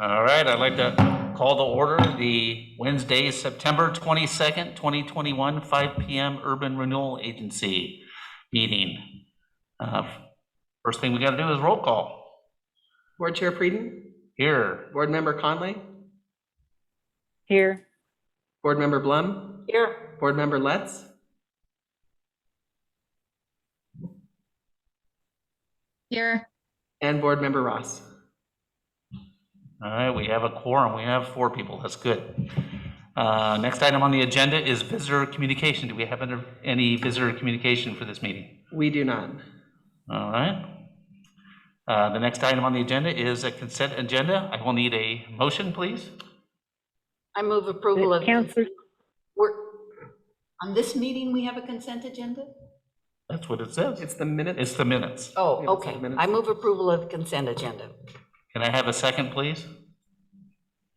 All right, I'd like to call to order the Wednesday, September 22nd, 2021, 5 p.m. Urban Renewal Agency meeting. First thing we got to do is roll call. Board Chair Frieden? Here. Board Member Conley? Here. Board Member Blum? Here. Board Member Letts? Here. And Board Member Ross. All right, we have a quorum. We have 4 people. That's good. Next item on the agenda is visitor communication. Do we have any visitor communication for this meeting? We do not. All right. The next item on the agenda is a consent agenda. I will need a motion, please. I move approval of. Councilor, On this meeting, we have a consent agenda? That's what it says. It's the minutes. It's the minutes. Oh, Yeah, okay. it's the minutes. I move approval of consent agenda. Can I have a second, please?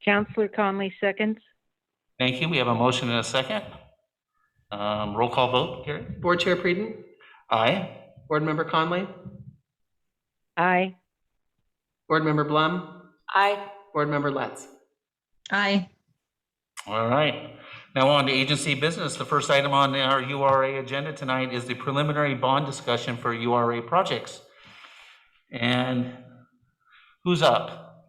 Councilor Conley seconds. Thank you. We have a motion and a second. Roll call vote, Gary? Board Chair Frieden? Aye. Board Member Conley? Aye. Board Member Blum? Aye. Board Member Letts? Aye. All right. Now on to agency business. The first item on our URA agenda tonight is the preliminary bond discussion for URA projects. And who's up?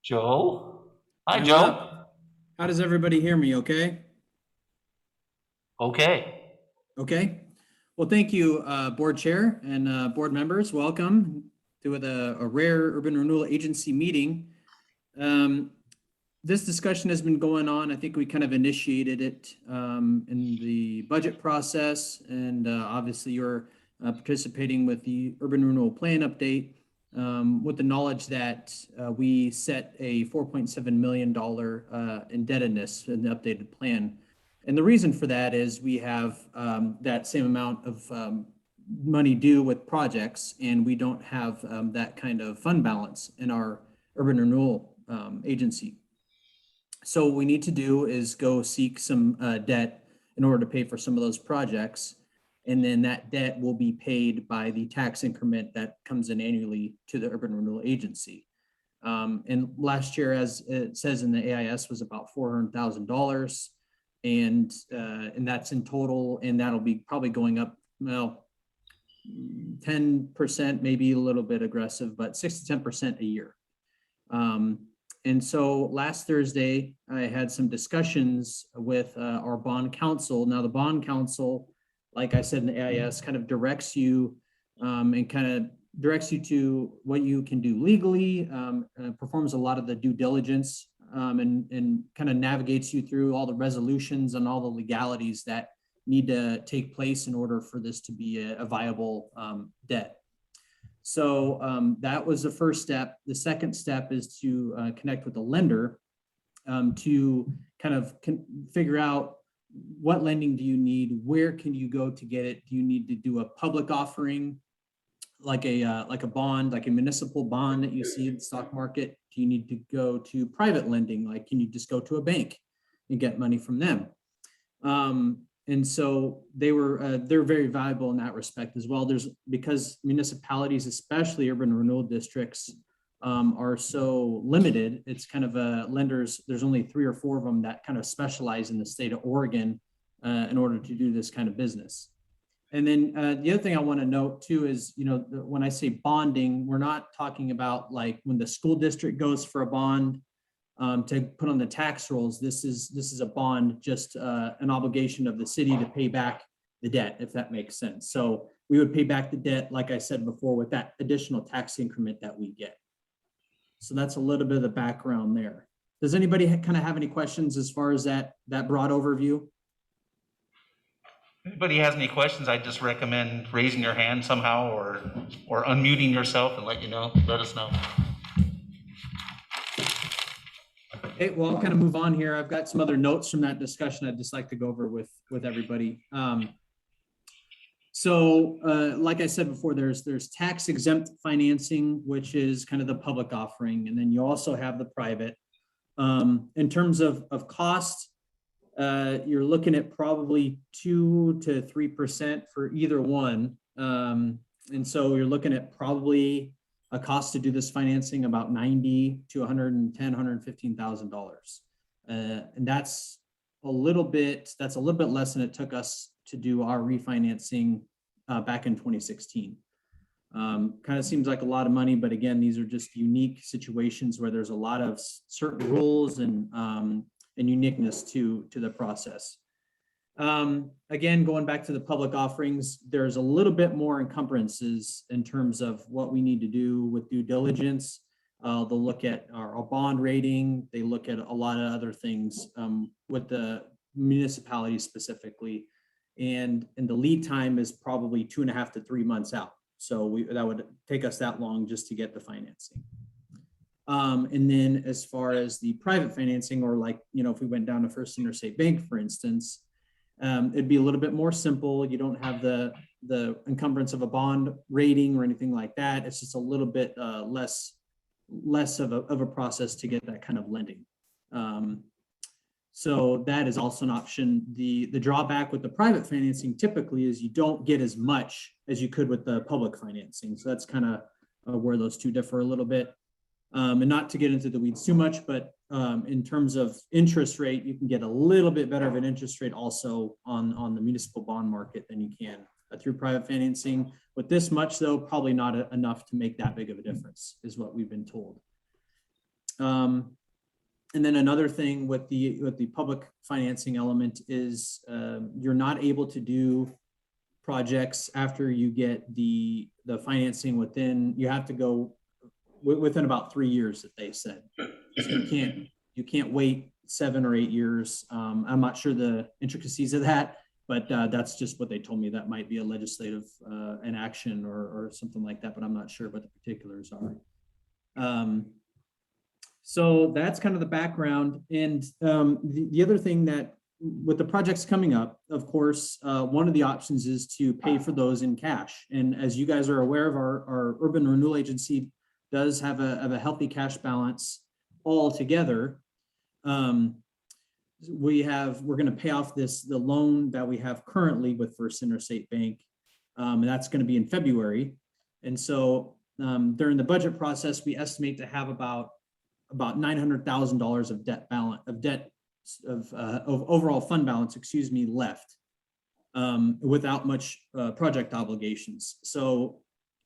Joe? Hi, I'm Joe. up. How does everybody hear me? Okay. Okay. Well, thank you, board chair and board members. Welcome to a rare urban renewal agency meeting. This discussion has been going on. I think we kind of initiated it in the budget process, and obviously you're participating with the urban renewal plan update with the knowledge that we set a $4.7 million indebtedness in the updated plan. And the reason for that is we have that same amount of money due with projects, and we don't have that kind of fund balance in our urban renewal agency. So what we need to do is go seek some debt in order to pay for some of those projects. And then that debt will be paid by the tax increment that comes in annually to the urban renewal agency. And last year, as it says in the AIS, was about $400,000. And that's in total, and that'll be probably going up, well, 10%, maybe a little bit aggressive, but 6 to 10% a year. And so last Thursday, I had some discussions with our bond counsel. Now the bond counsel, like I said in the AIS, kind of directs you to what you can do legally, performs a lot of the due diligence, and kind of navigates you through all the resolutions and all the legalities that need to take place in order for this to be a viable debt. So that was the first step. The second step is to connect with the lender to kind of figure out what lending do you need, where can you go to get it? Do you need to do a public offering, like a bond, like a municipal bond that you see in the stock market? Do you need to go to private lending? Like, can you just go to a bank and get money from them? And so they're very valuable in that respect as well. Because municipalities, especially urban renewal districts, are so limited. It's kind of lenders. There's only 3 or 4 of them that kind of specialize in the state of Oregon in order to do this kind of business. And then the other thing I want to note too is, when I say bonding, we're not talking about like when the school district goes for a bond to put on the tax rolls. This is a bond, just an obligation of the city to pay back the debt, if that makes sense. So we would pay back the debt, like I said before, with that additional tax increment that we get. So that's a little bit of the background there. Does anybody kind of have any questions as far as that broad overview? If anybody has any questions, I just recommend raising your hand somehow or unmuting yourself and let us know. Okay, well, I'll kind of move on here. I've got some other notes from that discussion I'd just like to go over with everybody. So like I said before, there's tax exempt financing, which is kind of the public offering. And then you also have the private. In terms of cost, you're looking at probably 2 to 3% for either one. And so you're looking at probably a cost to do this financing about 90 to 110, $115,000. And that's a little bit less than it took us to do our refinancing back in 2016. Kind of seems like a lot of money, but again, these are just unique situations where there's a lot of certain rules and uniqueness to the process. Again, going back to the public offerings, there's a little bit more encumbrances in terms of what we need to do with due diligence. They'll look at our bond rating. They look at a lot of other things with the municipalities specifically. And the lead time is probably 2.5 to 3 months out. So that would take us that long just to get the financing. And then as far as the private financing, or like, if we went down to First Interstate Bank, for instance, it'd be a little bit more simple. You don't have the encumbrance of a bond rating or anything like that. It's just a little bit less of a process to get that kind of lending. So that is also an option. The drawback with the private financing typically is you don't get as much as you could with the public financing. So that's kind of where those two differ a little bit. And not to get into the weeds too much, but in terms of interest rate, you can get a little bit better of an interest rate also on the municipal bond market than you can through private financing. With this much though, probably not enough to make that big of a difference is what we've been told. And then another thing with the public financing element is you're not able to do projects after you get the financing you have to go within about 3 years that they said. So you can't wait 7 or 8 years. I'm not sure the intricacies of that, but that's just what they told me. That might be a legislative inaction or something like that, but I'm not sure what the particulars are. So that's kind of the background. And the other thing that with the projects coming up, of course, one of the options is to pay for those in cash. And as you guys are aware of, our urban renewal agency does have a healthy cash balance altogether. We're going to pay off the loan that we have currently with First Interstate Bank. And that's going to be in February. And so during the budget process, we estimate to have about $900,000 of overall fund balance, left without much project obligations. So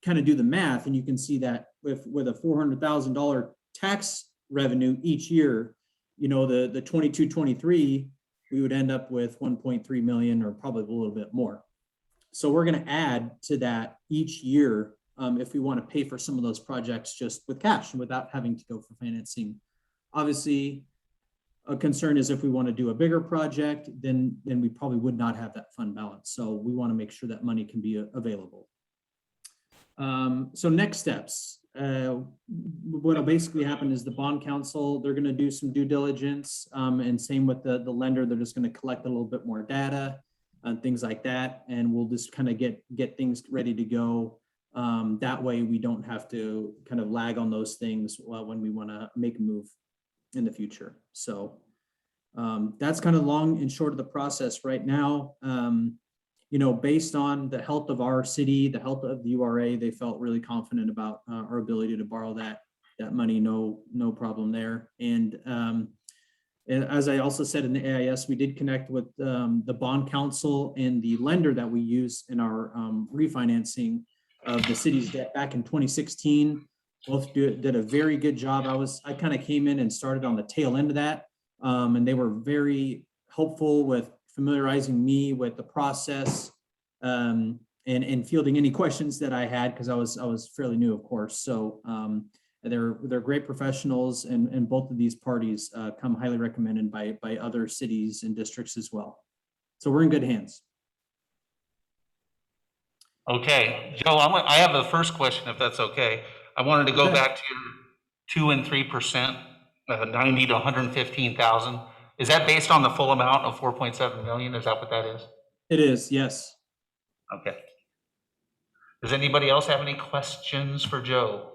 kind of do the math, and you can see that with a $400,000 tax revenue each year, the 22-23, we would end up with 1.3 million, or probably a little bit more. So we're going to add to that each year if we want to pay for some of those projects just with cash and without having to go for financing. Obviously, a concern is if we want to do a bigger project, then we probably would not have that fund balance. So we want to make sure that money can be available. So next steps, what'll basically happen is the bond council, they're going to do some due diligence, and same with the lender. They're just going to collect a little bit more data and things like that. And we'll just kind of get things ready to go. That way we don't have to kind of lag on those things when we want to make a move in the future. So that's kind of long and short of the process right now. Based on the health of our city, the health of the URA, they felt really confident about our ability to borrow that money. No problem there. And as I also said in the AIS, we did connect with the bond council and the lender that we use in our refinancing of the city's debt back in 2016. Both did a very good job. I kind of came in and started on the tail end of that. And they were very helpful with familiarizing me with the process and fielding any questions that I had, because I was fairly new, of course. So they're great professionals, and both of these parties come highly recommended by other cities and districts as well. So we're in good hands. Okay, Joe, I have the first question, if that's okay. I wanted to go Okay. back to your 2 and 3%, 90 to 115,000. Is that based on the full amount of 4.7 million? Is that what that is? It is, yes. Okay. Does anybody else have any questions for Joe?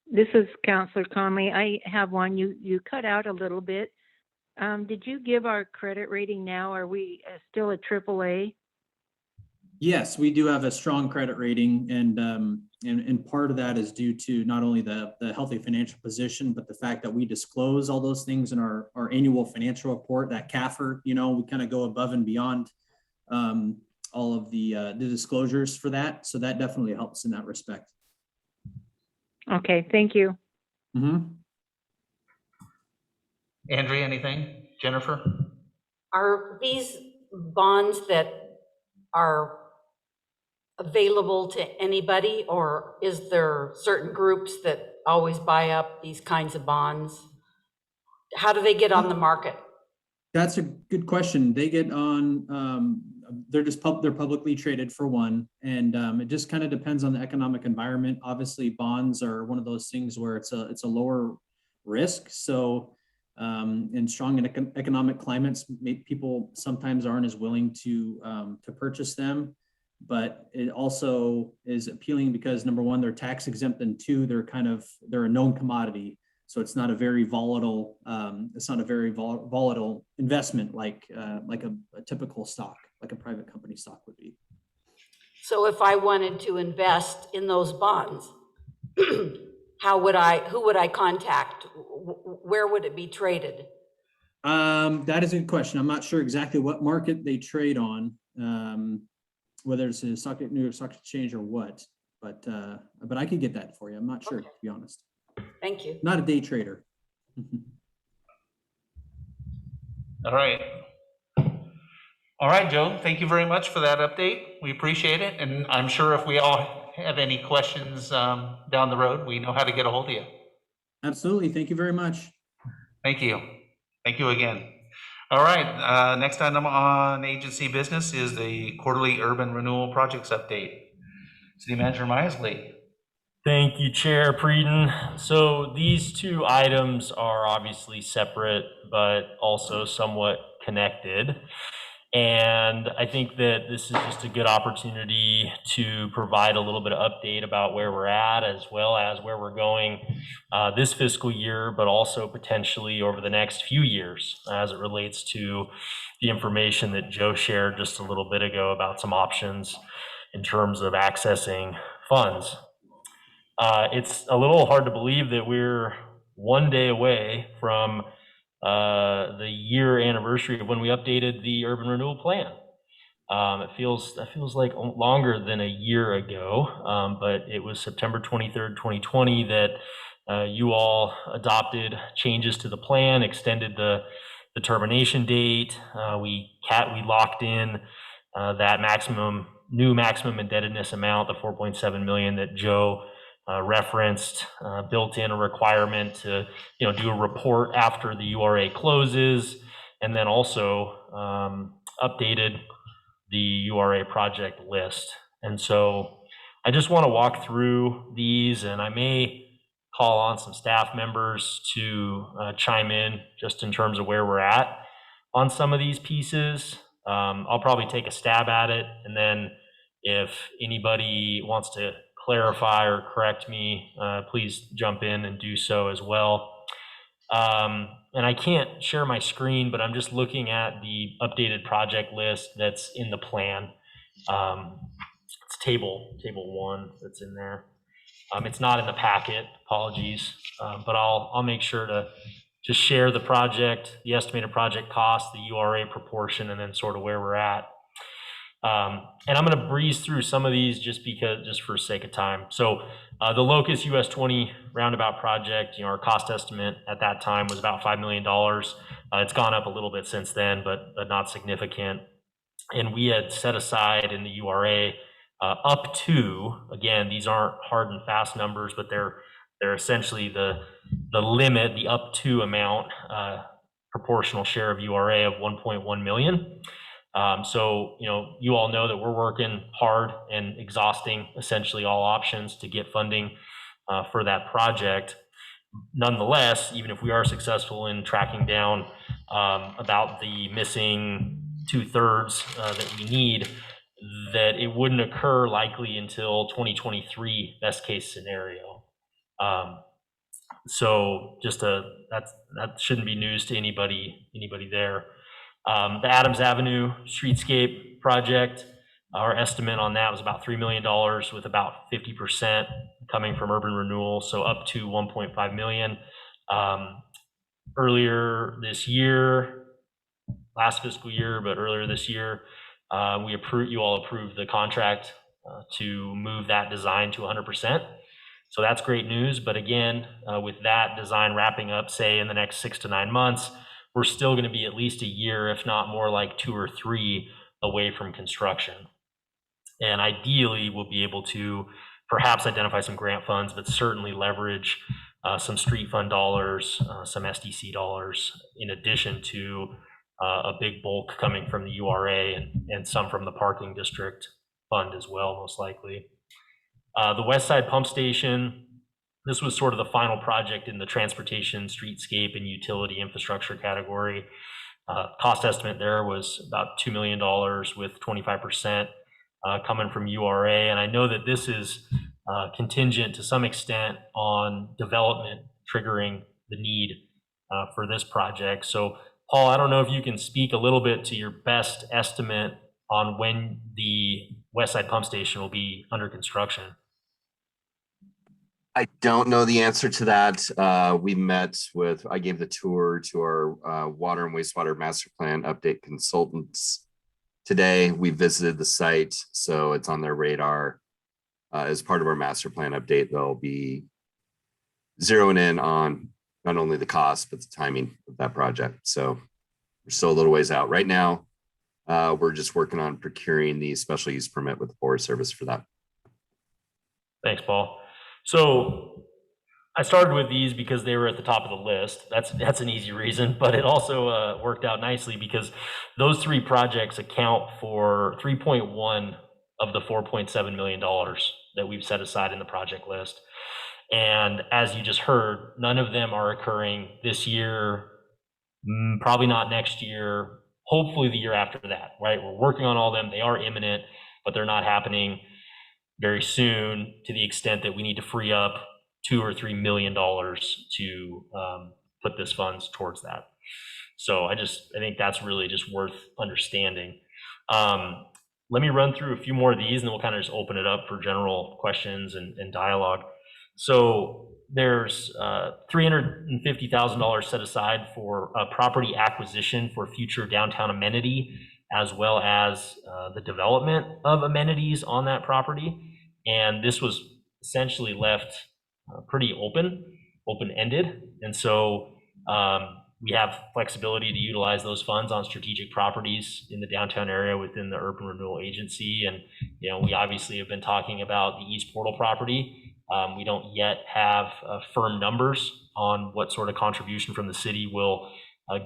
This is Counselor Conley. I have one. You cut out a little bit. Did you give our credit rating now? Are we still a AAA? Yes, we do have a strong credit rating, and part of that is due to not only the healthy financial position, but the fact that we disclose all those things in our annual financial report, that CAFR, we kind of go above and beyond all of the disclosures for that. So that definitely helps in that respect. Okay, thank you. Mhm. Andrea, anything? Jennifer? Are these bonds that are available to anybody, or is there certain groups that always buy up these kinds of bonds? How do they get on the market? That's a good question. They get on, they're publicly traded for one, and it just kind of depends on the economic environment. Obviously, bonds are one of those things where it's a lower risk. So, in strong economic climates, people sometimes aren't as willing to purchase them. But it also is appealing because number one, they're tax exempt, and two, they're a known commodity. So it's not a very volatile, volatile investment like a typical stock, like a private company stock would be. So if I wanted to invest in those bonds, who would I contact? Where would it be traded? That is a good question. I'm not sure exactly what market they trade on, whether it's a New York Stock Exchange or what, but I could get that for you. I'm not sure, Okay. to be honest. Thank you. Not a day trader. All right. All right, Joe, thank you very much for that update. We appreciate it. And I'm sure if we all have any questions down the road, we know how to get a hold of you. Absolutely. Thank you very much. Thank you. Thank you again. All right, next item on agency business is the quarterly urban renewal projects update. City Manager Misley. Thank you, Chair Preeden. So these two items are obviously separate, but also somewhat connected. And I think that this is just a good opportunity to provide a little bit of update about where we're at, as well as where we're going this fiscal year, but also potentially over the next few years as it relates to the information that Joe shared just a little bit ago about some options in terms of accessing funds. It's a little hard to believe that we're one day away from the year anniversary of when we updated the urban renewal plan. It feels like longer than a year ago, but it was September 23rd, 2020 that you all adopted changes to the plan, extended the termination date. We locked in that new maximum indebtedness amount, the 4.7 million that Joe referenced, built in a requirement to do a report after the URA closes, and then also updated the URA project list. And so I just want to walk through these, and I may call on some staff members to chime in just in terms of where we're at on some of these pieces. I'll probably take a stab at it, and then if anybody wants to clarify or correct me, please jump in and do so as well. And I can't share my screen, but I'm just looking at the updated project list that's in the plan. It's table 1 that's in there. It's not in the packet, apologies, but I'll make sure to just share the project, the estimated project cost, the URA proportion, and then sort of where we're at. And I'm going to breeze through some of these just for sake of time. So the Locust US 20 roundabout project, our cost estimate at that time was about $5 million. It's gone up a little bit since then, but not significant. And we had set aside in the URA up to, again, these aren't hard and fast numbers, but they're essentially the limit, the up to amount, proportional share of URA of 1.1 million. So, you all know that we're working hard and exhausting essentially all options to get funding for that project. Nonetheless, even if we are successful in tracking down about the missing 2/3 that we need, that it wouldn't occur likely until 2023 best case scenario. So just that shouldn't be news to anybody there. The Adams Avenue streetscape project, Our estimate on that was about $3 million, with about 50% coming from urban renewal, so up to 1.5 million. Earlier this year, last fiscal year, but earlier this year, you all approved the contract to move that design to 100%. So that's great news. But again, with that design wrapping up, say in the next 6 to 9 months, we're still going to be at least a year, if not more like 2 or 3 away from construction. And ideally, we'll be able to perhaps identify some grant funds, but certainly leverage some street fund dollars, some SDC dollars, in addition to a big bulk coming from the URA and some from the parking district fund as well, most likely. The West Side Pump Station, this was sort of the final project in the transportation, streetscape, and utility infrastructure category. Cost estimate there was about $2 million, with 25% coming from URA. And I know that this is contingent to some extent on development triggering the need for this project. So Paul, I don't know if you can speak a little bit to your best estimate on when the West Side Pump Station will be under construction. I don't know the answer to that. I gave the tour to our water and wastewater master plan update consultants today. We visited the site, so it's on their radar. As part of our master plan update, they'll be zeroing in on not only the cost, but the timing of that project. So we're still a little ways out. Right now, we're just working on procuring the special use permit with the Forest Service for that. Thanks, Paul. So I started with these because they were at the top of the list. That's an easy reason, but it also worked out nicely because those 3 projects account for 3.1 of the $4.7 million that we've set aside in the project list. And as you just heard, none of them are occurring this year, probably not next year, hopefully the year after that, right? We're working on all of them. They are imminent, but they're not happening very soon, to the extent that we need to free up $2 or $3 million to put this funds towards that. So I think that's really just worth understanding. Let me run through a few more of these, and then we'll kind of just open it up for general questions and dialogue. So there's $350,000 set aside for property acquisition for future downtown amenity, as well as the development of amenities on that property. And this was essentially left pretty open-ended. And so we have flexibility to utilize those funds on strategic properties in the downtown area within the Urban Renewal Agency. And, we obviously have been talking about the East Portal property. We don't yet have firm numbers on what sort of contribution from the city will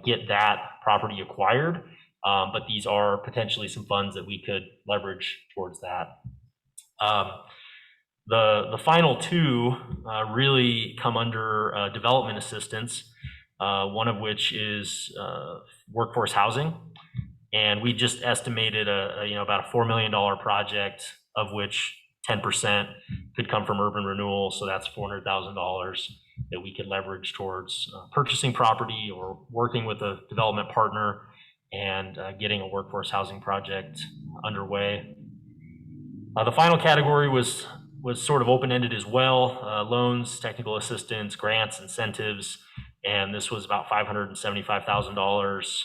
get that property acquired. But these are potentially some funds that we could leverage towards that. The final 2 really come under development assistance, one of which is workforce housing. And we just estimated about a $4 million project, of which 10% could come from urban renewal. So that's $400,000 that we could leverage towards purchasing property or working with a development partner and getting a workforce housing project underway. The final category was sort of open-ended as well: loans, technical assistance, grants, incentives, and this was about $575,000,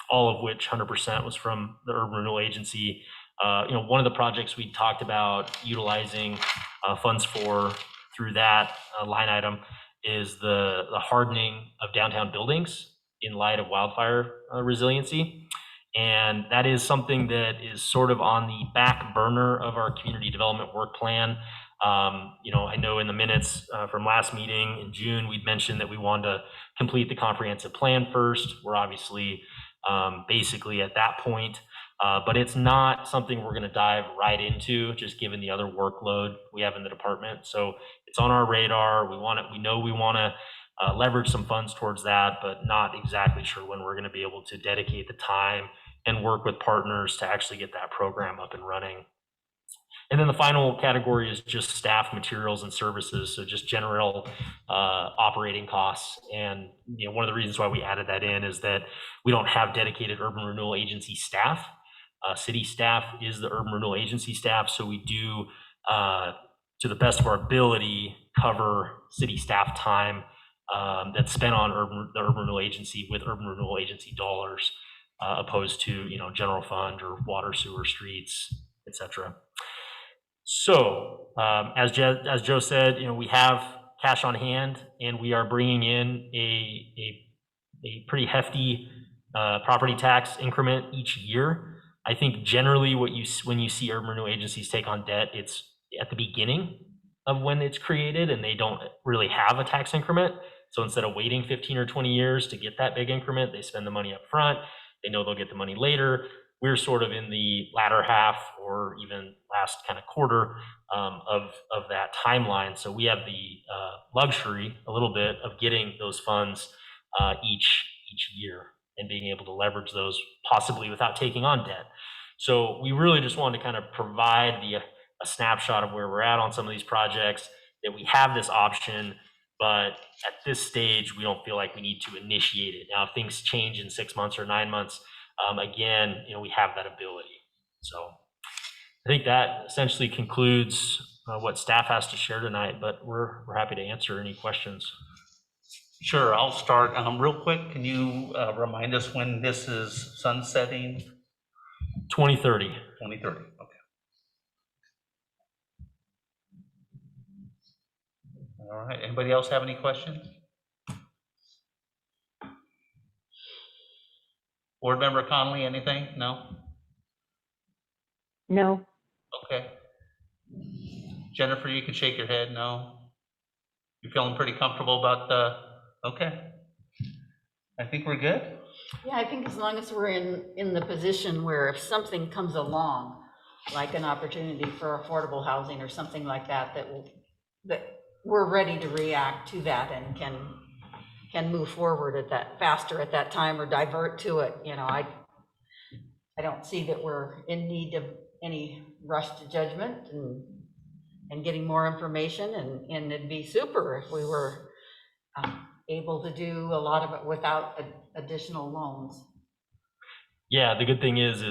all of which 100% was from the Urban Renewal Agency. One of the projects we talked about utilizing funds for through that line item is the hardening of downtown buildings in light of wildfire resiliency. And that is something that is sort of on the back burner of our community development work plan. I know in the minutes from last meeting in June, we'd mentioned that we wanted to complete the comprehensive plan first. We're obviously basically at that point, but it's not something we're going to dive right into, just given the other workload we have in the department. So it's on our radar. We know we want to leverage some funds towards that, but not exactly sure when we're going to be able to dedicate the time and work with partners to actually get that program up and running. And then the final category is just staff, materials, and services. So just general operating costs. And one of the reasons why we added that in is that we don't have dedicated Urban Renewal Agency staff. City staff is the urban renewal agency staff, so we do, to the best of our ability, cover city staff time that's spent on the urban renewal agency with urban renewal agency dollars, opposed to general fund or water, sewer, streets, etc. So as Joe said, we have cash on hand, and we are bringing in a pretty hefty property tax increment each year. I think generally when you see urban renewal agencies take on debt, it's at the beginning of when it's created, and they don't really have a tax increment. So instead of waiting 15 or 20 years to get that big increment, they spend the money up front. They know they'll get the money later. We're sort of in the latter half or even last kind of quarter of that timeline. So we have the luxury a little bit of getting those funds each year and being able to leverage those possibly without taking on debt. So we really just wanted to kind of provide a snapshot of where we're at on some of these projects, that we have this option, but at this stage, we don't feel like we need to initiate it. Now, if things change in 6 months or 9 months, again, we have that ability. So I think that essentially concludes what staff has to share tonight, but we're happy to answer any questions. Sure, I'll start. Real quick, can you remind us when this is sunsetting? 2030. 2030, okay. All right, anybody else have any questions? Board Member Conley, anything? No? No, Okay. Jennifer, you can shake your head, no? You feeling pretty comfortable about okay. I think we're good. Yeah, I think as long as we're in the position where if something comes along, like an opportunity for affordable housing or something like that, that we're ready to react to that and can move forward at that faster at that time or divert to it. I don't see that we're in need of any rush to judgment and getting more information, and it'd be super if we were able to do a lot of it without additional loans. Yeah, the good thing is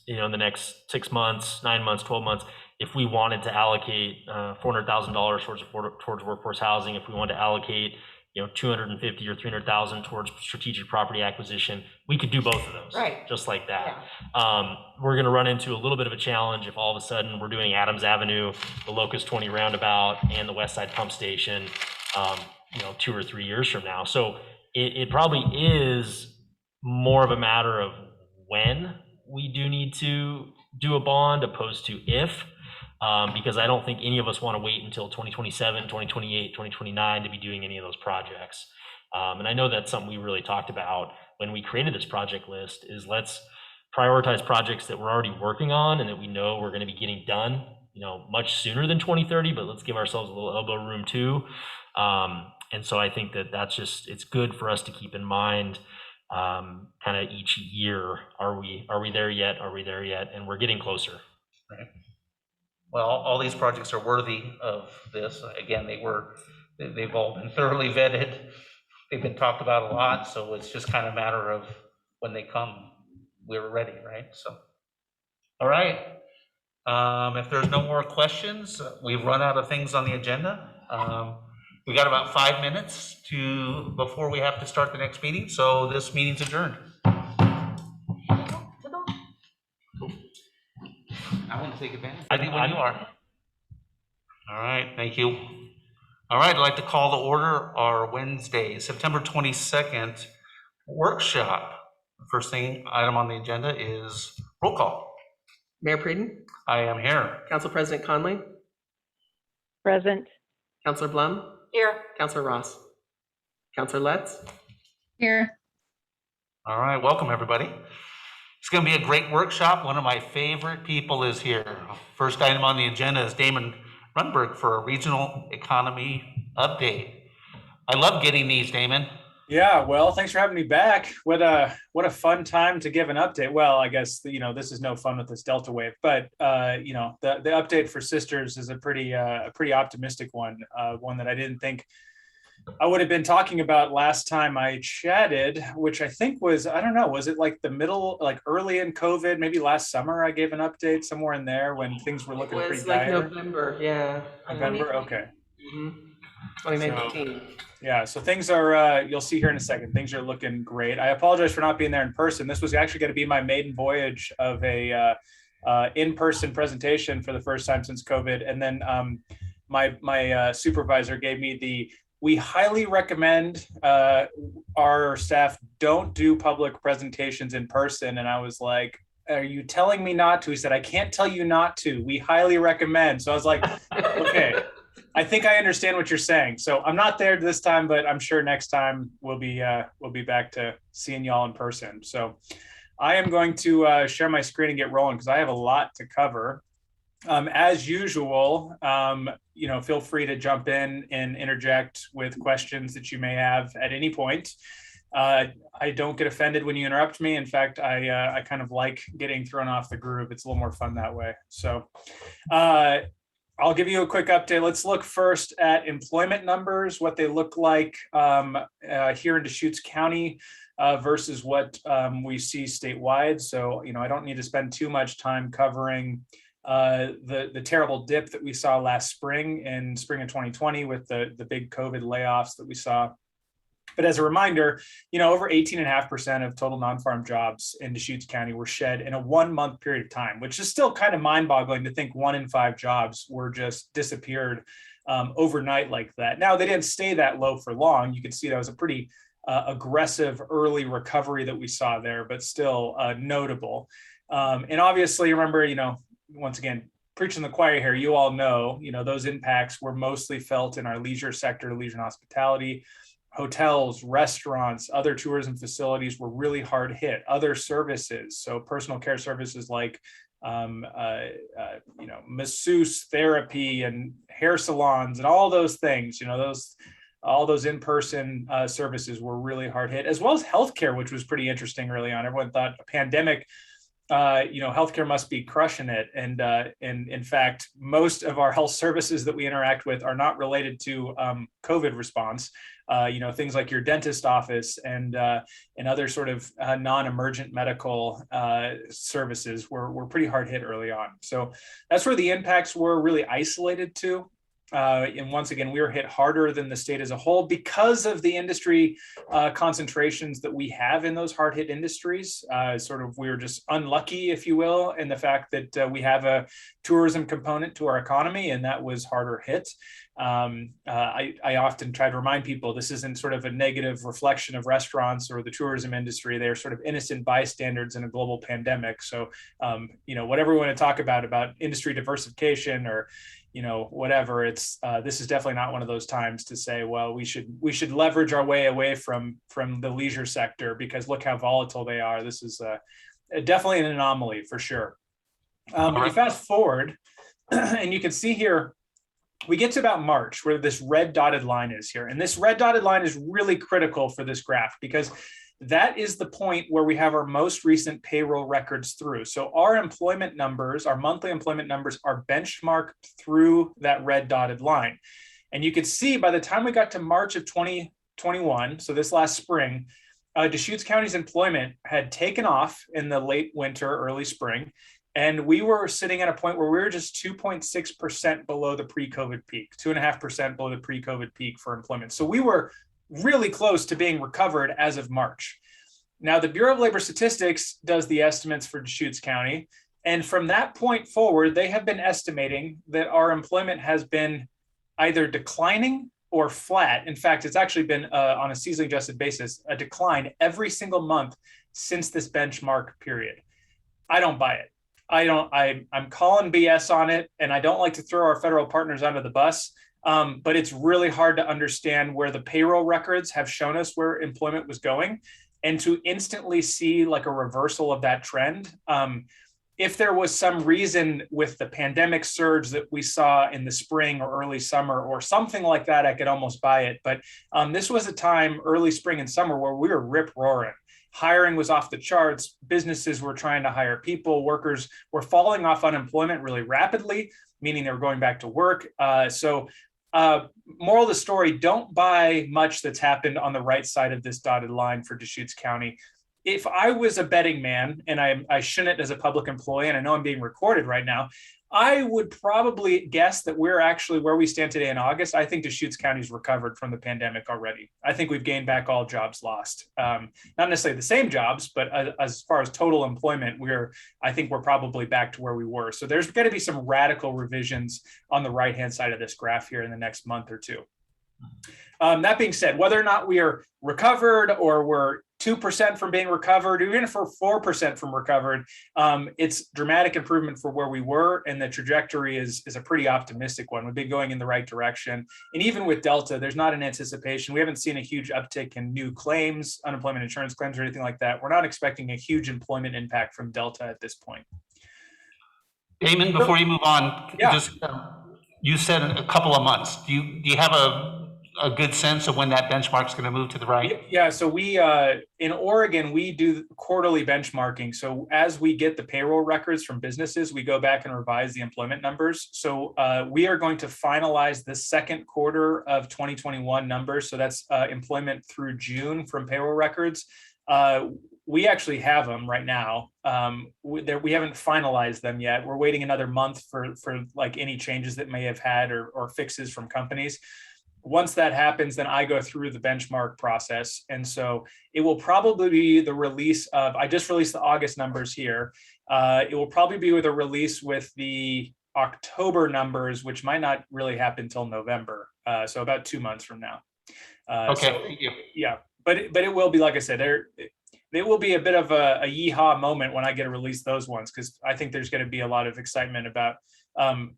in the next 6 months, 9 months, 12 months, if we wanted to allocate $400,000 towards workforce housing, if we wanted to allocate $250,000 or $300,000 towards strategic property acquisition, we could do both of those, right? Just like that. Yeah. We're going to run into a little bit of a challenge if all of a sudden we're doing Adams Avenue, the Locust 20 roundabout, and the West Side Pump Station, 2 or 3 years from now. So it probably is more of a matter of when we do need to do a bond opposed to if, because I don't think any of us want to wait until 2027, 2028, 2029 to be doing any of those projects. And I know that's something we really talked about when we created this project list, is let's prioritize projects that we're already working on and that we know we're going to be getting done, much sooner than 2030, but let's give ourselves a little elbow room too. And so I think it's good for us to keep in mind kind of each year, are we there yet? Are we there yet? And we're getting closer. Right. Well, all these projects are worthy of this. Again, they've all been thoroughly vetted. They've been talked about a lot, so it's just kind of a matter of when they come, we're ready, right? So, all right. If there's no more questions, we've run out of things on the agenda. We got about 5 minutes before we have to start the next meeting, so this meeting's adjourned. I want to take advantage. Ready when you are. All right, thank you. All right, I'd like to call to order our Wednesday, September 22nd workshop. First item on the agenda is roll call. Mayor Preden, I am here. Council President Conley, present. Councilor Blum, Here. Councilor Ross, Councilor Letts. Here. All right, welcome everybody. It's going to be a great workshop. One of my favorite people is here. First item on the agenda is Damon Runberg for a regional economy update. I love getting these, Damon. Yeah, well, thanks for having me back. What a fun time to give an update. Well, I guess this is no fun with this Delta wave, but the update for Sisters is a pretty optimistic one, one that I didn't think I would have been talking about last time I chatted, which I think was, I don't know, was it like the middle, like early in COVID, maybe last summer? I gave an update somewhere in there when things were It looking was pretty like dire. November, yeah. November, okay. Mhm. 2019. Yeah, so things are, you'll see here in a second, things are looking great. I apologize for not being there in person. This was actually going to be my maiden voyage of a in-person presentation for the first time since COVID. And then my supervisor gave me we highly recommend our staff don't do public presentations in person. And I was like, are you telling me not to? He said, I can't tell you not to. We highly recommend. So I was like, okay. I think I understand what you're saying. So I'm not there this time, but I'm sure next time we'll be back to seeing y'all in person. So I am going to share my screen and get rolling because I have a lot to cover. As usual, feel free to jump in and interject with questions that you may have at any point. I don't get offended when you interrupt me. In fact, I kind of like getting thrown off the groove. It's a little more fun that way. So I'll give you a quick update. Let's look first at employment numbers, what they look like here in Deschutes County versus what we see statewide. So, I don't need to spend too much time covering the terrible dip that we saw last spring in spring of 2020 with the big COVID layoffs that we saw. But as a reminder, over 18.5% of total non-farm jobs in Deschutes County were shed in a 1 month period of time, which is still kind of mind-boggling to think 1 in 5 jobs were just disappeared overnight like that. Now, they didn't stay that low for long. You can see that was a pretty aggressive early recovery that we saw there, but still notable. And obviously, remember, once again, preaching the choir here, you all know, those impacts were mostly felt in our leisure sector, leisure and hospitality. Hotels, restaurants, other tourism facilities were really hard hit. Other services, so personal care services like masseuse therapy and hair salons and all those things, all those in-person services were really hard hit, as well as healthcare, which was pretty interesting early on. Everyone thought a pandemic, healthcare must be crushing it. And in fact, most of our health services that we interact with are not related to COVID response. Things like your dentist office and other sort of non-emergent medical services were pretty hard hit early on. So that's where the impacts were really isolated to. And once again, we were hit harder than the state as a whole because of the industry concentrations that we have in those hard hit industries. We were just unlucky, if you will, in the fact that we have a tourism component to our economy, and that was harder hit. I often try to remind people this isn't sort of a negative reflection of restaurants or the tourism industry. They're sort of innocent bystanders in a global pandemic. So, whatever we want to talk about industry diversification or whatever, it's this is definitely not one of those times to say, well, we should leverage our way away from the leisure sector because look how volatile they are. This is definitely an anomaly for sure. You fast forward and you can see here, we get to about March where this red dotted line is here. And this red dotted line is really critical for this graph because that is the point where we have our most recent payroll records through. So our employment numbers, our monthly employment numbers are benchmarked through that red dotted line. And you could see by the time we got to March of 2021, so this last spring, Deschutes County's employment had taken off in the late winter, early spring. And we were sitting at a point where we were just 2.6% below the pre-COVID peak, 2.5% below the pre-COVID peak for employment. So we were really close to being recovered as of March. Now, the Bureau of Labor Statistics does the estimates for Deschutes County. And from that point forward, they have been estimating that our employment has been either declining or flat. In fact, it's actually been on a seasonally adjusted basis, a decline every single month since this benchmark period. I don't buy it. I'm calling BS on it, and I don't like to throw our federal partners under the bus, but it's really hard to understand where the payroll records have shown us where employment was going, and to instantly see like a reversal of that trend. If there was some reason with the pandemic surge that we saw in the spring or early summer or something like that, I could almost buy it. But this was a time, early spring and summer, where we were rip roaring. Hiring was off the charts. Businesses were trying to hire people. Workers were falling off unemployment really rapidly, meaning they were going back to work. So moral of the story, don't buy much that's happened on the right side of this dotted line for Deschutes County. If I was a betting man, and I shouldn't as a public employee, and I know I'm being recorded right now, I would probably guess that we're actually where we stand today in August. I think Deschutes County's recovered from the pandemic already. I think we've gained back all jobs lost. Not necessarily the same jobs, but as far as total employment, I think we're probably back to where we were. So there's going to be some radical revisions on the right-hand side of this graph here in the next month or two. That being said, whether or not we are recovered or we're 2% from being recovered, even if we're 4% from recovered, it's dramatic improvement for where we were, and the trajectory is a pretty optimistic one. We've been going in the right direction, and even with Delta, there's not an anticipation. We haven't seen a huge uptick in new claims, unemployment insurance claims, or anything like that. We're not expecting a huge employment impact from Delta at this point. Damon, before you move on, Yeah. just you said a couple of months. Do you have a good sense of when that benchmark's going to move to the right? Yeah, so we in Oregon, we do quarterly benchmarking. So as we get the payroll records from businesses, we go back and revise the employment numbers. So we are going to finalize the second quarter of 2021 numbers. So that's employment through June from payroll records. We actually have them right now. We haven't finalized them yet. We're waiting another month for like any changes that may have had or fixes from companies. Once that happens, then I go through the benchmark process. And so it will probably be the release of, I just released the August numbers here. It will probably be with a release with the October numbers, which might not really happen until November. So about 2 months from now. Okay, so, thank you. yeah, but it will be, like I said, it will be a bit of a yeehaw moment when I get to release those ones, because I think there's going to be a lot of excitement about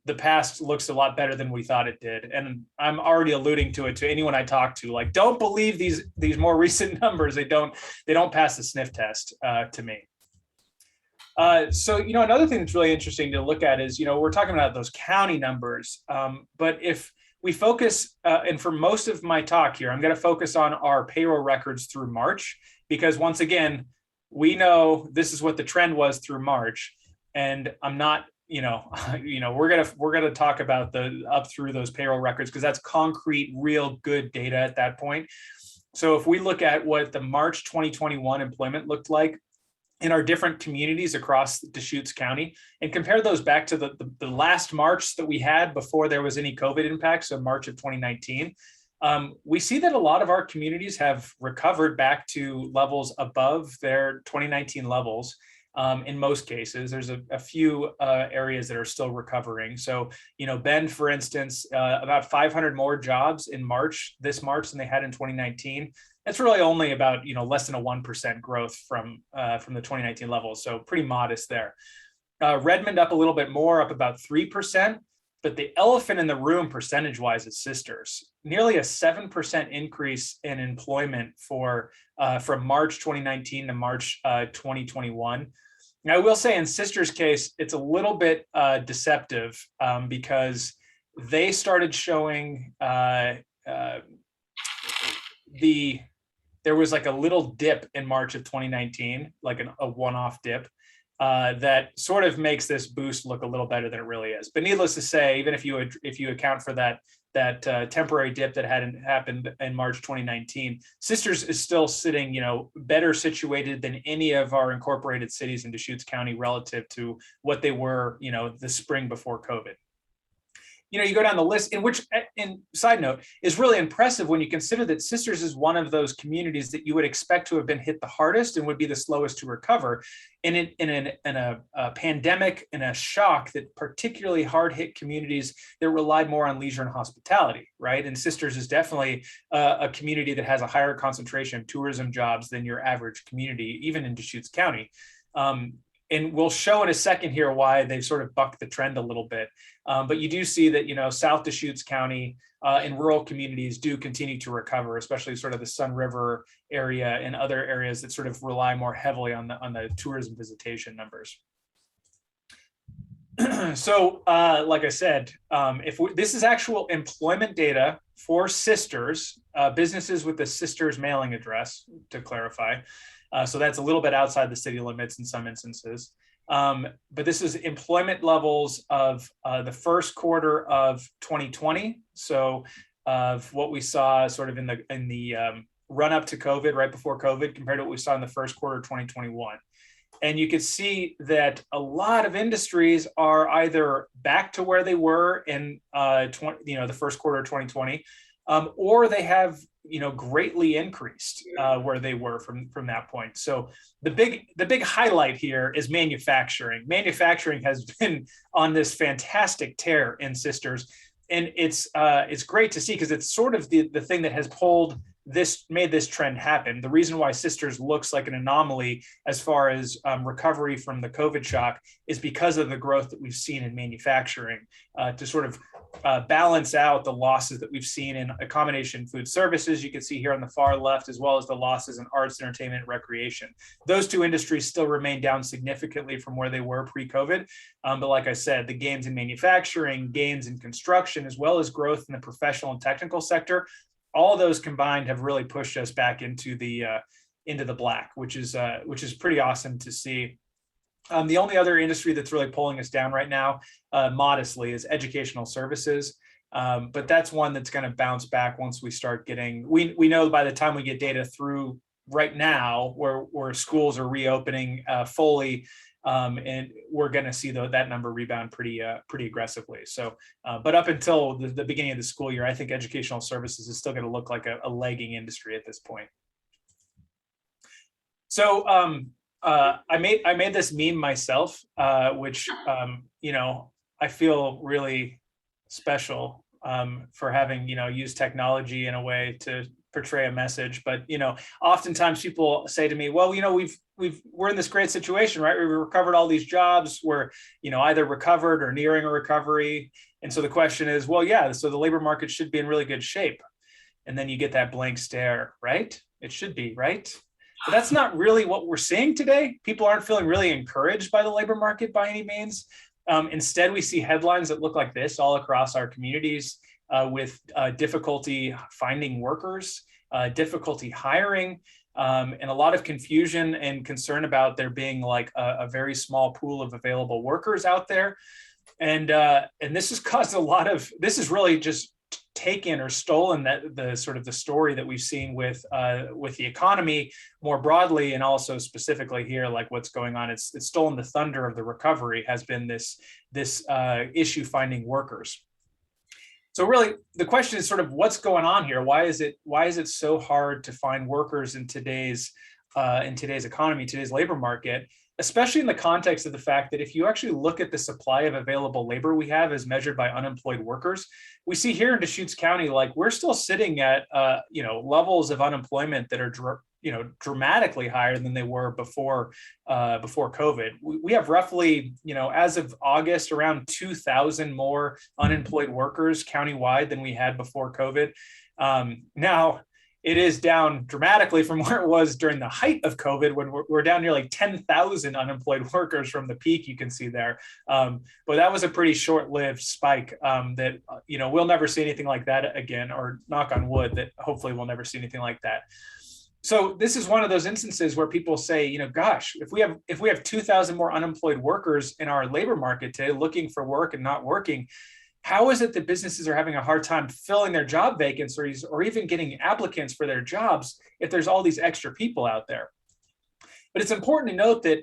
the past looks a lot better than we thought it did. And I'm already alluding to it to anyone I talk to, like, don't believe these more recent numbers. They don't pass the sniff test to me. So, another thing that's really interesting to look at is, we're talking about those county numbers. But if we focus, and for most of my talk here, I'm going to focus on our payroll records through March, because once again, we know this is what the trend was through March. And I'm not, we're gonna talk about the up through those payroll records, because that's concrete, real good data at that point. So if we look at what the March 2021 employment looked like in our different communities across Deschutes County, and compare those back to the last March that we had before there was any COVID impact, so March of 2019, we see that a lot of our communities have recovered back to levels above their 2019 levels. In most cases, there's a few areas that are still recovering. So, Bend, for instance, about 500 more jobs in this March than they had in 2019. That's really only about, less than a 1% growth from the 2019 levels. So pretty modest there. Redmond up a little bit more, up about 3%. But the elephant in the room percentage-wise is Sisters. Nearly a 7% increase in employment from March 2019 to March 2021. Now, I will say in Sisters' case, it's a little bit deceptive because they started showing there was like a little dip in March of 2019, like a one-off dip. That sort of makes this boost look a little better than it really is. But needless to say, even if you account for that temporary dip that hadn't happened in March 2019, Sisters is still sitting, better situated than any of our incorporated cities in Deschutes County relative to what they were, the spring before COVID. You go down the list, in side note, is really impressive when you consider that Sisters is one of those communities that you would expect to have been hit the hardest and would be the slowest to recover. In a pandemic, in a shock that particularly hard hit communities that relied more on leisure and hospitality, right? And Sisters is definitely a community that has a higher concentration of tourism jobs than your average community, even in Deschutes County. And we'll show in a second here why they've sort of bucked the trend a little bit. But you do see that, South Deschutes County and rural communities do continue to recover, especially sort of the Sun River area and other areas that sort of rely more heavily on the tourism visitation numbers. So like I said, this is actual employment data for Sisters, businesses with the Sisters mailing address, to clarify. So that's a little bit outside the city limits in some instances. But this is employment levels of the first quarter of 2020. So of what we saw sort of in the run up to COVID, right before COVID, compared to what we saw in the first quarter of 2021. And you could see that a lot of industries are either back to where they were in the first quarter of 2020, or they have greatly increased where they were from that point. So the big highlight here is manufacturing. Manufacturing has been on this fantastic tear in Sisters, and it's great to see, because it's sort of the thing that has made this trend happen. The reason why Sisters looks like an anomaly as far as recovery from the COVID shock is because of the growth that we've seen in manufacturing to sort of balance out the losses that we've seen in accommodation food services. You can see here on the far left, as well as the losses in arts, entertainment, and recreation. Those two industries still remain down significantly from where they were pre-COVID. But like I said, the gains in manufacturing, gains in construction, as well as growth in the professional and technical sector, all those combined have really pushed us back into the black, which is pretty awesome to see. The only other industry that's really pulling us down right now, modestly, is educational services. But that's one that's going to bounce back once we start getting. We know by the time we get data through right now, where schools are reopening fully. And we're going to see that number rebound pretty aggressively. So, but up until the beginning of the school year, I think educational services is still going to look like a lagging industry at this point. So I made this meme myself, which I feel really special for having used technology in a way to portray a message. But oftentimes people say to me, well, we're in this great situation, right? We've recovered all these jobs. We're either recovered or nearing a recovery. And so the question is, well, yeah, so the labor market should be in really good shape. And then you get that blank stare, right? It should be, right? But that's not really what we're seeing today. People aren't feeling really encouraged by the labor market by any means. Instead, we see headlines that look like this all across our communities with difficulty finding workers, difficulty hiring, and a lot of confusion and concern about there being like a very small pool of available workers out there. And this has caused this has really just taken or stolen the sort of the story that we've seen with the economy more broadly, and also specifically here, like what's going on. It's stolen the thunder of the recovery, has been this issue finding workers. So really, the question is sort of what's going on here? Why is it so hard to find workers in today's economy, today's labor market, especially in the context of the fact that if you actually look at the supply of available labor we have as measured by unemployed workers, we see here in Deschutes County, like we're still sitting at levels of unemployment that are dramatically higher than they were before COVID. We have roughly, as of August, around 2,000 more unemployed workers countywide than we had before COVID. Now, it is down dramatically from where it was during the height of COVID, when we're down nearly 10,000 unemployed workers from the peak you can see there. But that was a pretty short-lived spike that, we'll never see anything like that again, or knock on wood, that hopefully we'll never see anything like that. So this is one of those instances where people say, gosh, if we have 2,000 more unemployed workers in our labor market today looking for work and not working, how is it that businesses are having a hard time filling their job vacancies or even getting applicants for their jobs if there's all these extra people out there? But it's important to note that,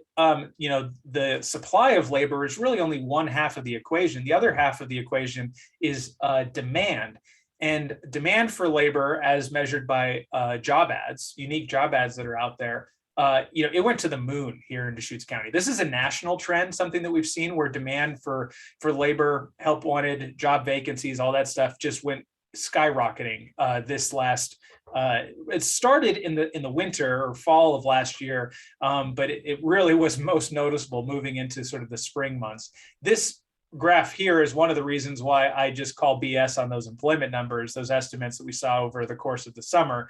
the supply of labor is really only one half of the equation. The other half of the equation is demand. And demand for labor, as measured by job ads, unique job ads that are out there, it went to the moon here in Deschutes County. This is a national trend, something that we've seen where demand for labor, help wanted, job vacancies, all that stuff just went skyrocketing this last. It started in the winter or fall of last year, but it really was most noticeable moving into sort of the spring months. This graph here is one of the reasons why I just call BS on those employment numbers, those estimates that we saw over the course of the summer.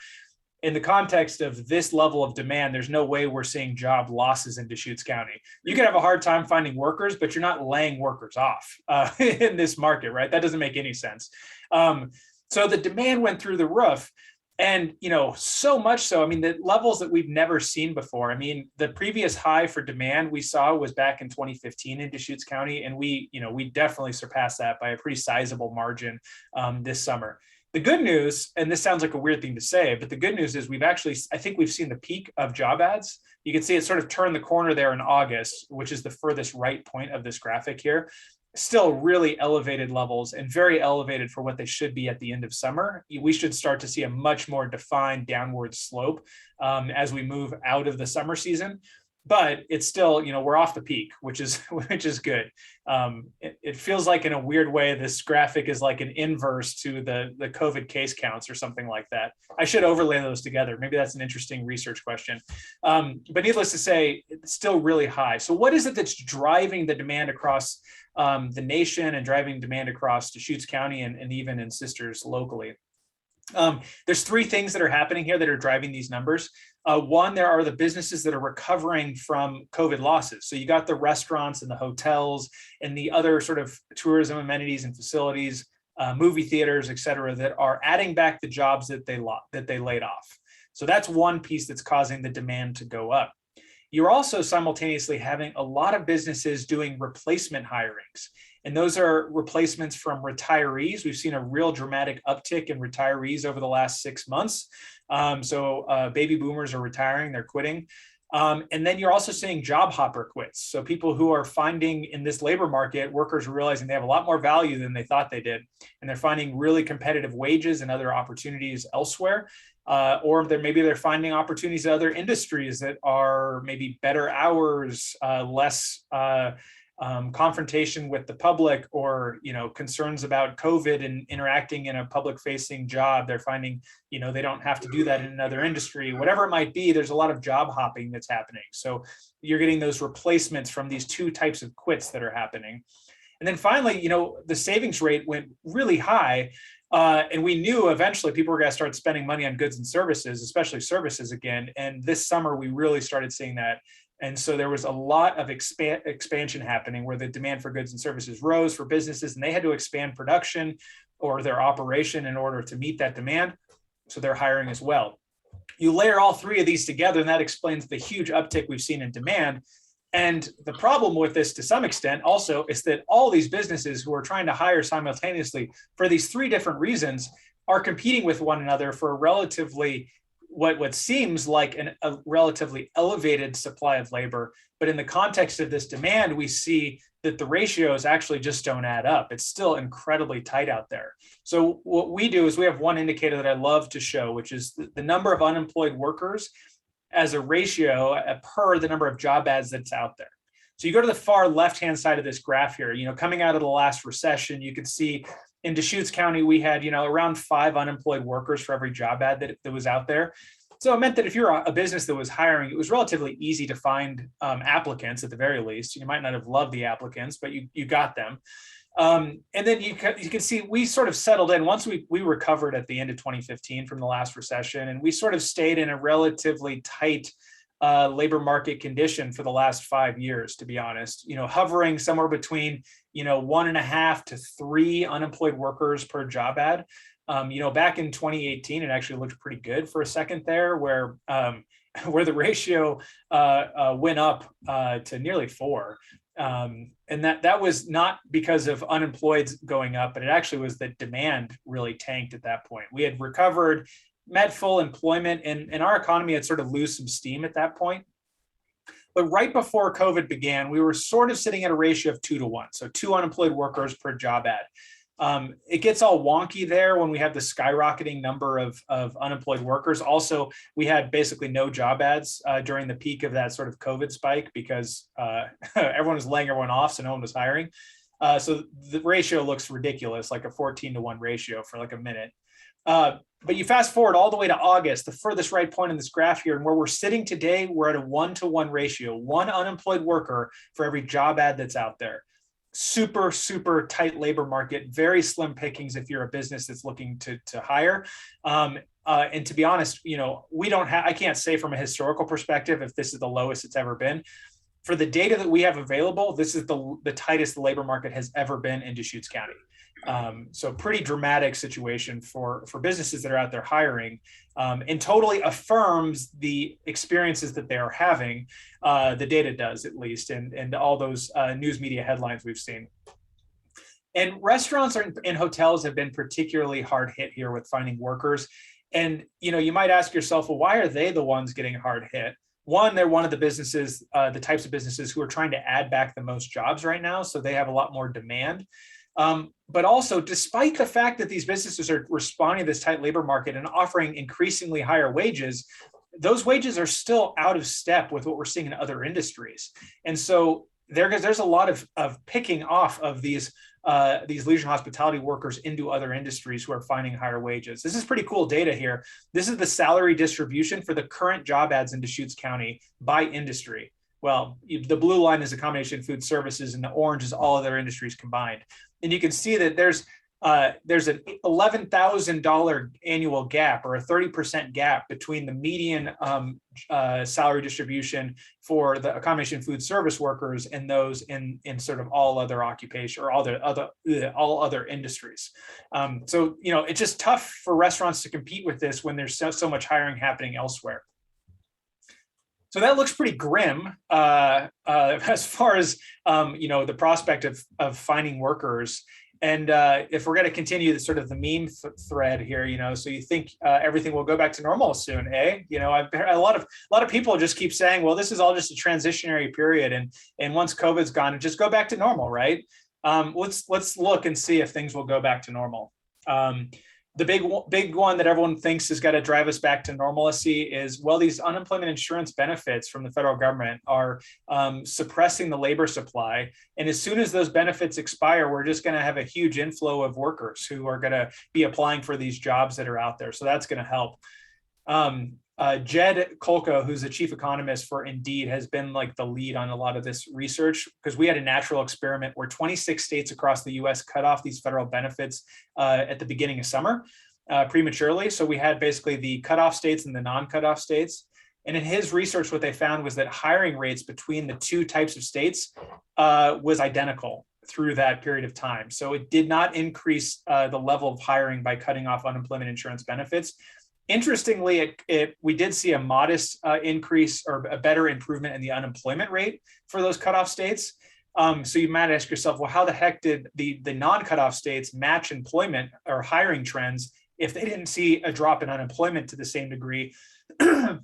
In the context of this level of demand, there's no way we're seeing job losses in Deschutes County. You can have a hard time finding workers, but you're not laying workers off in this market, right? That doesn't make any sense. So the demand went through the roof. And, so much so, I mean, the levels that we've never seen before. I mean, the previous high for demand we saw was back in 2015 in Deschutes County. And we definitely surpassed that by a pretty sizable margin this summer. The good news, and this sounds like a weird thing to say, but the good news is I think we've seen the peak of job ads. You can see it sort of turned the corner there in August, which is the furthest right point of this graphic here. Still really elevated levels and very elevated for what they should be at the end of summer. We should start to see a much more defined downward slope as we move out of the summer season. But it's still, we're off the peak, which is good. It feels like in a weird way, this graphic is like an inverse to the COVID case counts or something like that. I should overlay those together. Maybe that's an interesting research question. But needless to say, it's still really high. So what is it that's driving the demand across the nation and driving demand across Deschutes County and even in sisters locally? There's three things that are happening here that are driving these numbers. One, there are the businesses that are recovering from COVID losses. So you got the restaurants and the hotels and the other sort of tourism amenities and facilities, movie theaters, et cetera, that are adding back the jobs that they laid off. So that's one piece that's causing the demand to go up. You're also simultaneously having a lot of businesses doing replacement hirings. And those are replacements from retirees. We've seen a real dramatic uptick in retirees over the last 6 months. So baby boomers are retiring, they're quitting. And then you're also seeing job hopper quits. So people who are finding in this labor market, workers are realizing they have a lot more value than they thought they did. And they're finding really competitive wages and other opportunities elsewhere. Or maybe they're finding opportunities in other industries that are maybe better hours, less confrontation with the public, or concerns about COVID and interacting in a public-facing job. They're finding they don't have to do that in another industry. Whatever it might be, there's a lot of job hopping that's happening. So you're getting those replacements from these two types of quits that are happening. And then finally, the savings rate went really high. And we knew eventually people were going to start spending money on goods and services, especially services again. And this summer, we really started seeing that. And so there was a lot of expansion happening where the demand for goods and services rose for businesses, and they had to expand production or their operation in order to meet that demand. So they're hiring as well. You layer all three of these together, and that explains the huge uptick we've seen in demand. And the problem with this, to some extent, also is that all these businesses who are trying to hire simultaneously for these three different reasons are competing with one another for a relatively, what seems like a relatively elevated supply of labor. But in the context of this demand, we see that the ratios actually just don't add up. It's still incredibly tight out there. So what we do is we have one indicator that I love to show, which is the number of unemployed workers as a ratio per the number of job ads that's out there. So you go to the far left-hand side of this graph here, coming out of the last recession, you could see in Deschutes County, we had, around 5 unemployed workers for every job ad that was out there. So it meant that if you're a business that was hiring, it was relatively easy to find applicants at the very least. You might not have loved the applicants, but you got them. And then you can see we sort of settled in once we recovered at the end of 2015 from the last recession, and we sort of stayed in a relatively tight labor market condition for the last 5 years, to be honest, hovering somewhere between, 1.5 to 3 unemployed workers per job ad. Back in 2018, it actually looked pretty good for a second there, where the ratio went up to nearly 4. And that was not because of unemployed going up, but it actually was that demand really tanked at that point. We had recovered, met full employment, and our economy had sort of lost some steam at that point. But right before COVID began, we were sort of sitting at a ratio of 2 to 1. So 2 unemployed workers per job ad. It gets all wonky there when we have the skyrocketing number of unemployed workers. Also, we had basically no job ads during the peak of that sort of COVID spike because everyone was laying everyone off, so no one was hiring. So the ratio looks ridiculous, like a 14 to 1 ratio for like a minute. But you fast forward all the way to August, the furthest right point in this graph here, and where we're sitting today, we're at a 1 to 1 ratio, 1 unemployed worker for every job ad that's out there. Super, super tight labor market, very slim pickings if you're a business that's looking to hire. And to be honest, I can't say from a historical perspective if this is the lowest it's ever been. For the data that we have available, this is the tightest the labor market has ever been in Deschutes County. So pretty dramatic situation for businesses that are out there hiring, and totally affirms the experiences that they are having. The data does, at least, and all those news media headlines we've seen. And restaurants and hotels have been particularly hard hit here with finding workers. And you might ask yourself, well, why are they the ones getting hard hit? One, they're one of the businesses, the types of businesses who are trying to add back the most jobs right now, so they have a lot more demand. But also, despite the fact that these businesses are responding to this tight labor market and offering increasingly higher wages, those wages are still out of step with what we're seeing in other industries. And so there's a lot of picking off of these leisure and hospitality workers into other industries who are finding higher wages. This is pretty cool data here. This is the salary distribution for the current job ads in Deschutes County by industry. Well, the blue line is a combination of food services, and the orange is all other industries combined. And you can see that there's an $11,000 annual gap, or a 30% gap, between the median salary distribution for the combination food service workers and those in sort of all other occupation, or all other industries. So it's just tough for restaurants to compete with this when there's so much hiring happening elsewhere. So that looks pretty grim as far as the prospect of finding workers. And if we're going to continue the sort of the meme thread here, so you think everything will go back to normal soon, eh? I've heard a lot of people just keep saying, well, this is all just a transitionary period, and once COVID's gone, it just go back to normal, right? Let's look and see if things will go back to normal. The big one that everyone thinks has got to drive us back to normalcy is, well, these unemployment insurance benefits from the federal government are suppressing the labor supply. And as soon as those benefits expire, we're just going to have a huge inflow of workers who are going to be applying for these jobs that are out there. So that's going to help. Jed Kolko, who's the chief economist for Indeed, has been like the lead on a lot of this research, because we had a natural experiment where 26 states across the US cut off these federal benefits at the beginning of summer prematurely. So we had basically the cutoff states and the non-cutoff states. And in his research, what they found was that hiring rates between the two types of states was identical through that period of time. So it did not increase the level of hiring by cutting off unemployment insurance benefits. Interestingly, we did see a modest increase, or a better improvement in the unemployment rate for those cutoff states. So you might ask yourself, well, how the heck did the non-cutoff states match employment or hiring trends if they didn't see a drop in unemployment to the same degree? And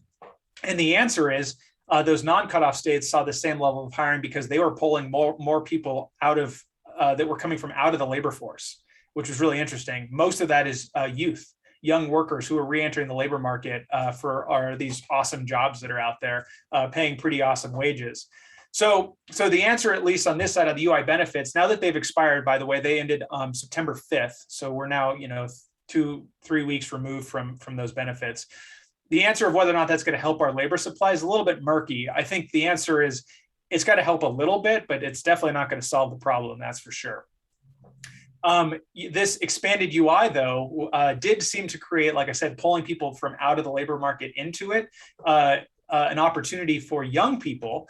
the answer is those non-cutoff states saw the same level of hiring because they were pulling more people out of that were coming from out of the labor force, which was really interesting. Most of that is youth. Young workers who are re-entering the labor market for these awesome jobs that are out there, paying pretty awesome wages. So the answer, at least on this side of the UI benefits, now that they've expired, by the way, they ended September 5th. So we're now 2-3 weeks removed from those benefits. The answer of whether or not that's going to help our labor supply is a little bit murky. I think the answer is it's got to help a little bit, but it's definitely not going to solve the problem. That's for sure. This expanded UI, though, did seem to create, like I said, pulling people from out of the labor market into it, an opportunity for young people.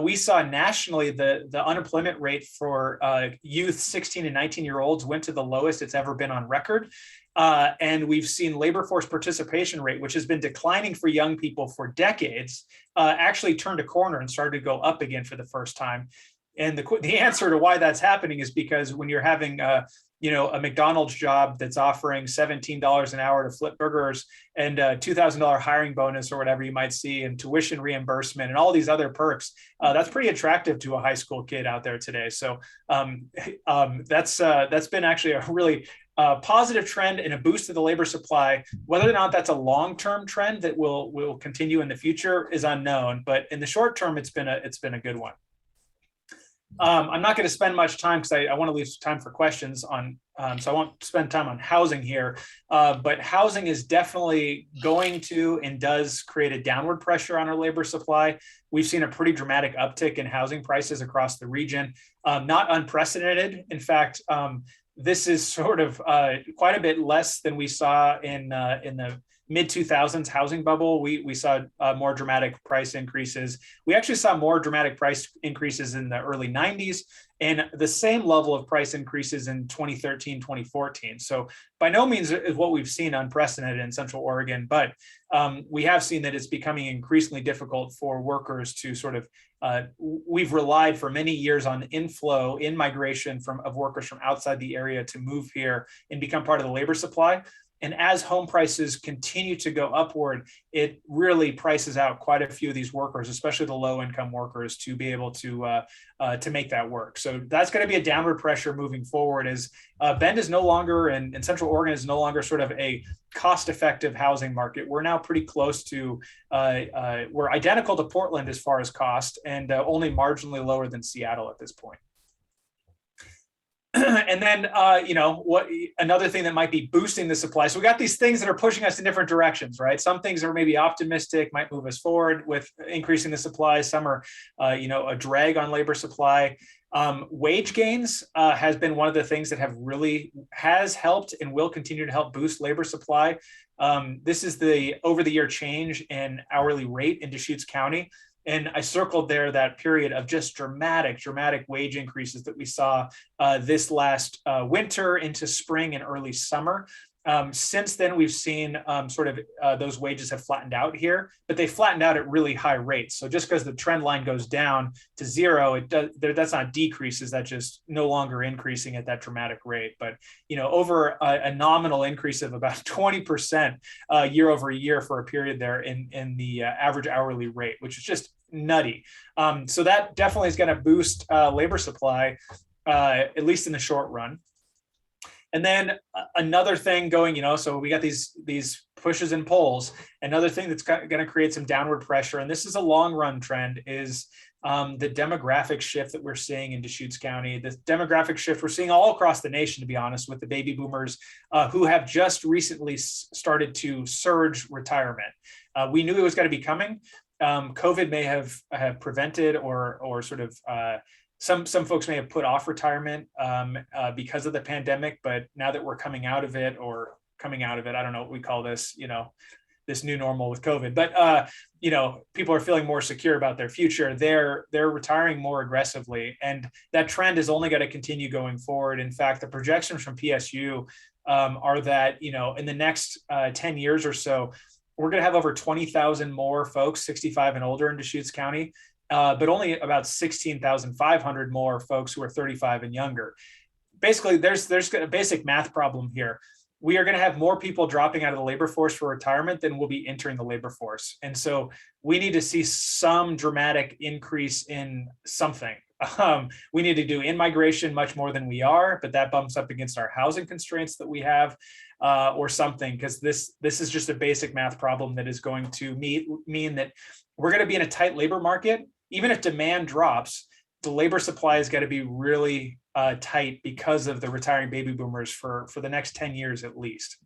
We saw nationally the unemployment rate for youth 16 and 19-year-olds went to the lowest it's ever been on record. And we've seen labor force participation rate, which has been declining for young people for decades, actually turned a corner and started to go up again for the first time. And the answer to why that's happening is because when you're having a McDonald's job that's offering $17 an hour to flip burgers, and a $2,000 hiring bonus or whatever you might see, and tuition reimbursement and all these other perks, that's pretty attractive to a high school kid out there today. So that's been actually a really positive trend and a boost to the labor supply. Whether or not that's a long-term trend that will continue in the future is unknown, but in the short term, it's been a good one. I'm not going to spend much time because I want to leave some time for questions on, so I won't spend time on housing here, but housing is definitely going to and does create a downward pressure on our labor supply. We've seen a pretty dramatic uptick in housing prices across the region, not unprecedented. In fact, this is sort of quite a bit less than we saw in the mid-2000s housing bubble. We saw more dramatic price increases. We actually saw more dramatic price increases in the early 90s, and the same level of price increases in 2013, 2014. So by no means is what we've seen unprecedented in Central Oregon, but we have seen that it's becoming increasingly difficult for workers to sort of, we've relied for many years on inflow in migration of workers from outside the area to move here and become part of the labor supply. And as home prices continue to go upward, it really prices out quite a few of these workers, especially the low-income workers, to be able to make that work. So that's going to be a downward pressure moving forward, as Bend is no longer, and Central Oregon is no longer sort of a cost-effective housing market. We're now pretty close to, we're identical to Portland as far as cost, and only marginally lower than Seattle at this point. And then, another thing that might be boosting the supply. So we got these things that are pushing us in different directions, right? Some things are maybe optimistic, might move us forward with increasing the supply. Some are, a drag on labor supply. Wage gains has been one of the things that has helped and will continue to help boost labor supply. This is the over the year change in hourly rate in Deschutes County. And I circled there that period of just dramatic wage increases that we saw this last winter into spring and early summer. Since then, we've seen those wages have flattened out here, but they flattened out at really high rates. So just because the trend line goes down to zero, that's not decreases, that's just no longer increasing at that dramatic rate. But over a nominal increase of about 20% year over year for a period there in the average hourly rate, which is just nutty. So that definitely is going to boost labor supply, at least in the short run. And then another thing going, so we got these pushes and pulls. Another thing that's going to create some downward pressure, and this is a long run trend, is the demographic shift that we're seeing in Deschutes County. The demographic shift we're seeing all across the nation, to be honest, with the baby boomers who have just recently started to surge retirement. We knew it was going to be coming. COVID may have prevented or sort of some folks may have put off retirement because of the pandemic, but now that we're coming out of it, I don't know what we call this, this new normal with COVID, but people are feeling more secure about their future. They're retiring more aggressively, and that trend is only going to continue going forward. In fact, the projections from PSU are that in the next 10 years or so, we're going to have over 20,000 more folks 65 and older in Deschutes County, but only about 16,500 more folks who are 35 and younger. Basically, there's a basic math problem here. We are going to have more people dropping out of the labor force for retirement than will be entering the labor force. And so we need to see some dramatic increase in something. We need to do in-migration much more than we are, but that bumps up against our housing constraints that we have, or something, because this is just a basic math problem that is going to mean that we're going to be in a tight labor market. Even if demand drops, the labor supply is going to be really tight because of the retiring baby boomers for the next 10 years at least.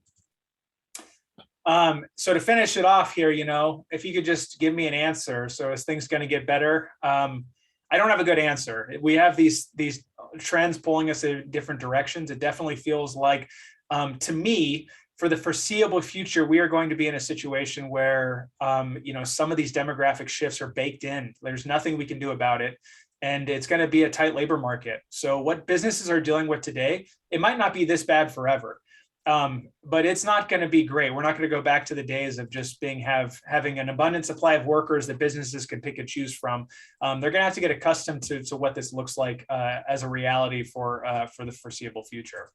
So to finish it off here, if you could just give me an answer. So is things going to get better? I don't have a good answer. We have these trends pulling us in different directions. It definitely feels like, to me, for the foreseeable future, we are going to be in a situation where, some of these demographic shifts are baked in. There's nothing we can do about it. And it's going to be a tight labor market. So what businesses are dealing with today, it might not be this bad forever, but it's not going to be great. We're not going to go back to the days of just having an abundant supply of workers that businesses can pick and choose from. They're going to have to get accustomed to what this looks like as a reality for the foreseeable future.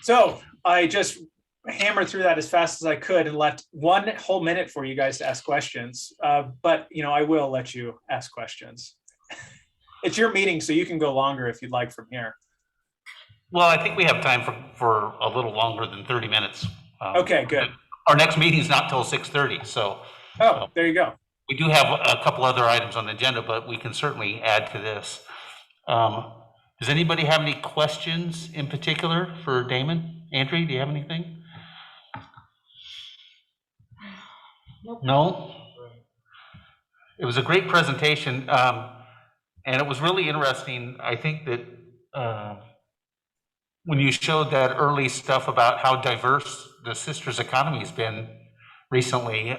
So I just hammered through that as fast as I could and left 1 whole minute for you guys to ask questions. But I will let you ask questions. It's your meeting, so you can go longer if you'd like from here. Well, I think we have time for a little longer than 30 minutes. Okay, good. Our next meeting is not till 6:30, so. Oh, there you go. We do have a couple other items on the agenda, but we can certainly add to this. Does anybody have any questions in particular for Damon? Andrea, do you have anything? Nope. No? It was a great presentation, and it was really interesting. I think that when you showed that early stuff about how diverse the Sisters economy has been recently,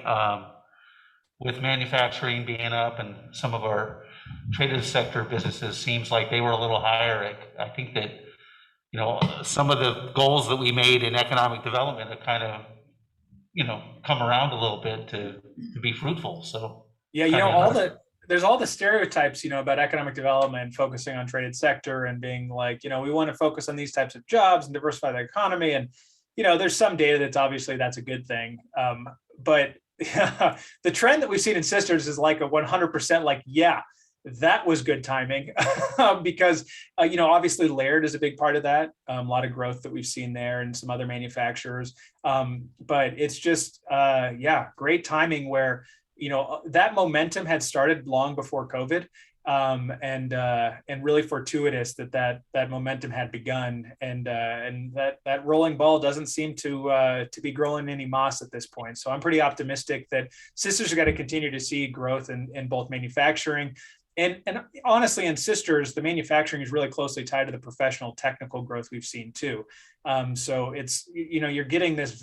with manufacturing being up and some of our traded sector businesses seems like they were a little higher. I think that, you know, some of the goals that we made in economic development have kind of, you know, come around a little bit to be fruitful. So Yeah, you know, kinda- there's all the stereotypes, you know, about economic development, focusing on traded sector and being like, you know, we want to focus on these types of jobs and diversify the economy. And, you know, there's some data that's obviously that's a good thing. But the trend that we've seen in Sisters is like a 100% like, yeah, that was good timing because, you know, obviously Laird is a big part of that. A lot of growth that we've seen there and some other manufacturers. But it's just, yeah, great timing where, you know, that momentum had started long before COVID, and really fortuitous that momentum had begun, and that rolling ball doesn't seem to be growing any moss at this point. So I'm pretty optimistic that Sisters are going to continue to see growth in both manufacturing. And honestly, in Sisters, the manufacturing is really closely tied to the professional technical growth we've seen too. So it's, you know, you're getting this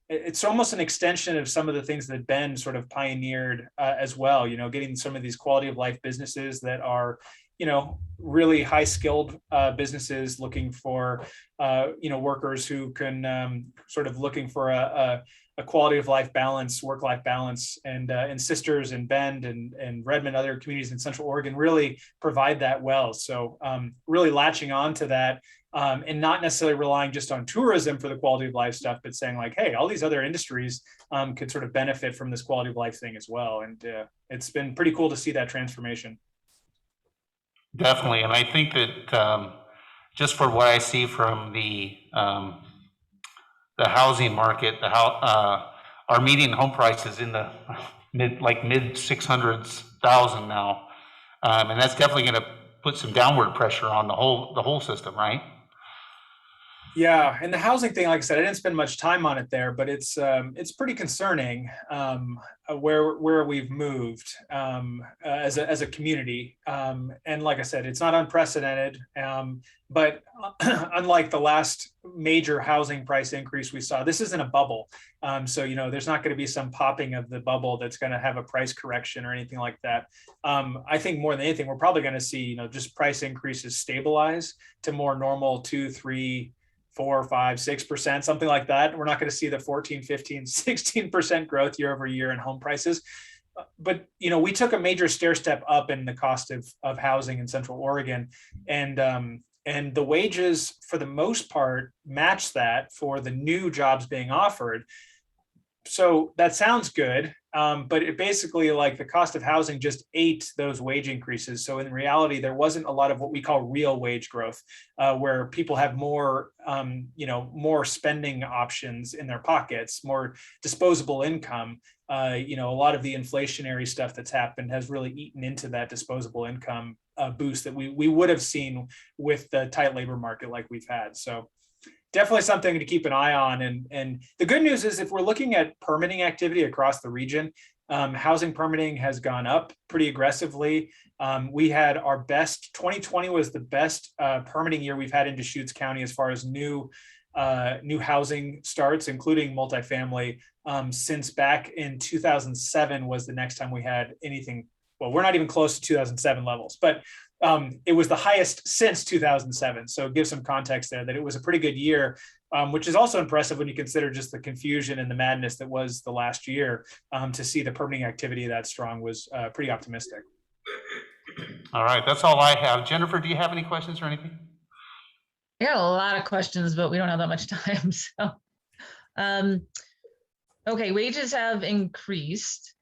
it's almost an extension of some of the things that Ben sort of pioneered as well, you know, getting some of these quality of life businesses that are, you know, really high skilled businesses looking for, you know, workers who can sort of looking for a quality of life balance, work-life balance, and Sisters and Bend and Redmond, other communities in Central Oregon really provide that well. So really latching on to that, and not necessarily relying just on tourism for the quality of life stuff, but saying like, hey, all these other industries could sort of benefit from this quality of life thing as well. And it's been pretty cool to see that transformation. Definitely. And I think that just for what I see from the housing market, our median home price is in the mid 600,000 now. And that's definitely going to put some downward pressure on the whole system, right? Yeah, and the housing thing, like I said, I didn't spend much time on it there, but it's pretty concerning where we've moved as a community. And like I said, it's not unprecedented, but unlike the last major housing price increase we saw, this isn't a bubble. So, you know, there's not going to be some popping of the bubble that's going to have a price correction or anything like that. I think more than anything, we're probably going to see, you know, just price increases stabilize to more normal 2, 3, 4, 5, 6%, something like that. We're not going to see the 14, 15, 16% growth year over year in home prices. But, you know, we took a major stair step up in the cost of housing in Central Oregon. And the wages, for the most part, match that for the new jobs being offered. So that sounds good. But it basically, like, the cost of housing just ate those wage increases. So in reality, there wasn't a lot of what we call real wage growth, where people have more, you know, more spending options in their pockets, more disposable income. You know, a lot of the inflationary stuff that's happened has really eaten into that disposable income boost that we would have seen with the tight labor market like we've had. So definitely something to keep an eye on. And the good news is, if we're looking at permitting activity across the region, housing permitting has gone up pretty aggressively. We had our best, 2020 was the best permitting year we've had in Deschutes County as far as new housing starts, including multifamily, since back in 2007 was the next time we had anything. Well, we're not even close to 2007 levels, but it was the highest since 2007. So give some context there that it was a pretty good year, which is also impressive when you consider just the confusion and the madness that was the last year. To see the permitting activity that strong was pretty optimistic. All right, that's all I have. Jennifer, do you have any questions or anything? I got a lot of questions, but we don't have that much time. So, okay, wages have increased.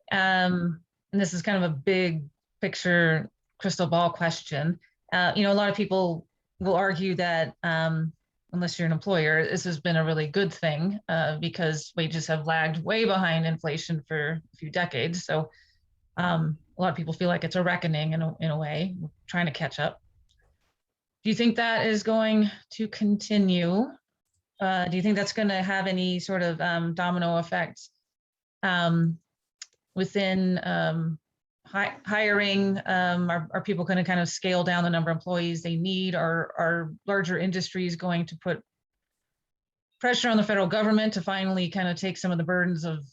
And this is kind of a big picture crystal ball question. You know, a lot of people will argue that unless you're an employer, this has been a really good thing because wages have lagged way behind inflation for a few decades. So a lot of people feel like it's a reckoning in a way, we're trying to catch up. Do you think that is going to continue? Do you think that's going to have any sort of domino effect within hiring? Are people going to kind of scale down the number of employees they need? Are larger industries going to put pressure on the federal government to finally kind of take some of the burdens of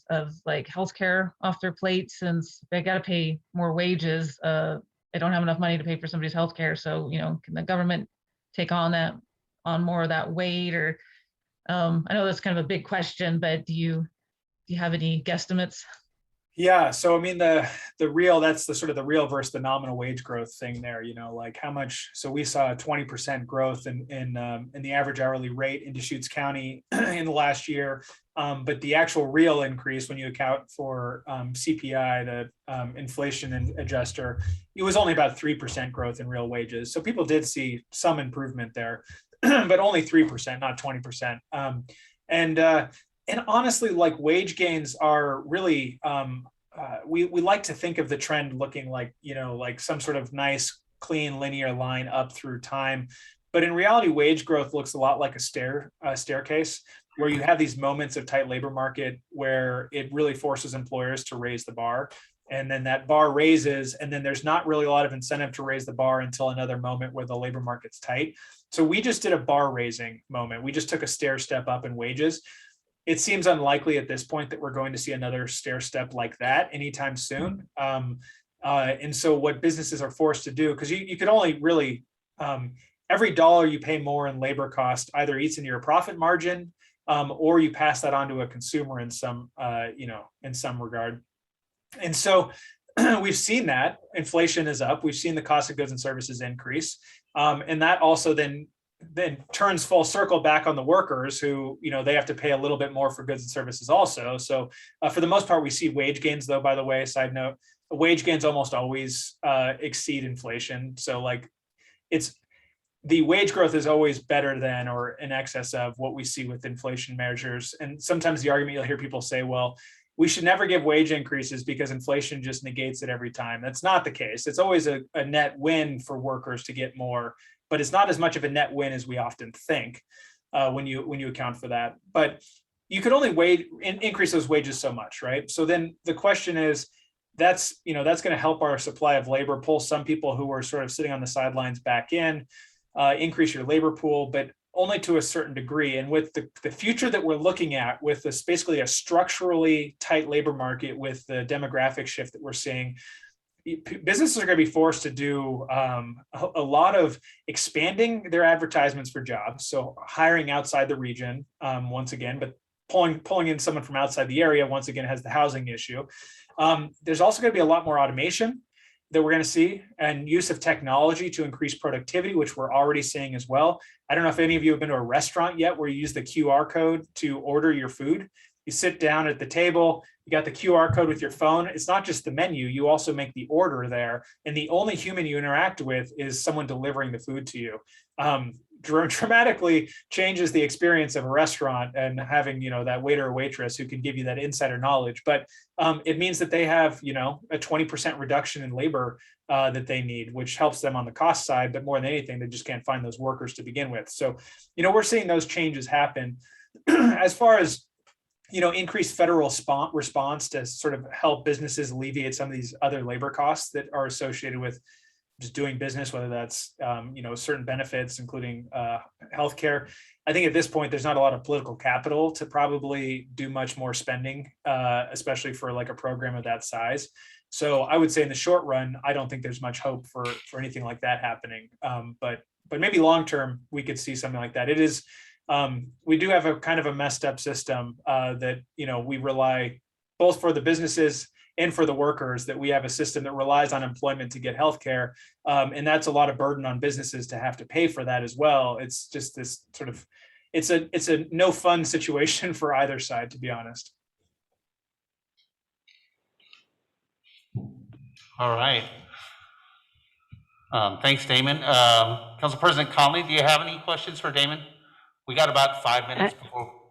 like healthcare off their plate, since they got to pay more wages. They don't have enough money to pay for somebody's healthcare. So, can the government take on more of that weight? Or I know that's kind of a big question, but do you have any guesstimates? Yeah, so I mean that's the sort of the real versus the nominal wage growth thing there, like how much. So we saw a 20% growth in the average hourly rate in Deschutes County in the last year, but the actual real increase when you account for CPI, the inflation adjuster, it was only about 3% growth in real wages. So people did see some improvement there, but only 3%, not 20%. And honestly, like wage gains are really, we like to think of the trend looking like, like some sort of nice, clean, linear line up through time. But in reality, wage growth looks a lot like a staircase, where you have these moments of tight labor market where it really forces employers to raise the bar. And then that bar raises, and then there's not really a lot of incentive to raise the bar until another moment where the labor market's tight. So we just did a bar raising moment. We just took a stair step up in wages. It seems unlikely at this point that we're going to see another stair step like that anytime soon. And so what businesses are forced to do, because you could only really, every dollar you pay more in labor cost either eats into your profit margin, or you pass that on to a consumer in some regard. And so we've seen that inflation is up. We've seen the cost of goods and services increase. And that also then turns full circle back on the workers who, they have to pay a little bit more for goods and services also. So for the most part, we see wage gains, though, by the way, side note, wage gains almost always exceed inflation. So like the wage growth is always better than or in excess of what we see with inflation measures. And sometimes the argument you'll hear people say, well, we should never give wage increases because inflation just negates it every time. That's not the case. It's always a net win for workers to get more, but it's not as much of a net win as we often think when you account for that. But you could only increase those wages so much, right? So then the question is, that's going to help our supply of labor, pull some people who are sort of sitting on the sidelines back in, increase your labor pool, but only to a certain degree. And with the future that we're looking at, with this basically a structurally tight labor market, with the demographic shift that we're seeing, businesses are going to be forced to do a lot of expanding their advertisements for jobs. So hiring outside the region, once again, but pulling in someone from outside the area, once again, has the housing issue. There's also going to be a lot more automation that we're going to see, and use of technology to increase productivity, which we're already seeing as well. I don't know if any of you have been to a restaurant yet where you use the QR code to order your food. You sit down at the table, you got the QR code with your phone. It's not just the menu, you also make the order there. And the only human you interact with is someone delivering the food to you. Dramatically changes the experience of a restaurant, and having, that waiter or waitress who can give you that insider knowledge. But it means that they have, a 20% reduction in labor that they need, which helps them on the cost side. But more than anything, they just can't find those workers to begin with. So, we're seeing those changes happen. As far as, increased federal response to sort of help businesses alleviate some of these other labor costs that are associated with just doing business, whether that's, certain benefits, including healthcare. I think at this point, there's not a lot of political capital to probably do much more spending, especially for like a program of that size. So I would say in the short run, I don't think there's much hope for anything like that happening. But maybe long term, we could see something like that. It is, we do have a kind of a messed up system that, we rely both for the businesses and for the workers, that we have a system that relies on employment to get healthcare. And that's a lot of burden on businesses to have to pay for that as well. It's just this sort of, it's a no fun situation for either side, to be honest. All right. Thanks, Damon. Council President Conley, do you have any questions for Damon? We got about 5 minutes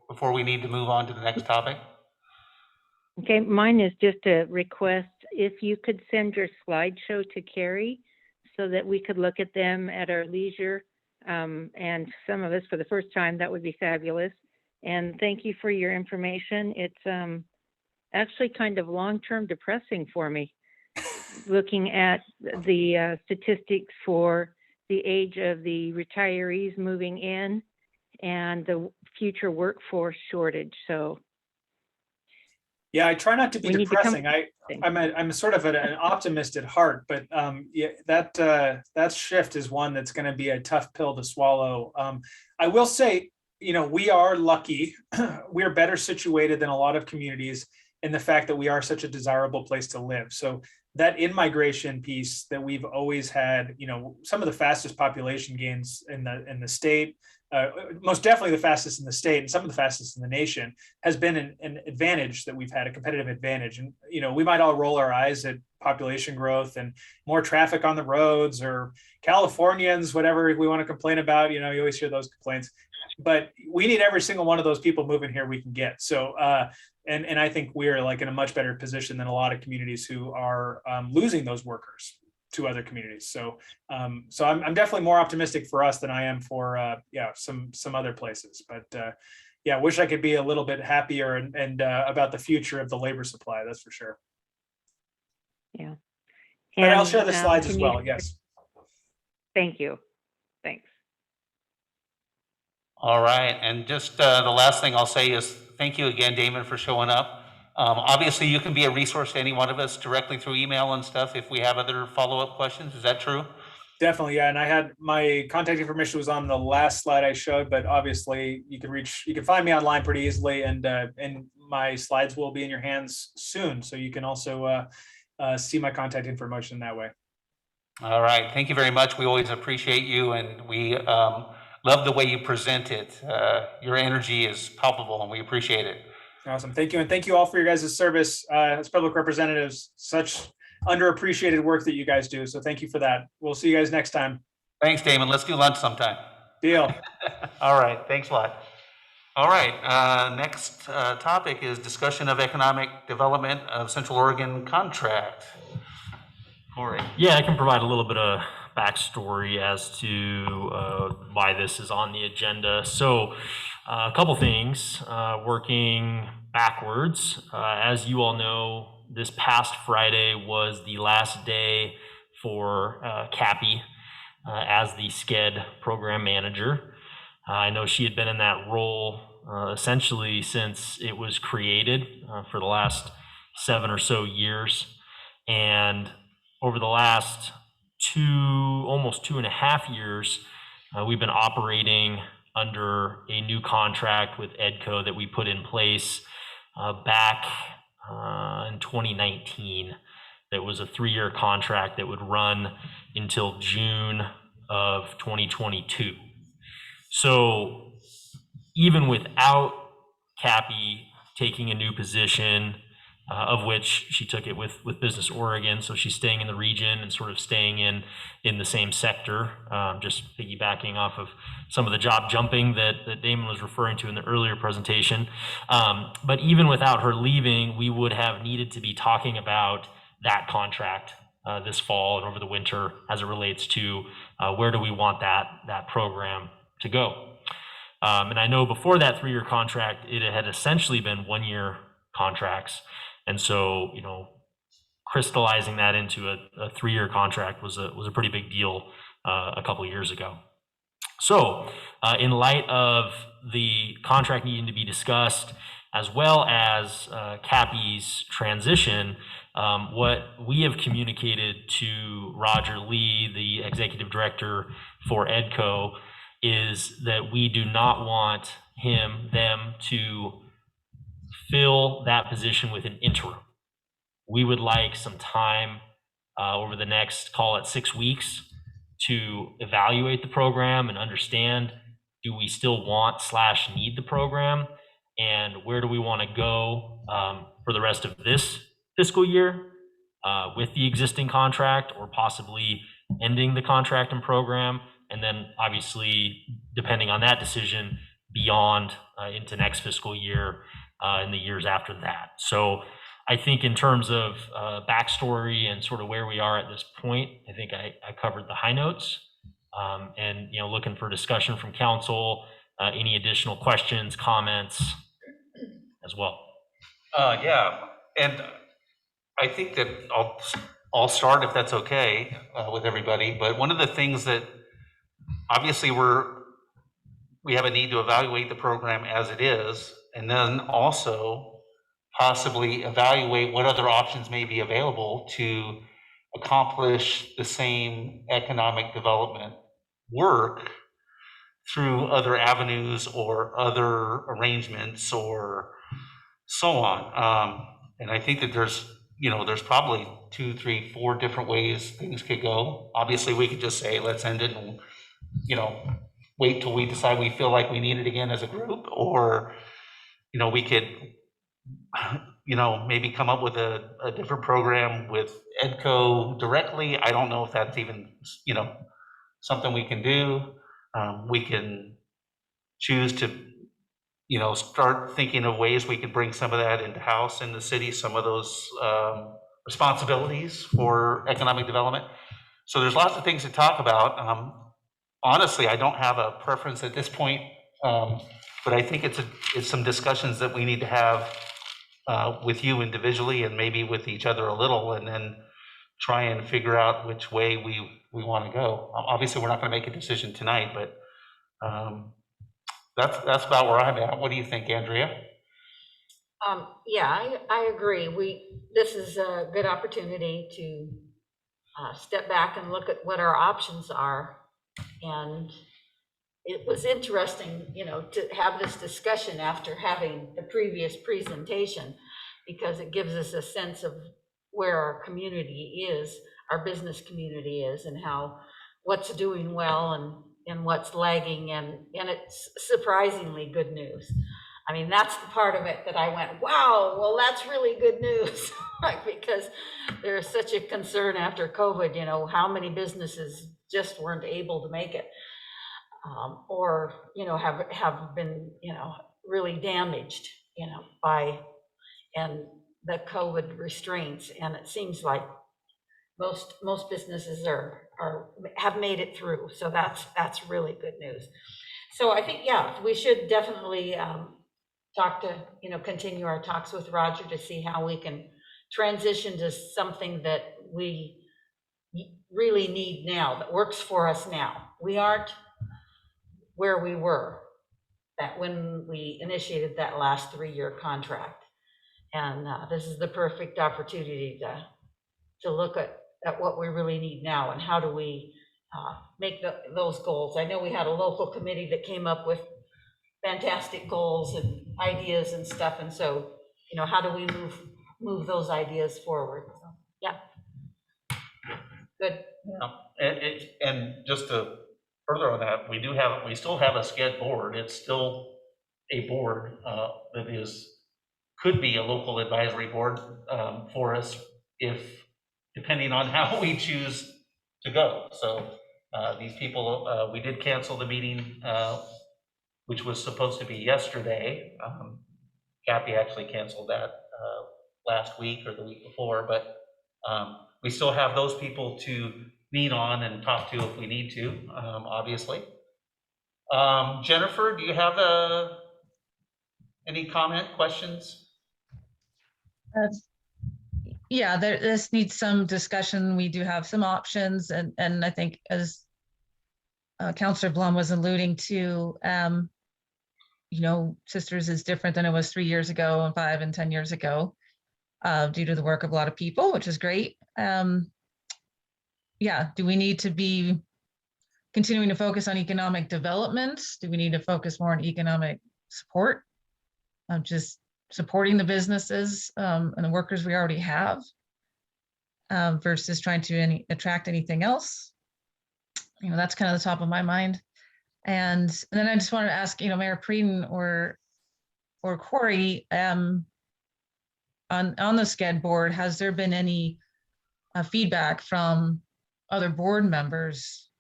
before we need to move on to the next topic. Okay, mine is just a request. If you could send your slideshow to Carrie so that we could look at them at our leisure, and some of us for the first time, that would be fabulous. And thank you for your information. It's actually kind of long-term depressing for me, looking at the statistics for the age of the retirees moving in and the future workforce shortage. So Yeah, I try not to be we need to come. depressing. I'm sort of an optimist at heart, but yeah, that shift is one that's going to be a tough pill to swallow. I will say, we are lucky. We're better situated than a lot of communities in the fact that we are such a desirable place to live. So that in-migration piece that we've always had, some of the fastest population gains in the state, most definitely the fastest in the state and some of the fastest in the nation, has been an advantage that we've had, a competitive advantage. And, we might all roll our eyes at population growth and more traffic on the roads, or Californians, whatever we want to complain about, you always hear those complaints, but we need every single one of those people moving here we can get. So, and I think we're like in a much better position than a lot of communities who are losing those workers to other communities. So, so I'm definitely more optimistic for us than I am for some other places. But yeah, wish I could be a little bit happier and about the future of the labor supply. That's for sure. Yeah. But I'll And, share the slides as can well. you- Yes. Thank you. Thanks. All right, and just the last thing I'll say is thank you again, Damon, for showing up. Obviously, you can be a resource to any one of us directly through email and stuff if we have other follow-up questions. Is that true? Definitely, yeah. And I had my contact information was on the last slide I showed, but obviously you can find me online pretty easily, and my slides will be in your hands soon. So you can also see my contact information that way. All right, thank you very much. We always appreciate you, and we love the way you present it. Your energy is palpable, and we appreciate it. Awesome, thank you, and thank you all for your guys' service as public representatives. Such underappreciated work that you guys do. So thank you for that. We'll see you guys next time. Thanks, Damon. Let's do lunch sometime. Deal. All right, thanks a lot. All right, next topic is discussion of economic development of Central Oregon contract. Corey. Yeah, I can provide a little bit of backstory as to why this is on the agenda. So a couple things, working backwards. As you all know, this past Friday was the last day for Cappy as the SCED program manager. I know she had been in that role essentially since it was created for the last 7 or so years. And over the last almost 2.5 years, we've been operating under a new contract with EDCO that we put in place back in 2019. That was a 3-year contract that would run until June of 2022. So even without Cappy taking a new position, of which she took it with Business Oregon, so she's staying in the region and sort of staying in the same sector, just piggybacking off of some of the job jumping that Damon was referring to in the earlier presentation. But even without her leaving, we would have needed to be talking about that contract this fall and over the winter as it relates to where do we want that program to go. And I know before that 3-year contract, it had essentially been 1-year contracts. And so, crystallizing that into a 3-year contract was a pretty big deal a couple of years ago. So in light of the contract needing to be discussed, as well as Cappy's transition, what we have communicated to Roger Lee, the executive director for EDCO, is that we do not want them to fill that position with an interim. We would like some time over the next, call it 6 weeks, to evaluate the program and understand, do we still want/need the program, and where do we want to go for the rest of this fiscal year with the existing contract, or possibly ending the contract and program, and then obviously, depending on that decision, beyond into next fiscal year in the years after that. So I think in terms of backstory and sort of where we are at this point, I think I covered the high notes, and looking for discussion from council, any additional questions, comments as well. Yeah, and I think that I'll start if that's okay with everybody. But one of the things that obviously we're we have a need to evaluate the program as it is, and then also possibly evaluate what other options may be available to accomplish the same economic development work through other avenues or other arrangements or so on. And I think that there's probably 2, 3, 4 different ways things could go. Obviously, we could just say, let's end it and, wait till we decide we feel like we need it again as a group, or, we could, maybe come up with a different program with EDCO directly. I don't know if that's even, something we can do. We can choose to, start thinking of ways we could bring some of that into house in the city, some of those responsibilities for economic development. So there's lots of things to talk about. Honestly, I don't have a preference at this point, but I think it's some discussions that we need to have with you individually and maybe with each other a little, and then try and figure out which way we want to go. Obviously, we're not going to make a decision tonight, but that's about where I'm at. What do you think, Andrea? Yeah, I agree. This is a good opportunity to step back and look at what our options are. And it was interesting, to have this discussion after having the previous presentation, because it gives us a sense of where our community is, our business community is, and what's doing well and what's lagging, and it's surprisingly good news. I mean, that's the part of it that I went, wow, well, that's really good news. Because there's such a concern after COVID, how many businesses just weren't able to make it, or, have been, really damaged, by, and the COVID restraints. And it seems like most businesses have made it through. So that's really good news. So I think, yeah, we should definitely continue our talks with Roger to see how we can transition to something that we really need now, that works for us now. We aren't where we were when we initiated that last 3-year contract. And this is the perfect opportunity to look at what we really need now, and how do we make those goals. I know we had a local committee that came up with fantastic goals and ideas and stuff, and so how do we move those ideas forward? So, yeah, good. And just to further on that, we still have a SCED board. It's still a board that could be a local advisory board for us, depending on how we choose to go. So these people, we did cancel the meeting, which was supposed to be yesterday. Kathy actually canceled that last week or the week before, but we still have those people to meet on and talk to if we need to, obviously. Jennifer, do you have any comment, questions? Yeah, this needs some discussion. We do have some options, and I think, as Councillor Blum was alluding to, Sisters is different than it was 3 years ago and 5 and 10 years ago, due to the work of a lot of people, which is great. Yeah, do we need to be continuing to focus on economic development? Do we need to focus more on economic support? Just supporting the businesses and the workers we already have, versus trying to attract anything else? That's kind of the top of my mind. And then I just wanted to ask, Mayor Preeden or Corey, on the SCED board, has there been any feedback from other board members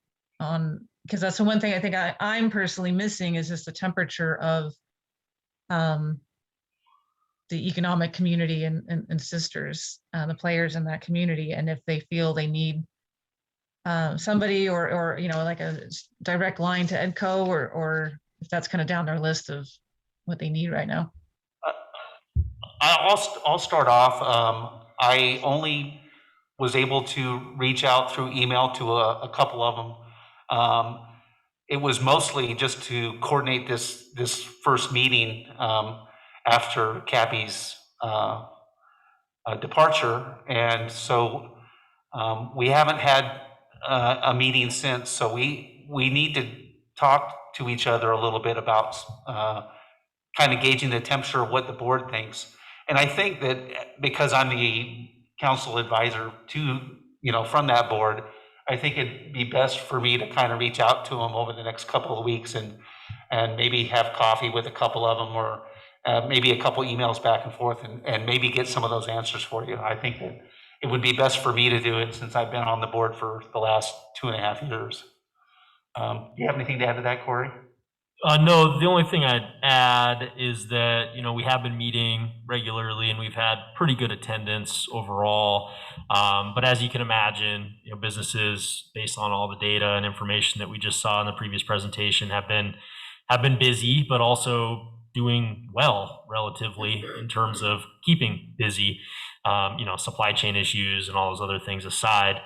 on, because that's the one thing I think I'm personally missing, is just the temperature of the economic community and Sisters, the players in that community, and if they feel they need somebody or like a direct line to EDCO, or if that's kind of down their list of what they need right now. I'll start off. I only was able to reach out through email to a couple of them. it was mostly just to coordinate this first meeting after Cappy's departure. And so we haven't had a meeting since, so we need to talk to each other a little bit about kind of gauging the temperature of what the board thinks. And I think that because I'm the council advisor to, from that board, I think it'd be best for me to kind of reach out to them over the next couple of weeks and maybe have coffee with a couple of them, or maybe a couple emails back and forth, and maybe get some of those answers for you. I think that it would be best for me to do it since I've been on the board for the last 2.5 years. Do you have anything to add to that, Corey? No, the only thing I'd add is that, we have been meeting regularly and we've had pretty good attendance overall. But as you can imagine, businesses, based on all the data and information that we just saw in the previous presentation, have been busy, but also doing well relatively in terms of keeping busy, supply chain issues and all those other things aside.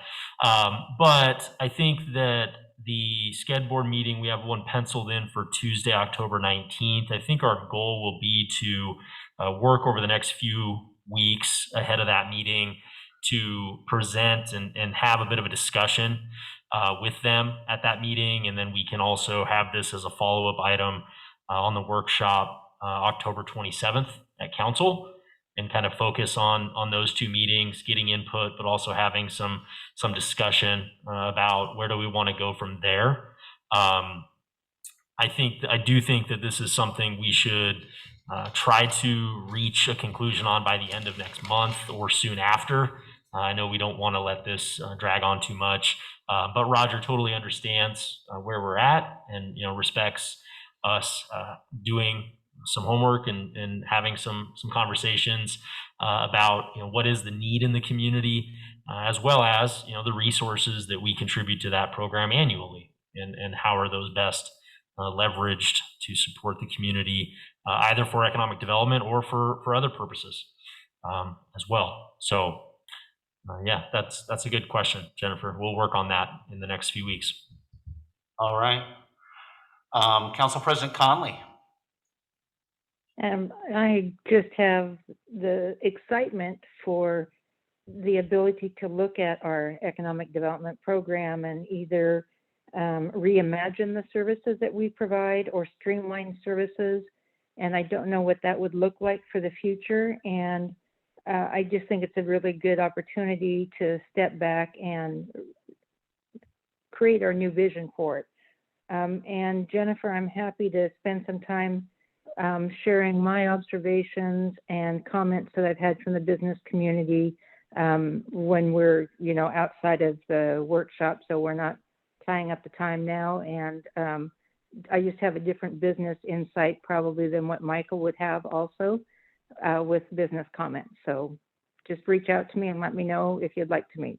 But I think that the SCED board meeting, we have one penciled in for Tuesday, October 19th. I think our goal will be to work over the next few weeks ahead of that meeting to present and have a bit of a discussion with them at that meeting. And then we can also have this as a follow-up item on the workshop October 27th at council, and kind of focus on those two meetings, getting input, but also having some discussion about where do we want to go from there. I do think that this is something we should try to reach a conclusion on by the end of next month or soon after. I know we don't want to let this drag on too much, but Roger totally understands where we're at, and respects us doing some homework and having some conversations about what is the need in the community, as well as the resources that we contribute to that program annually, and how are those best leveraged to support the community, either for economic development or for other purposes as well. So yeah, that's a good question, Jennifer. We'll work on that in the next few weeks. All right. Council President Conley. I just have the excitement for the ability to look at our economic development program and either reimagine the services that we provide or streamline services. And I don't know what that would look like for the future. And I just think it's a really good opportunity to step back and create our new vision for it. And Jennifer, I'm happy to spend some time sharing my observations and comments that I've had from the business community when we're, outside of the workshop, so we're not tying up the time now. And I just have a different business insight probably than what Michael would have also with business comments. So just reach out to me and let me know if you'd like to meet.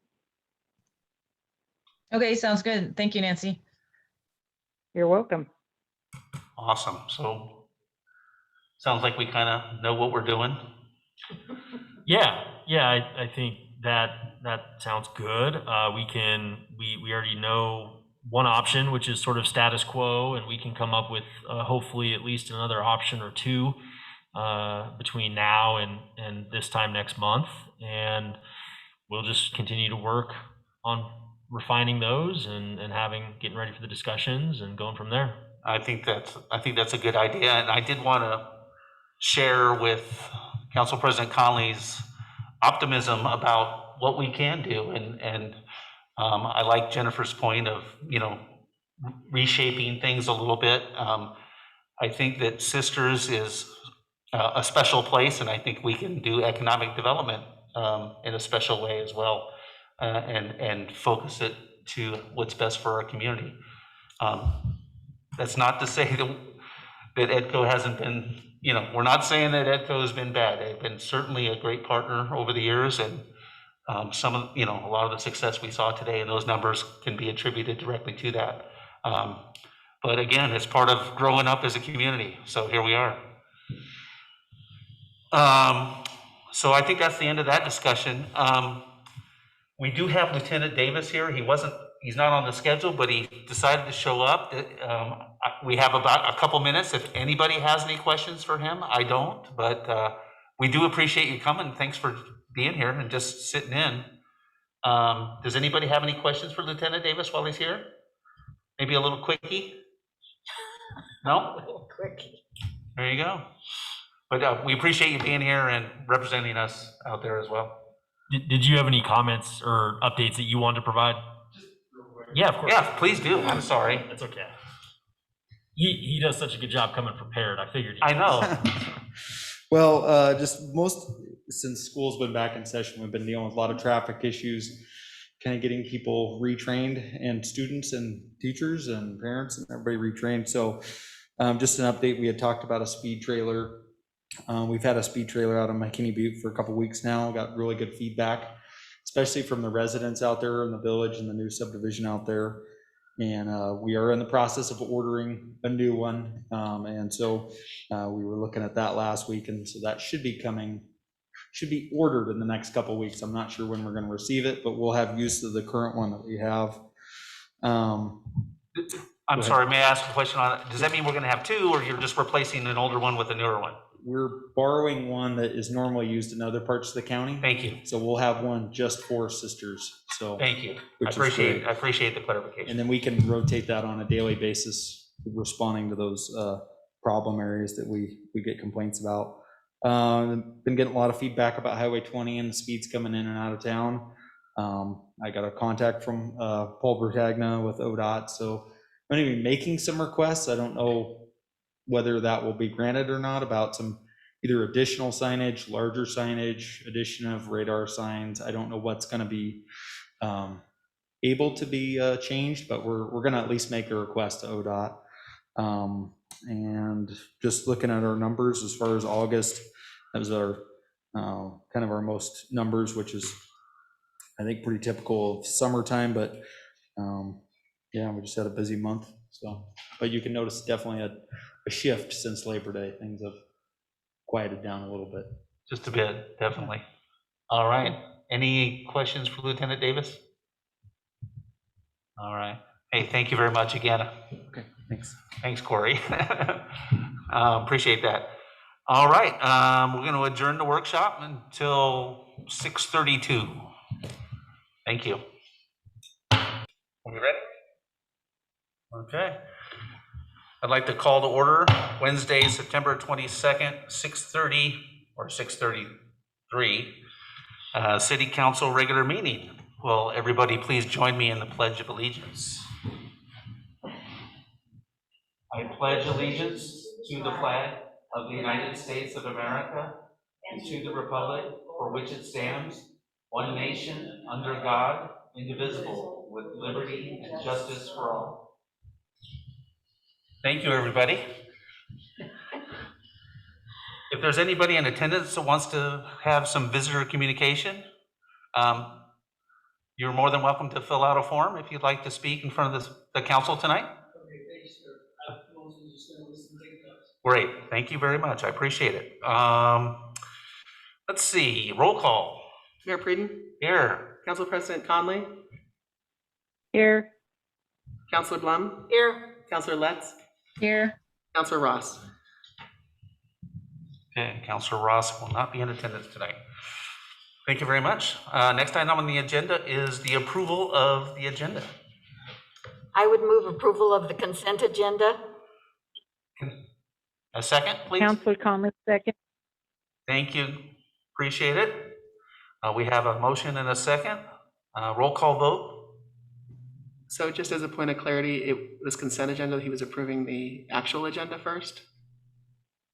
Okay, sounds good. Thank you, Nancy. You're welcome. Awesome. So sounds like we kind of know what we're doing. Yeah, I think that sounds good. We already know one option, which is sort of status quo, and we can come up with hopefully at least another option or two between now and this time next month, and we'll just continue to work on refining those and getting ready for the discussions and going from there. I think that's a good idea, and I did want to share with Council President Conley's optimism about what we can do, and I like Jennifer's point of reshaping things a little bit. I think that Sisters is a special place, and I think we can do economic development in a special way as well, and focus it to what's best for our community. That's not to say that EDCO hasn't been, we're not saying that EDCO has been bad. They've been certainly a great partner over the years, and a lot of the success we saw today, and those numbers can be attributed directly to that. But again, it's part of growing up as a community. So here we are. So I think that's the end of that discussion. We do have Lieutenant Davis here. He wasn't he's not on the schedule, but he decided to show up. We have about a couple minutes. If anybody has any questions for him, I don't, but we do appreciate you coming. Thanks for being here and just sitting in. Does anybody have any questions for Lieutenant Davis while he's here? Maybe a little quickie? No? Quickie. There you go. But we appreciate you being here and representing us out there as well. Did you have any comments or updates that you wanted to provide? Yeah, of course. Yeah, please do. I'm sorry. That's okay. He does such a good job coming prepared. I figured. I know. Well, since school's been back in session, we've been dealing with a lot of traffic issues, kind of getting people retrained, and students and teachers and parents and everybody retrained. So just an update, we had talked about a speed trailer. We've had a speed trailer out on McKinney Butte for a couple weeks now, got really good feedback, especially from the residents out there in the village and the new subdivision out there. And we are in the process of ordering a new one. And so we were looking at that last week, and so that should be ordered in the next couple of weeks. I'm not sure when we're going to receive it, but we'll have use of the current one that we have. I'm sorry, may I ask a question on it? Does that mean we're going to have two, or you're just replacing an older one with a newer one? We're borrowing one that is normally used in other parts of the county. Thank you. So we'll have one just for Sisters. So Thank you. I which is appreciate great. I appreciate the clarification. And then we can rotate that on a daily basis, responding to those problem areas that we get complaints about. Been getting a lot of feedback about Highway 20 and the speeds coming in and out of town. I got a contact from Paul Bertagna with ODOT, so I'm going to be making some requests. I don't know whether that will be granted or not, about some either additional signage, larger signage, addition of radar signs. I don't know what's going to be able to be changed, but we're going to at least make a request to ODOT. And just looking at our numbers as far as August, that was our kind of our most numbers, which is I think pretty typical of summertime, but yeah, we just had a busy month. So, but you can notice definitely a shift since Labor Day. Things have quieted down a little bit. Just a bit, definitely. All right. Any questions for Lieutenant Davis? All right. Hey, thank you very much again. Okay, thanks. Thanks, Corey. Appreciate that. All right. We're going to adjourn the workshop until 6:32. Thank you. Are we ready? Okay. I'd like to call to order Wednesday, September 22nd, 6:30 or 6:33, City Council regular meeting. Will everybody please join me in the Pledge of Allegiance? I pledge allegiance to the flag of the United States of America and to the republic for which it stands, one nation, under God, indivisible, with liberty and justice for all. Thank you, everybody. If there's anybody in attendance that wants to have some visitor communication, you're more than welcome to fill out a form if you'd like to speak in front of the council tonight. Great, thank you very much. I appreciate it. Let's see, roll call. Mayor Preden, Here. Council President Conley, Here. Councilor Blum, Here. Councilor Letts, Here. Councilor Ross. Okay, Councilor Ross will not be in attendance tonight. Thank you very much. Next item on the agenda is the approval of the agenda. I would move approval of the consent agenda. A second, please. Counselor Conley, second. Thank you. Appreciate it. We have a motion and a second. Roll call vote. So just as a point of clarity, this consent agenda, he was approving the actual agenda first?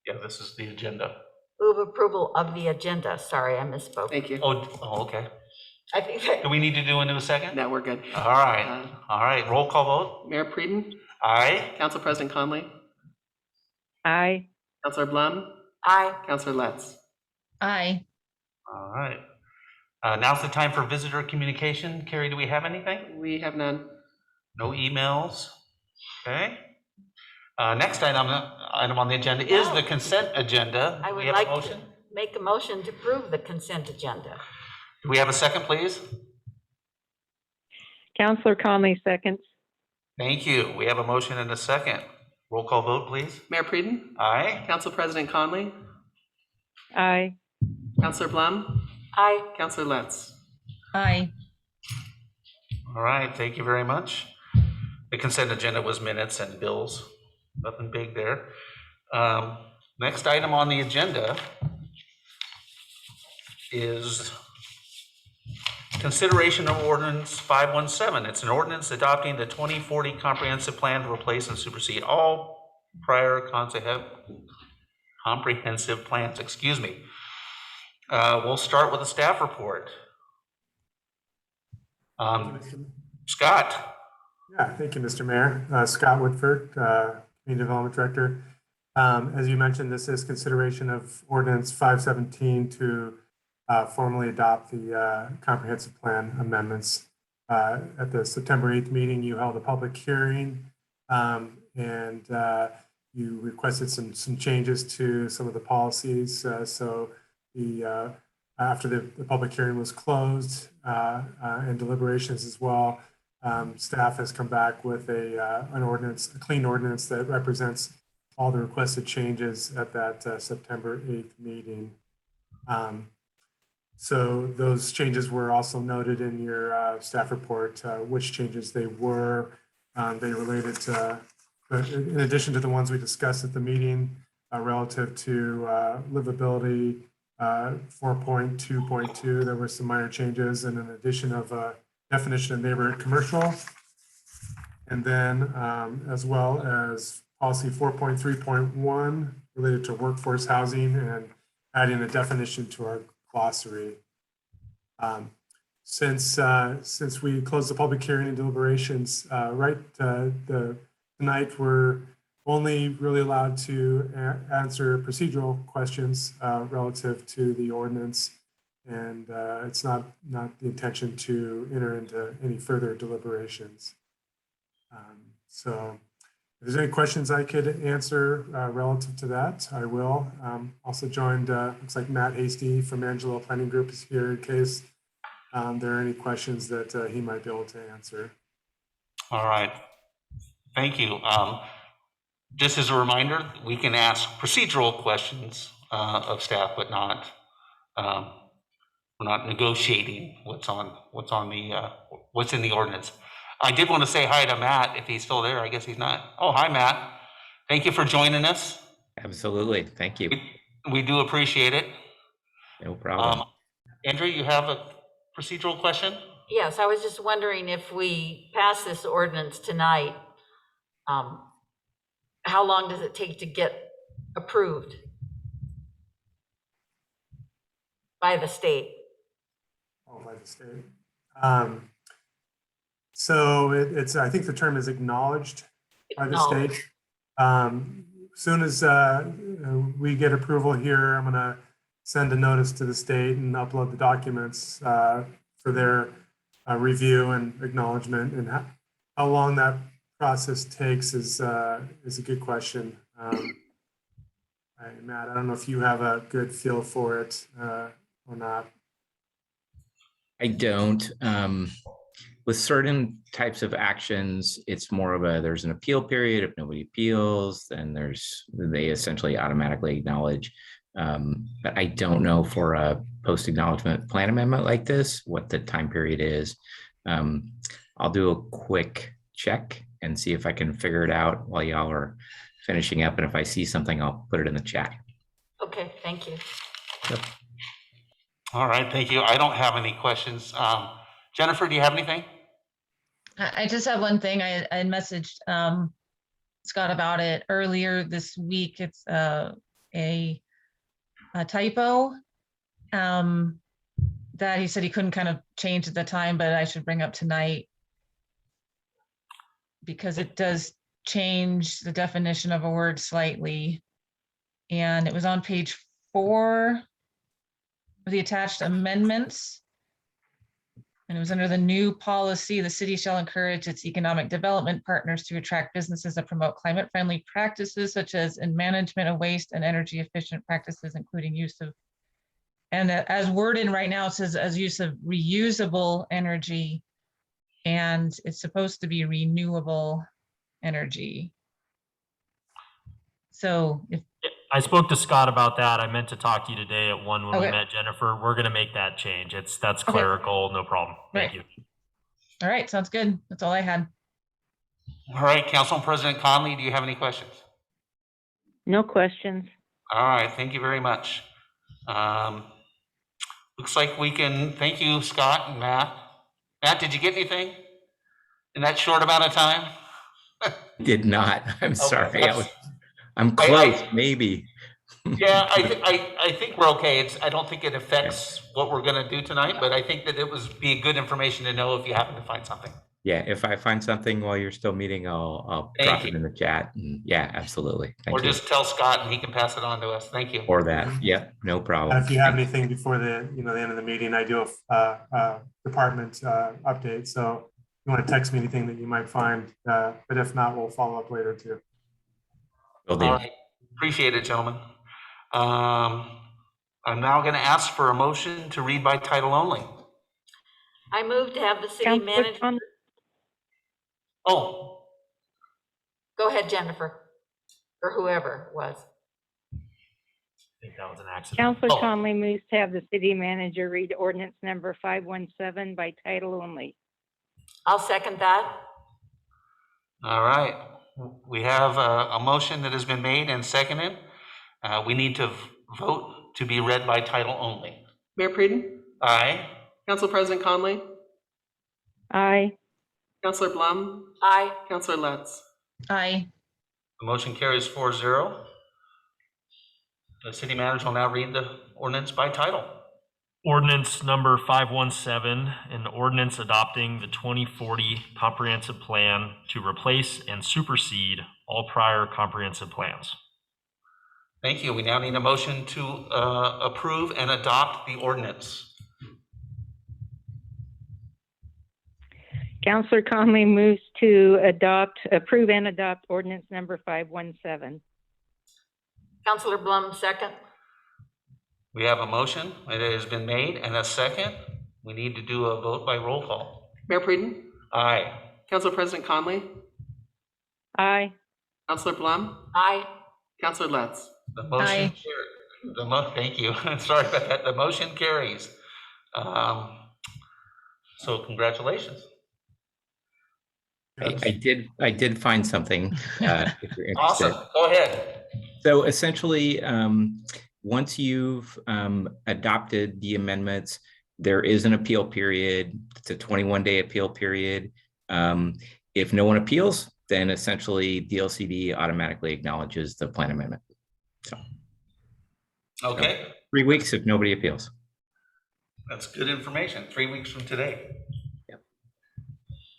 Yeah, this is the agenda. Move approval of the agenda. Sorry, I misspoke. Thank you. Oh, okay. I think that Do we need to do a new second? No, we're good. All right. All right. Roll call vote. Mayor Preden, Aye. Council President Conley, Aye. Councilor Blum, aye. Councilor Letts. Aye. All right. Now's the time for visitor communication. Carrie, do we have anything? We have none. No emails. Okay. Next item on the agenda is the consent agenda. I Do would we have a like to motion? make a motion to approve the consent agenda. Do we have a second, please? Counselor Conley seconds. Thank you. We have a motion and a second. Roll call vote, please. Mayor Preden, Aye. Council President Conley, Aye. Councilor Blum, Aye. Councilor Lentz. Aye. All right, thank you very much. The consent agenda was minutes and bills. Nothing big there. Next item on the agenda is consideration of ordinance 517. It's an ordinance adopting the 2040 comprehensive plan to replace and supersede all prior comprehensive plans, excuse me. We'll start with a staff report. Scott. Yeah, thank you, Mr. Mayor. Scott Woodford, Community Development Director. As you mentioned, this is consideration of ordinance 517 to formally adopt the comprehensive plan amendments. At the September 8th meeting, you held a public hearing and you requested some changes to some of the policies. After the public hearing was closed and deliberations as well, staff has come back with an ordinance, a clean ordinance that represents all the requested changes at that September 8th meeting. So those changes were also noted in your staff report, which changes they were. They related to, in addition to the ones we discussed at the meeting relative to livability, 4.2.2, there were some minor changes, and an addition of a definition of neighborhood commercial. And then as well as policy 4.3.1 related to workforce housing and adding a definition to our glossary. Since we closed the public hearing and deliberations, tonight we're only really allowed to answer procedural questions relative to the ordinance, and it's not the intention to enter into any further deliberations. So if there's any questions I could answer relative to that, I will. Also joined, looks like Matt Hasty from Angelo Planning Group is here in case there are any questions that he might be able to answer. All right. Thank you. Just as a reminder, we can ask procedural questions of staff, but not we're not negotiating what's in the ordinance. I did want to say hi to Matt if he's still there. I guess he's not. Oh, hi, Matt. Thank you for joining us. Absolutely. Thank you. We do appreciate it. No problem. Andrew, you have a procedural question? Yes, I was just wondering if we pass this ordinance tonight, how long does it take to get approved by the state? Oh, by the state. So it's, I think the term is acknowledged by the state. Soon as we get approval here, I'm gonna send a notice to the state and upload the documents for their review and acknowledgement. And how long that process takes is a good question. Matt, I don't know if you have a good feel for it or not. I don't. With certain types of actions, it's more of there's an appeal period. If nobody appeals, then they essentially automatically acknowledge. But I don't know for a post-acknowledgement plan amendment like this, what the time period is. I'll do a quick check and see if I can figure it out while y'all are finishing up. And if I see something, I'll put it in the chat. Okay, thank you. Yep. All right, thank you. I don't have any questions. Jennifer, do you have anything? I just have one thing. I messaged Scott about it earlier this week. It's a typo that he said he couldn't kind of change at the time, but I should bring up tonight because it does change the definition of a word slightly. And it was on page 4 of the attached amendments. And it was under the new policy, the city shall encourage its economic development partners to attract businesses that promote climate-friendly practices, such as in management of waste and energy-efficient practices, including use of, and as worded right now, it says as use of reusable energy. and it's supposed to be renewable energy. So if, I spoke to Scott about that. I meant to talk to you today at 1 when we Okay. met Jennifer. We're gonna make that change. That's Okay. clerical, no problem. Thank Right. you. all right, sounds good. That's all I had. All right, Council President Conley, do you have any questions? No questions. All right, thank you very much. Looks like we can, thank you, Scott and Matt. Matt, did you get anything in that short amount of time? Did not. I'm sorry. I'm I- close, maybe. Yeah, I think we're okay. I don't think it affects what we're gonna do tonight, but I think that it was be good information to know if you happen to find something. Yeah, if I find something while you're still meeting, I'll Thank drop you. it in the chat. And yeah, absolutely. Thank Or you. just tell Scott and he can pass it on to us. Thank you. Or that. Yep, no problem. If you have anything before the end of the meeting, I do a department update. So if you want to text me anything that you might find, but if not, we'll follow up later too. Will do. All right, appreciate it, gentlemen. I'm now gonna ask for a motion to read by title only. I move to have the city Counselor manager. Conley, Oh, Go ahead, Jennifer, or whoever it was. I think that was an accident. Counselor Oh. Conley moves to have the city manager read ordinance number 517 by title only. I'll second that. all right. We have a motion that has been made and seconded. We need to vote to be read by title only. Mayor Pruden, Aye. Council President Conley, Aye. Councilor Blum, Aye. Councilor Lutz. Aye. The motion carries 4-0. The city manager will now read the ordinance by title. Ordinance number 517, an ordinance adopting the 2040 comprehensive plan to replace and supersede all prior comprehensive plans. Thank you. We now need a motion to approve and adopt the ordinance. Counselor Conley moves to approve and adopt ordinance number 517. Councilor Blum, second. We have a motion. It has been made and a second. We need to do a vote by roll call. Mayor Pruden, Aye. Council President Conley, Aye. Councilor Blum, Aye. Councilor Lutz. The motion Aye. carries. Thank you. Sorry about that. The motion carries. So congratulations. I did find something, if you're interested. Awesome. Go ahead. So essentially, once you've adopted the amendments, there is an appeal period. It's a 21-day appeal period. If no one appeals, then essentially DLCD automatically acknowledges the plan amendment. So Okay. 3 weeks if nobody appeals. That's good information. 3 weeks from today. Yep.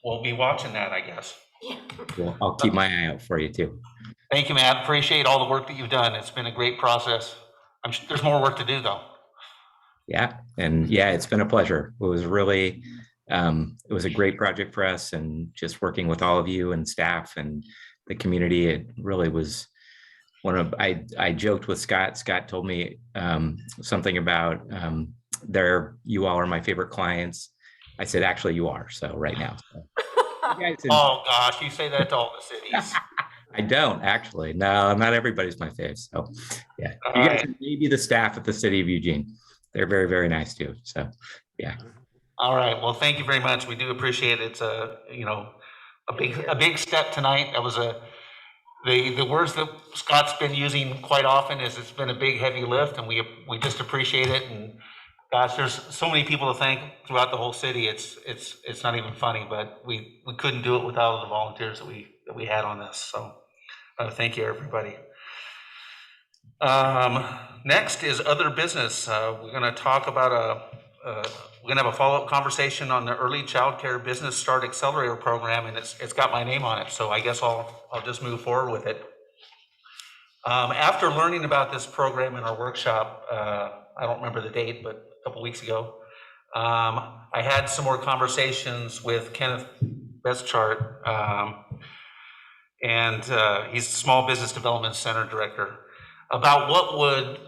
We'll be watching that, I guess. Yeah. Well, I'll keep my eye out for you too. Thank you, Matt. Appreciate all the work that you've done. It's been a great process. I'm sure there's more work to do though. Yeah, and yeah, it's been a pleasure. It was really, it was a great project for us, and just working with all of you and staff and the community, it really was I joked with Scott. Scott told me something about you all are my favorite clients. I said, actually you are, so right now. So. You guys Oh gosh, you say that to all the cities. I don't actually. No, not everybody's my fave. So yeah, All you guys right. are maybe the staff at the city of Eugene. They're very, very nice too. So yeah. All right. Well, thank you very much. We do appreciate it. It's a big step tonight. That was the words that Scott's been using quite often is it's been a big heavy lift, and we just appreciate it. And gosh, there's so many people to thank throughout the whole city. It's not even funny, but we couldn't do it without the volunteers that we had on this. So thank you, everybody. Next is other business. We're going to talk about we're going to have a follow-up conversation on the Early Child Care Business Start Accelerator Program, and it's got my name on it, so I guess I'll just move forward with it. After learning about this program in our workshop, I don't remember the date, but a couple weeks ago, I had some more conversations with Kenneth Bestchart, and he's the Small Business Development Center Director, about what would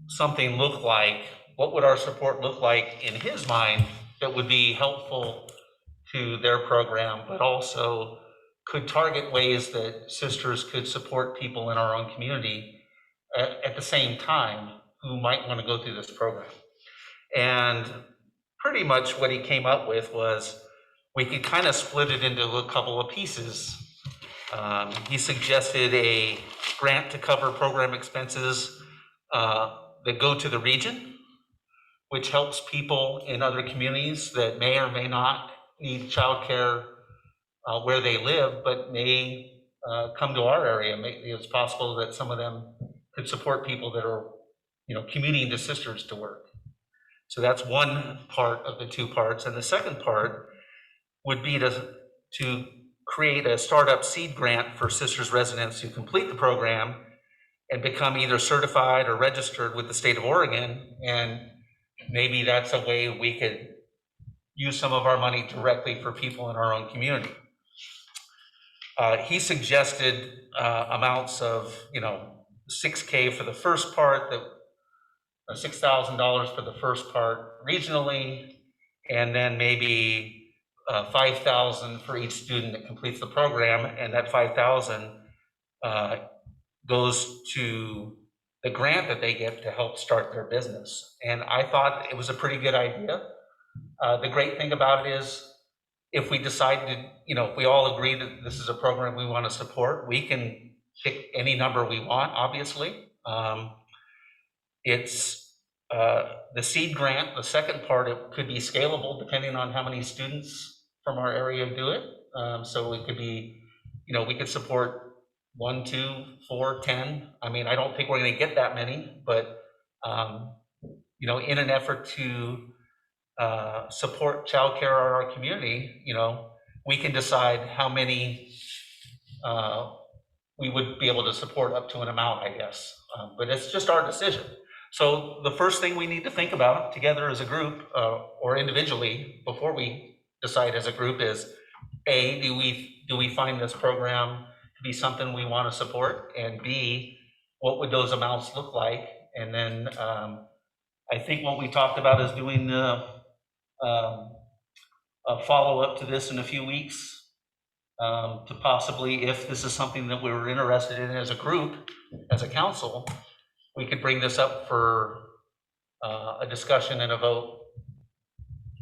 something look like, what would our support look like in his mind that would be helpful to their program, but also could target ways that sisters could support people in our own community at the same time who might want to go through this program. And pretty much what he came up with was we could kind of split it into a couple of pieces. He suggested a grant to cover program expenses that go to the region, which helps people in other communities that may or may not need childcare where they live, but may come to our area. It's possible that some of them could support people that are, commuting to Sisters to work. So that's one part of the two parts. And the second part would be to create a startup seed grant for Sisters residents who complete the program and become either certified or registered with the state of Oregon. And maybe that's a way we could use some of our money directly for people in our own community. He suggested amounts of, $6,000 for the first part, $6,000 for the first part regionally, and then maybe $5,000 for each student that completes the program, and that $5,000 goes to the grant that they get to help start their business. And I thought it was a pretty good idea. The great thing about it is, if we decide to, if we all agree that this is a program we want to support, we can pick any number we want, obviously. It's the seed grant, the second part, it could be scalable depending on how many students from our area do it. So it could be, we could support 1, 2, 4, 10. I mean, I don't think we're going to get that many, but, in an effort to support childcare in our community, we can decide how many we would be able to support up to an amount, I guess. But it's just our decision. So the first thing we need to think about together as a group or individually before we decide as a group is, A, do we find this program to be something we want to support? And B, what would those amounts look like? And then I think what we talked about is doing a follow-up to this in a few weeks to possibly, if this is something that we were interested in as a group, as a council, we could bring this up for a discussion and a vote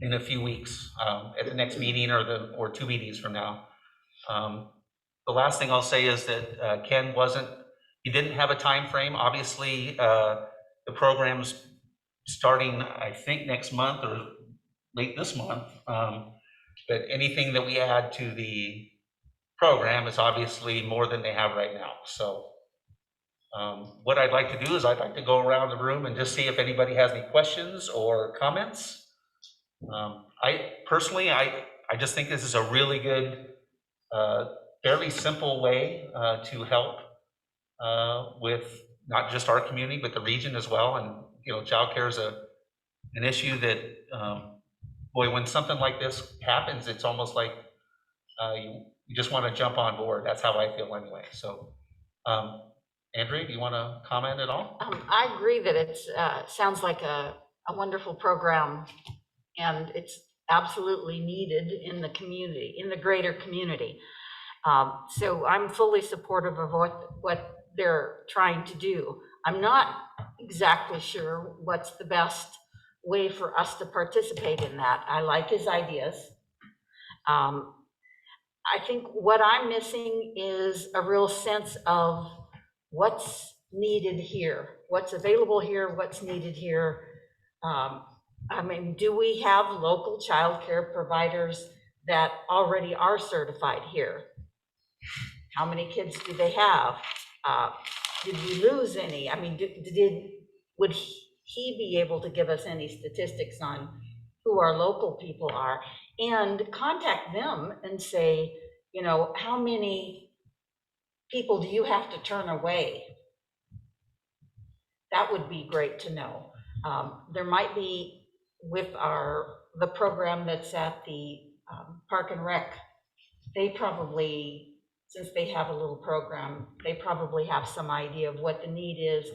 in a few weeks at the next meeting or 2 meetings from now. The last thing I'll say is that Ken he didn't have a time frame. Obviously, the program's starting, I think, next month or late this month. But anything that we add to the program is obviously more than they have right now. So what I'd like to do is I'd like to go around the room and just see if anybody has any questions or comments. I personally just think this is a really good, fairly simple way to help with not just our community, but the region as well. And, childcare is an issue that, boy, when something like this happens, it's almost like you just want to jump on board. That's how I feel anyway. So, Andrea, do you want to comment at all? I agree that it sounds like a wonderful program, and it's absolutely needed in the community, in the greater community. So I'm fully supportive of what they're trying to do. I'm not exactly sure what's the best way for us to participate in that. I like his ideas. I think what I'm missing is a real sense of what's needed here, what's available here, what's needed here. I mean, do we have local childcare providers that already are certified here? How many kids do they have? Did we lose any? I mean, would he be able to give us any statistics on who our local people are? And contact them and say, how many people do you have to turn away? That would be great to know. There might be with the program that's at the Park and Rec, they probably, since they have a little program, they probably have some idea of what the need is.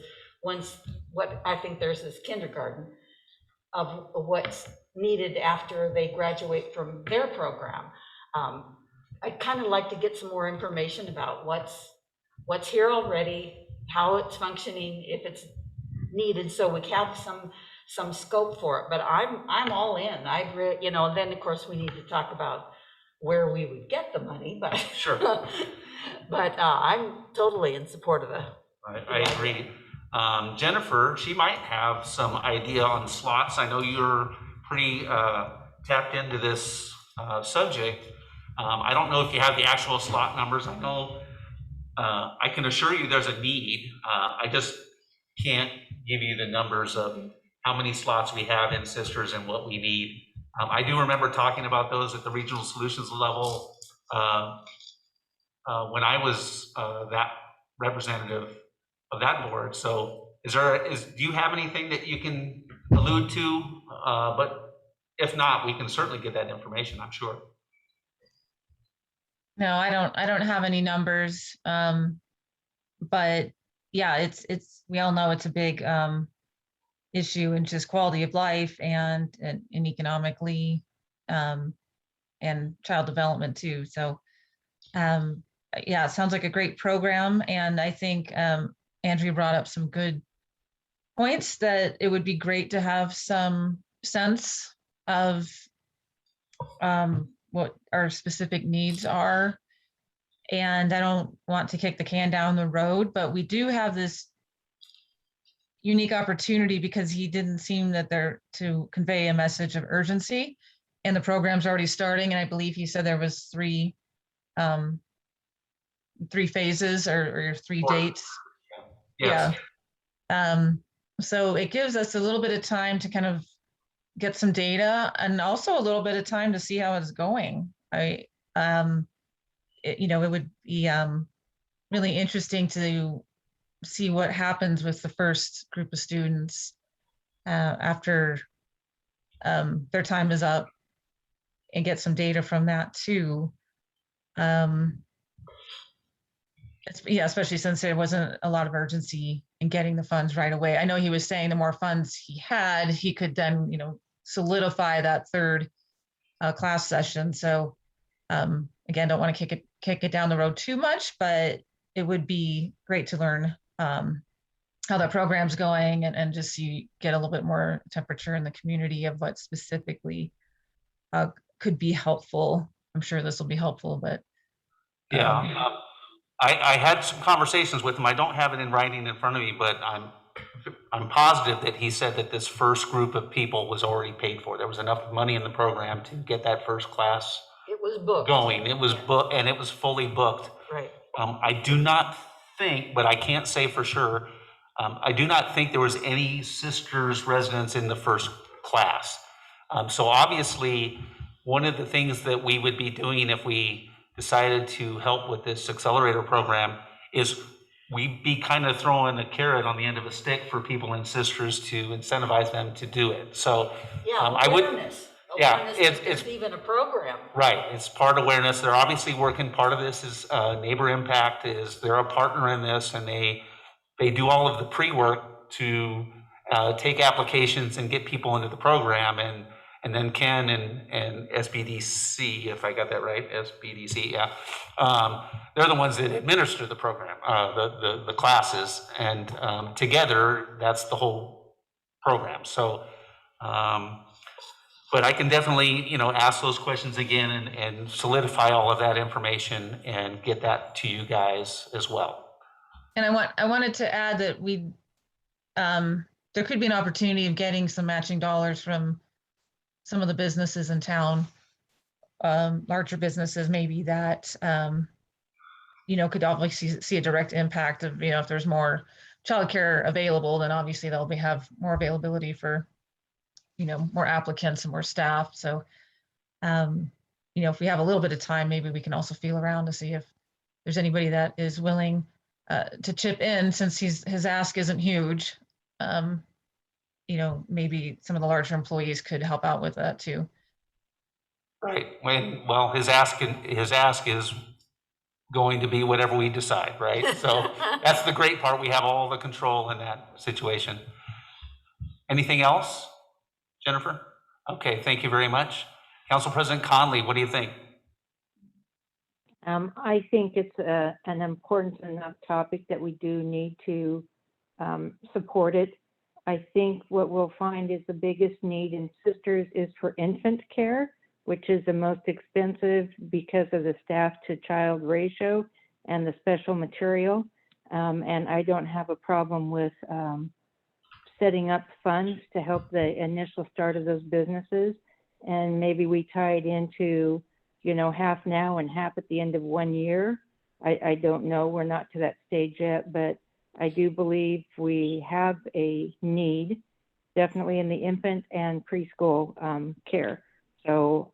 What I think there's this kindergarten. of what's needed after they graduate from their program. I'd kind of like to get some more information about what's here already, how it's functioning, if it's needed, so we have some scope for it. But I'm all in. Then of course we need to talk about where we would get the money, but Sure. but I'm totally in support of the. I agree. Jennifer, she might have some idea on slots. I know you're pretty tapped into this subject. I don't know if you have the actual slot numbers. I know I can assure you there's a need. I just can't give you the numbers of how many slots we have in Sisters and what we need. I do remember talking about those at the regional solutions level when I was that representative of that board. So do you have anything that you can allude to? But if not, we can certainly get that information, I'm sure. No, I don't have any numbers. But yeah, it's we all know it's a big issue in just quality of life and economically and child development too. So yeah, it sounds like a great program. And I think Andrea brought up some good points that it would be great to have some sense of what our specific needs are. And I don't want to kick the can down the road, but we do have this unique opportunity because he didn't seem that there to convey a message of urgency, and the program's already starting. And I believe he said there was three phases or 3 dates. Yes. Yeah. So it gives us a little bit of time to kind of get some data and also a little bit of time to see how it's going. It would be really interesting to see what happens with the first group of students after their time is up and get some data from that too. Especially since there wasn't a lot of urgency in getting the funds right away. I know he was saying the more funds he had, he could then, solidify that third class session. So again, don't want to kick it down the road too much, but it would be great to learn how that program's going and just get a little bit more temperature in the community of what specifically could be helpful. I'm sure this will be helpful, but Yeah. I had some conversations with him. I don't have it in writing in front of me, but I'm positive that he said that this first group of people was already paid for. There was enough money in the program to get that first class It was booked. going. It was booked, and it was fully booked. Right. I do not think, but I can't say for sure, I do not think there was any Sisters residents in the first class. So obviously, one of the things that we would be doing if we decided to help with this accelerator program is we'd be kind of throwing a carrot on the end of a stick for people in Sisters to incentivize them to do it. So I would, Awareness it's even a program. right. It's part awareness. They're obviously working. Part of this is neighbor impact. Is they're a partner in this, and they do all of the pre-work to take applications and get people into the program, and then Ken and SBDC, if I got that right, SBDC, yeah, they're the ones that administer the program, the classes, and together that's the whole program. So. But I can definitely, ask those questions again and solidify all of that information and get that to you guys as well. And I wanted to add that there could be an opportunity of getting some matching dollars from some of the businesses in town, larger businesses maybe that, could obviously see a direct impact of, if there's more childcare available, then obviously they'll have more availability for more applicants and more staff. So, if we have a little bit of time, maybe we can also feel around to see if there's anybody that is willing to chip in, since his ask isn't huge. Maybe some of the larger employees could help out with that too. Right. Well, his ask is going to be whatever we decide, right? So that's the great part. We have all the control in that situation. Anything else? Jennifer? Okay, thank you very much. Council President Conley, what do you think? I think it's an important enough topic that we do need to support it. I think what we'll find is the biggest need in Sisters is for infant care, which is the most expensive because of the staff to child ratio and the special material. And I don't have a problem with setting up funds to help the initial start of those businesses. And maybe we tie it into, half now and half at the end of 1 year. I don't know, we're not to that stage yet, but I do believe we have a need, definitely in the infant and preschool care. So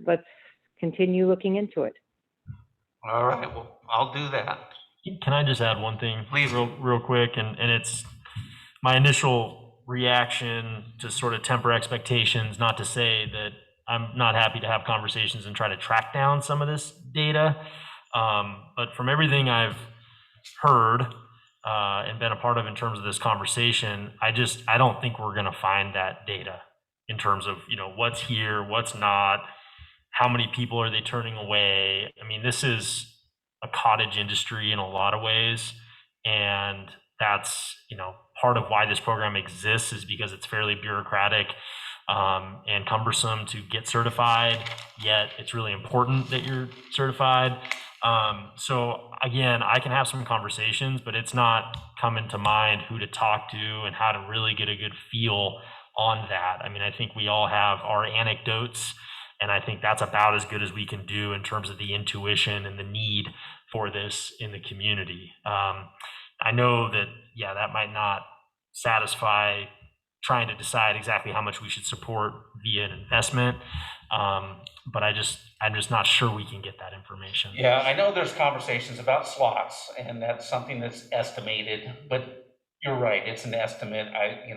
let's continue looking into it. All right, well, I'll do that. Can I just add one thing? Please. Real quick, and it's my initial reaction to sort of temper expectations, not to say that I'm not happy to have conversations and try to track down some of this data. But from everything I've heard and been a part of in terms of this conversation, I don't think we're gonna find that data in terms of, what's here, what's not, how many people are they turning away? I mean, this is a cottage industry in a lot of ways. And that's, part of why this program exists is because it's fairly bureaucratic and cumbersome to get certified, yet it's really important that you're certified. So again, I can have some conversations, but it's not coming to mind who to talk to and how to really get a good feel on that. I mean, I think we all have our anecdotes, and I think that's about as good as we can do in terms of the intuition and the need for this in the community. I know that, that might not satisfy trying to decide exactly how much we should support via an investment. But I'm just not sure we can get that information. Yeah, I know there's conversations about slots, and that's something that's estimated, but you're right, it's an estimate.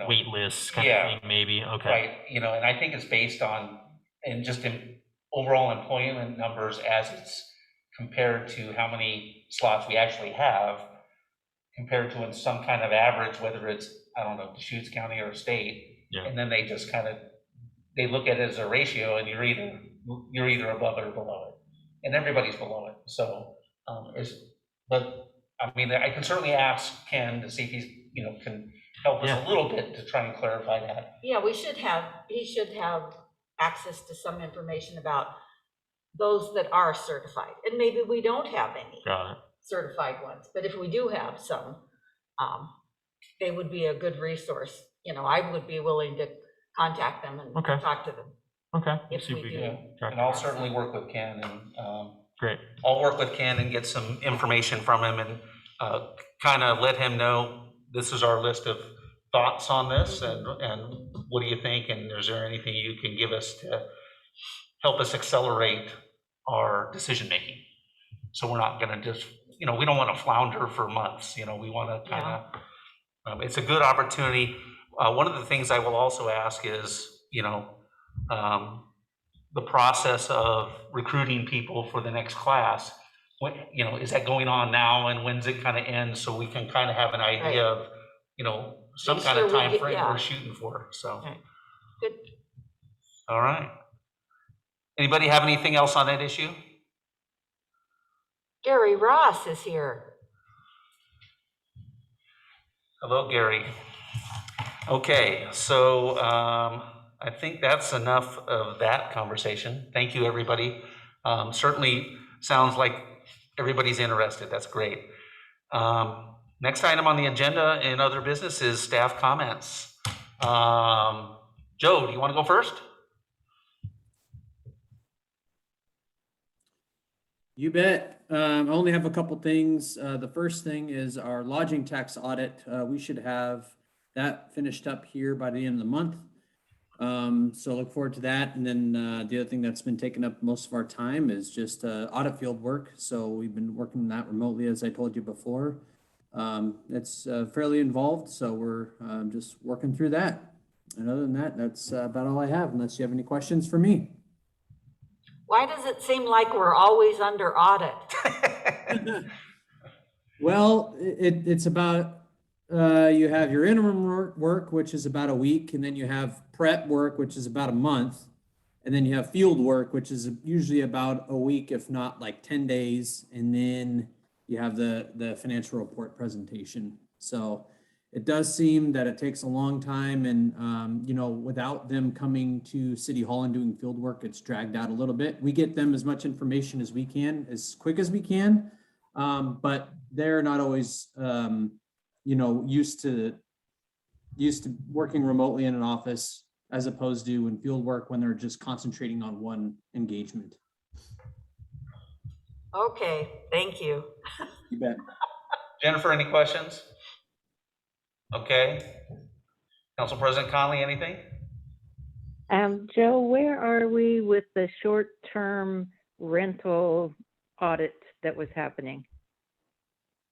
Wait lists kind of thing, maybe. Okay. Right, and I think it's based on, and just in overall employment numbers as it's compared to how many slots we actually have, compared to in some kind of average, whether it's, I don't know, Deschutes County or state, and then they just they look at it as a ratio, and you're either above it or below it, and everybody's below it. So, but I mean, I can certainly ask Ken to see if he's, can help us a little bit to try and clarify that. Yeah, he should have access to some information about those that are certified, and maybe we don't have any certified ones, but if we do have some, they would be a good resource. I would be willing to contact them and talk to them. Okay. If we do. And I'll certainly work with Ken, and great. I'll work with Ken and get some information from him, and kind of let him know this is our list of thoughts on this, and what do you think, and is there anything you can give us to help us accelerate our decision making? So we're not going to just, we don't want to flounder for months. We want to kind of, it's a good opportunity. One of the things I will also ask is, the process of recruiting people for the next class. When, is that going on now, and when's it kind of end, so we can kind of have an idea of, some kind of time frame we're shooting for. So, Good. All right. Anybody have anything else on that issue? Gary Ross is here. Hello, Gary. Okay, so I think that's enough of that conversation. Thank you, everybody. Certainly sounds like everybody's interested. That's great. Next item on the agenda in other business is staff comments. Joe, do you want to go first? You bet. I only have a couple things. The first thing is our lodging tax audit. We should have that finished up here by the end of the month. So look forward to that. And then the other thing that's been taking up most of our time is just audit field work. So we've been working on that remotely, as I told you before. It's fairly involved, so we're just working through that. And other than that, that's about all I have, unless you have any questions for me. Why does it seem like we're always under audit? Well, it's about, you have your interim work, which is about a week, and then you have prep work, which is about a month. And then you have field work, which is usually about a week, if not like 10 days. And then you have the financial report presentation. So it does seem that it takes a long time, and you know, without them coming to City Hall and doing field work, it's dragged out a little bit. We get them as much information as we can, as quick as we can, but they're not always, you know, used to working remotely in an office as opposed to in field work when they're just concentrating on one engagement. Okay, thank you. You bet. Jennifer, any questions? Okay. Council President Conley, anything? Joe, where are we with the short-term rental audit that was happening?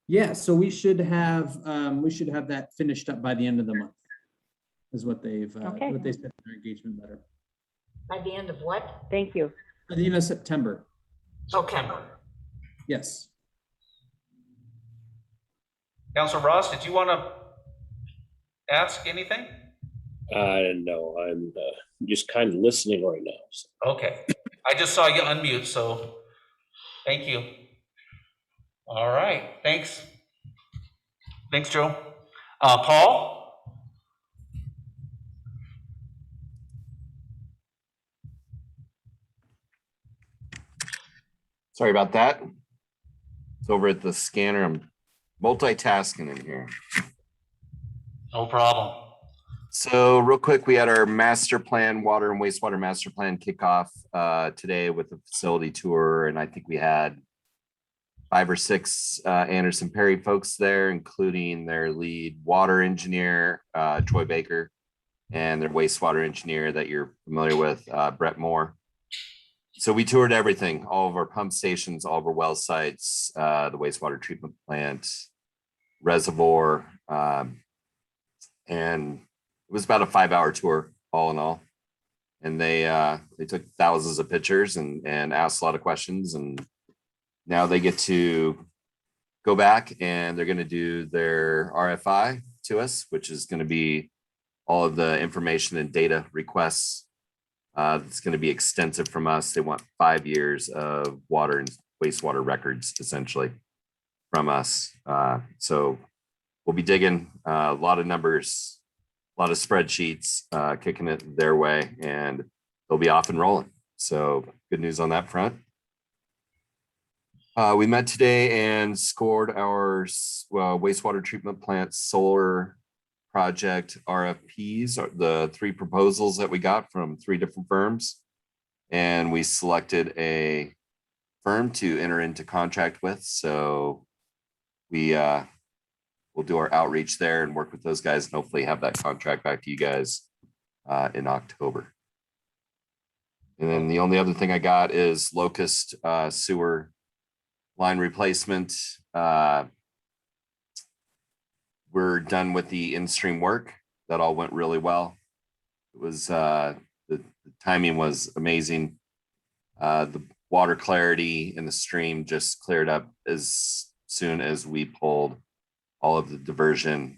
Yeah, so we should have that finished up by the end of the month, is what they've Okay. what they said in their engagement letter. By the end of what? Thank you. By the end of September. Okay. Yes. Councilor Ross, did you want to ask anything? No, I'm just kind of listening right now. So. Okay. I just saw you unmute, so thank you. All right. Thanks. Thanks, Joe. Paul? Sorry about that. It's over at the scanner. I'm multitasking in here. No problem. So real quick, we had our master plan, water and wastewater master plan kickoff today with the facility tour. And I think we had 5 or 6 Anderson Perry folks there, including their lead water engineer, Troy Baker, and their wastewater engineer that you're familiar with, Brett Moore. So we toured everything, all of our pump stations, all of our well sites, the wastewater treatment plant, reservoir, and it was about a 5-hour tour all in all. And they took thousands of pictures and asked a lot of questions. And now they get to go back and they're going to do their RFI to us, which is going to be all of the information and data requests. It's going to be extensive from us. They want 5 years of water and wastewater records essentially from us. So we'll be digging a lot of numbers, a lot of spreadsheets, kicking it their way, and they'll be off and rolling. So good news on that front. We met today and scored our wastewater treatment plant solar project RFPs, the 3 proposals that we got from 3 different firms. And we selected a firm to enter into contract with. So we we'll do our outreach there and work with those guys and hopefully have that contract back to you guys in October. And then the only other thing I got is Locust sewer line replacement. We're done with the in-stream work. That all went really well. It was the timing was amazing. The water clarity in the stream just cleared up as soon as we pulled all of the diversion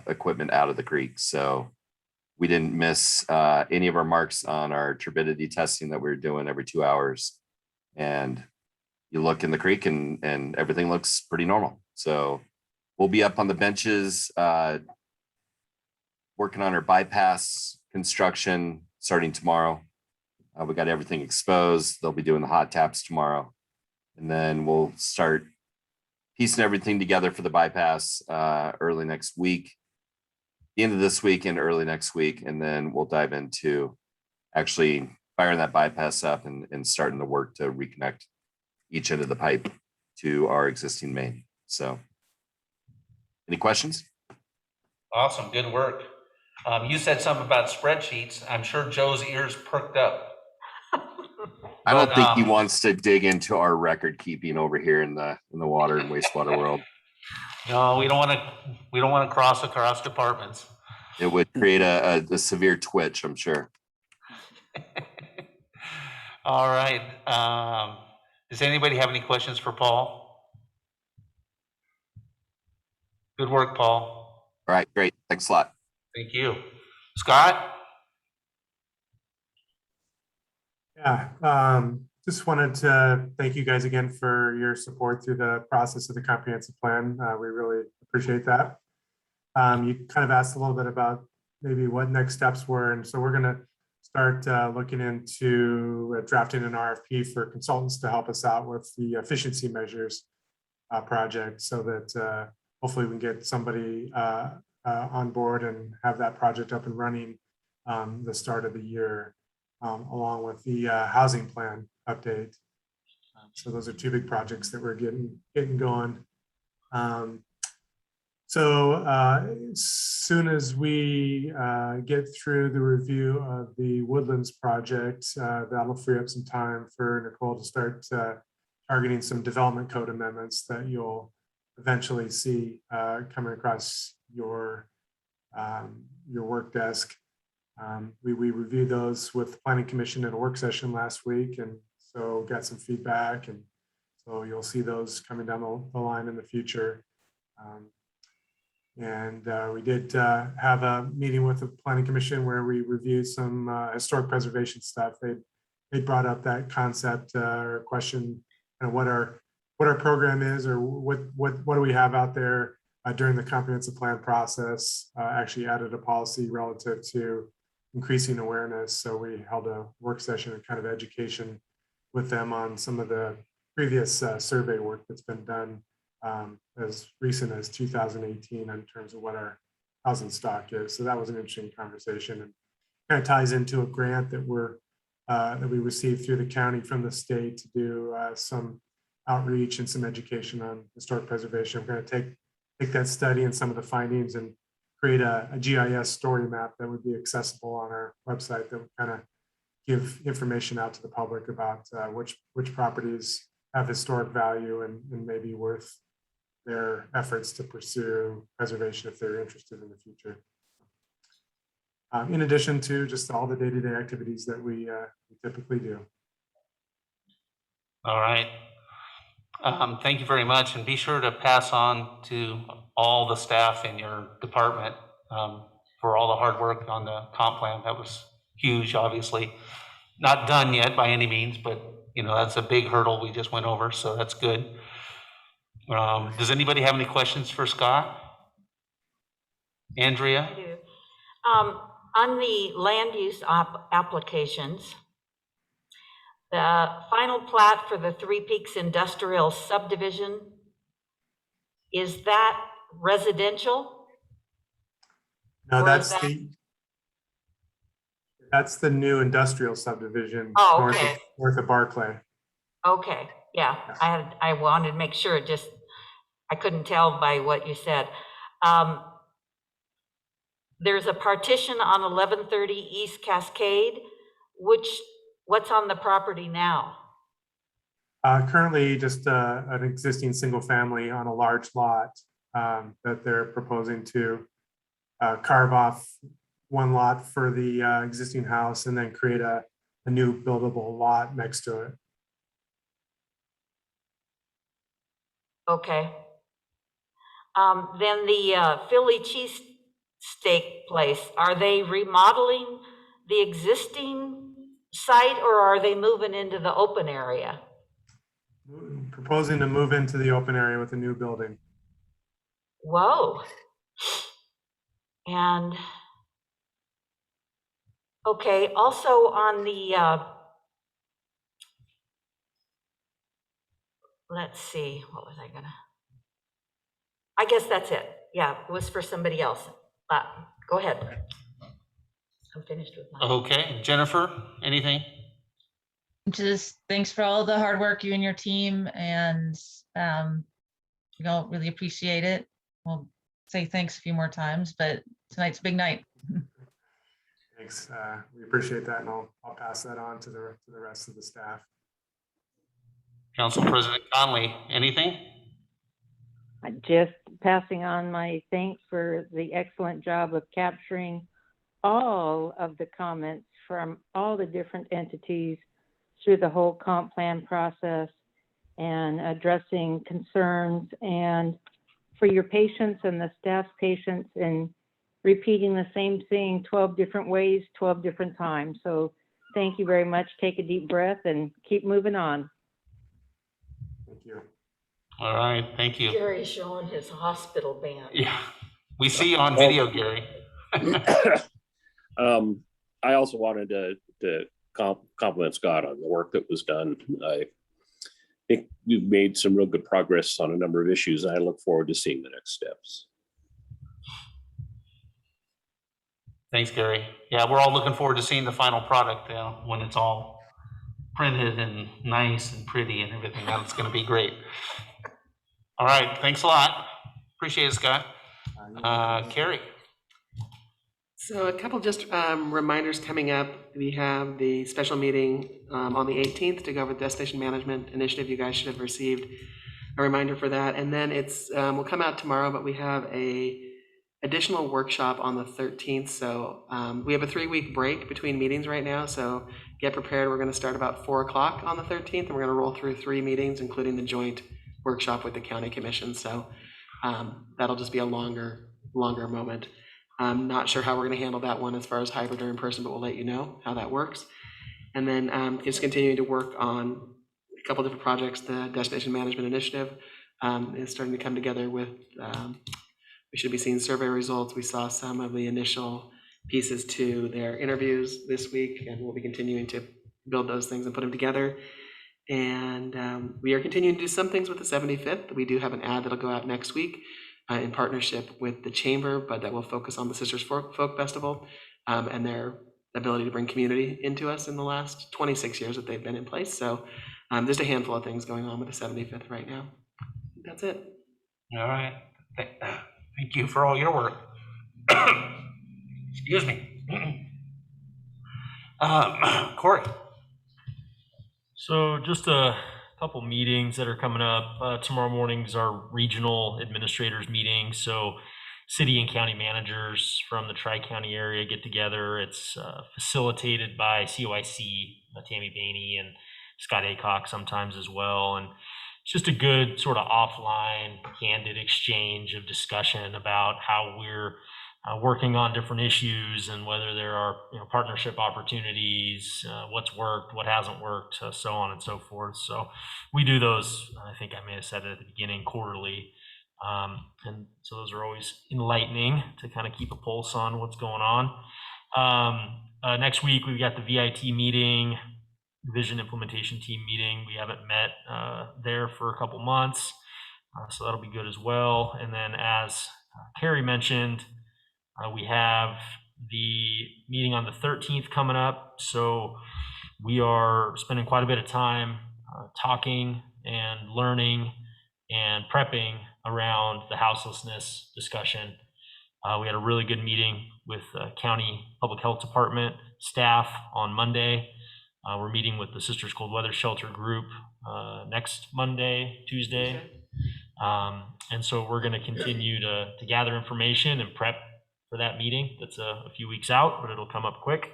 equipment out of the creek. So we didn't miss any of our marks on our turbidity testing that we were doing every 2 hours. And you look in the creek and everything looks pretty normal. So we'll be up on the benches, working on our bypass construction starting tomorrow. We got everything exposed. They'll be doing the hot taps tomorrow. And then we'll start piecing everything together for the bypass early next week, the end of this week and early next week. And then we'll dive into actually firing that bypass up and starting the work to reconnect each end of the pipe to our existing main. So any questions? Awesome. Good work. You said something about spreadsheets. I'm sure Joe's ears perked up. I don't think he wants to dig into our record keeping over here in the water and wastewater world. No, we don't want to cross across departments. It would create a severe twitch, I'm sure. All right. Does anybody have any questions for Paul? Good work, Paul. All right, great. Thanks a lot. Thank you. Scott? Yeah, just wanted to thank you guys again for your support through the process of the comprehensive plan. We really appreciate that. You kind of asked a little bit about maybe what next steps were, and so we're going to start looking into drafting an RFP for consultants to help us out with the efficiency measures project, so that hopefully we can get somebody on board and have that project up and running the start of the year, along with the housing plan update. So those are two big projects that we're getting going. So as soon as we get through the review of the Woodlands project, that'll free up some time for Nicole to start targeting some development code amendments that you'll eventually see coming across your work desk. We reviewed those with the Planning Commission in a work session last week, and so got some feedback, and so you'll see those coming down the line in the future. We did have a meeting with the Planning Commission where we reviewed some historic preservation stuff. They brought up that concept or question, and what our program is, or what do we have out there during the comprehensive plan process. Actually added a policy relative to increasing awareness. So we held a work session and kind of education with them on some of the previous survey work that's been done as recent as 2018 in terms of what our housing stock is. So that was an interesting conversation, and kind of ties into a grant that we received through the county from the state to do some outreach and some education on historic preservation. I'm going to take that study and some of the findings and create a GIS story map that would be accessible on our website that would kind of give information out to the public about which properties have historic value and maybe worth their efforts to pursue preservation if they're interested in the future. In addition to just all the day-to-day activities that we typically do. All right. Thank you very much, and be sure to pass on to all the staff in your department for all the hard work on the comp plan. That was huge, obviously. Not done yet by any means, but that's a big hurdle we just went over, so that's good. Does anybody have any questions for Scott? Andrea? I do. On the land use applications, the final plat for the Three Peaks Industrial Subdivision, is that residential? No, Or that's is that's the new industrial subdivision Oh, okay. north of Barclay. Okay, yeah, I wanted to make sure, I couldn't tell by what you said. There's a partition on 1130 East Cascade. What's on the property now? Currently just an existing single family on a large lot that they're proposing to carve off one lot for the existing house and then create a new buildable lot next to it. Okay. Then the Philly cheesesteak place, are they remodeling the existing site, or are they moving into the open area? Proposing to move into the open area with a new building. Whoa. And okay, also on the let's see, what was I guess that's it. Yeah, it was for somebody else. Go ahead. I'm finished with mine. Okay, Jennifer, anything? Just thanks for all the hard work you and your team, and really appreciate it. We'll say thanks a few more times, but tonight's a big night. Thanks. We appreciate that, and I'll pass that on to the rest of the staff. Council President Conley, anything? Just passing on my thanks for the excellent job of capturing all of the comments from all the different entities through the whole comp plan process and addressing concerns, and for your patience and the staff's patience in repeating the same thing 12 different ways, 12 different times. So Thank you very much. Take a deep breath and keep moving on. Thank you. All right, thank you. Gary's showing his hospital band. Yeah, we see you on video, Gary. I also wanted to compliment Scott on the work that was done. I think you've made some real good progress on a number of issues. I look forward to seeing the next steps. Thanks, Gary. Yeah, we're all looking forward to seeing the final product when it's all printed and nice and pretty and everything. That's going to be great. All right, thanks a lot. Appreciate it, Scott. Carrie. So a couple just reminders coming up. We have the special meeting on the 18th to go over the destination management initiative. You guys should have received a reminder for that. And then it's will come out tomorrow, but we have a additional workshop on the 13th. So we have a 3-week break between meetings right now. So get prepared. We're going to start about 4 o'clock on the 13th, and we're going to roll through 3 meetings, including the joint workshop with the county commission. So that'll just be a longer moment. I'm not sure how we're going to handle that one as far as hybrid or in person, but we'll let you know how that works. And then just continuing to work on a couple different projects. The Destination Management Initiative is starting to come together with, we should be seeing survey results. We saw some of the initial pieces to their interviews this week, and we'll be continuing to build those things and put them together. And we are continuing to do some things with the 75th. We do have an ad that'll go out next week in partnership with the Chamber, but that will focus on the Sisters Folk Festival and their ability to bring community into us in the last 26 years that they've been in place. So just a handful of things going on with the 75th right now. That's it. All right. Thank you for all your work. Excuse me. Corey. So just a couple meetings that are coming up. Tomorrow morning is our regional administrators meeting. So city and county managers from the Tri-County area get together. It's facilitated by COIC, Tammy Bainey and Scott Aycock sometimes as well. And it's just a good sort of offline, candid exchange of discussion about how we're working on different issues and whether there are partnership opportunities, what's worked, what hasn't worked, so on and so forth. So we do those, I think I may have said it at the beginning, quarterly. And so those are always enlightening to kind of keep a pulse on what's going on. Next week, we've got the VIT meeting, Vision Implementation Team meeting. We haven't met there for a couple months, so that'll be good as well. And then as Carrie mentioned, we have the meeting on the 13th coming up. So we are spending quite a bit of time talking and learning and prepping around the houselessness discussion. We had a really good meeting with County Public Health Department staff on Monday. We're meeting with the Sisters Cold Weather Shelter group next Monday, Tuesday. And so we're going to continue to gather information and prep for that meeting. That's a few weeks out, but it'll come up quick.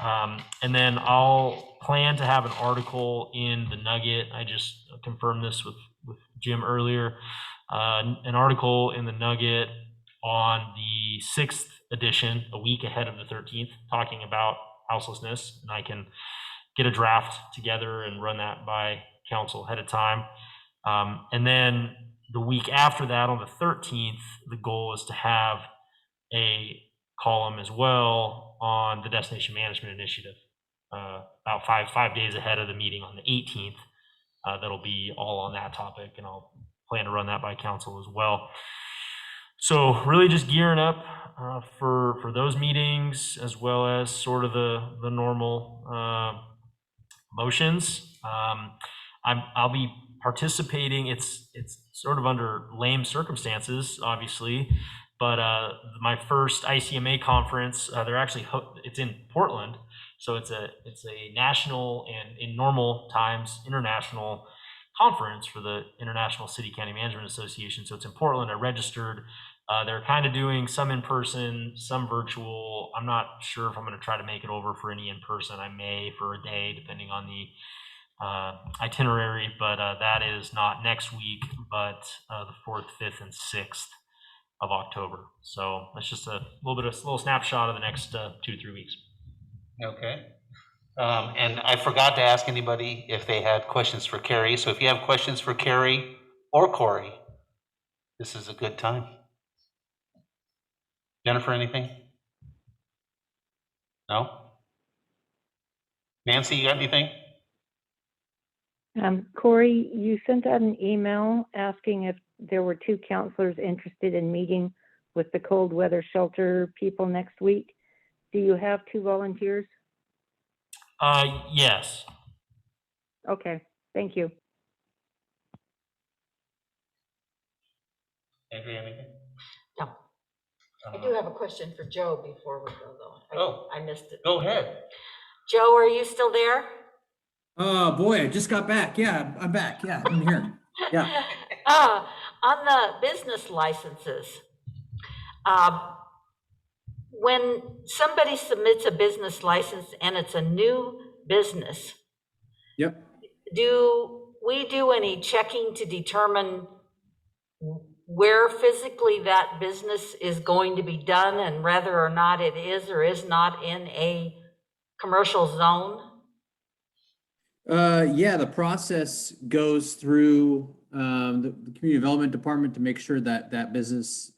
And then I'll plan to have an article in the Nugget. I just confirmed this with Jim earlier. An article in the Nugget on the 6th edition, a week ahead of the 13th, talking about houselessness. And I can get a draft together and run that by council ahead of time. And then the week after that, on the 13th, the goal is to have a column as well on the Destination Management Initiative, about five days ahead of the meeting on the 18th. That'll be all on that topic, and I'll plan to run that by council as well. So really just gearing up for those meetings, as well as sort of the normal motions. I'll be participating. It's sort of under lame circumstances, obviously, but my first ICMA conference, they're actually it's in Portland, so it's a national and in normal times international conference for the International City County Management Association. So it's in Portland. I registered. They're kind of doing some in person, some virtual. I'm not sure if I'm going to try to make it over for any in person. I may for a day, depending on the itinerary, but that is not next week, but the 4th, 5th, and 6th of October. So that's just a little snapshot of the next 2-3 weeks. Okay. And I forgot to ask anybody if they had questions for Carrie. So if you have questions for Carrie or Corey, this is a good time. Jennifer, anything? No? Nancy, you got anything? Corey, you sent out an email asking if there were 2 counselors interested in meeting with the cold weather shelter people next week. Do you have 2 volunteers? Yes. Okay, thank you. Andrea, anything? No. I do have a question for Joe before we go, though. Oh. I missed it. Go ahead. Joe, are you still there? Oh, boy, I just got back. Yeah, I'm back. Yeah, I'm here. Yeah. On the business licenses, when somebody submits a business license and it's a new business, Yep. do we do any checking to determine where physically that business is going to be done and whether or not it is or is not in a commercial zone? Yeah, the process goes through the community development department to make sure that that business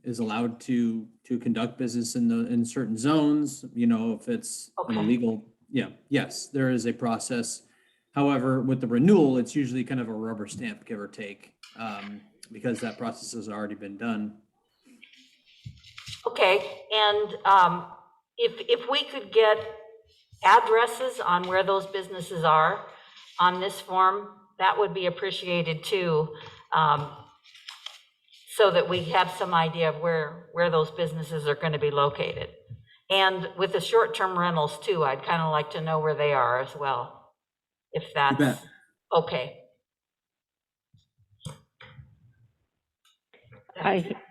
is allowed to conduct business in certain zones. You know, if it's an Okay. illegal, yeah, yes, there is a process. However, with the renewal, it's usually kind of a rubber stamp, give or take, because that process has already been done. Okay, and if we could get addresses on where those businesses are on this form, that would be appreciated too, so that we have some idea of where those businesses are going to be located. And with the short-term rentals too, I'd kind of like to know where they are as well, if bet. that's okay.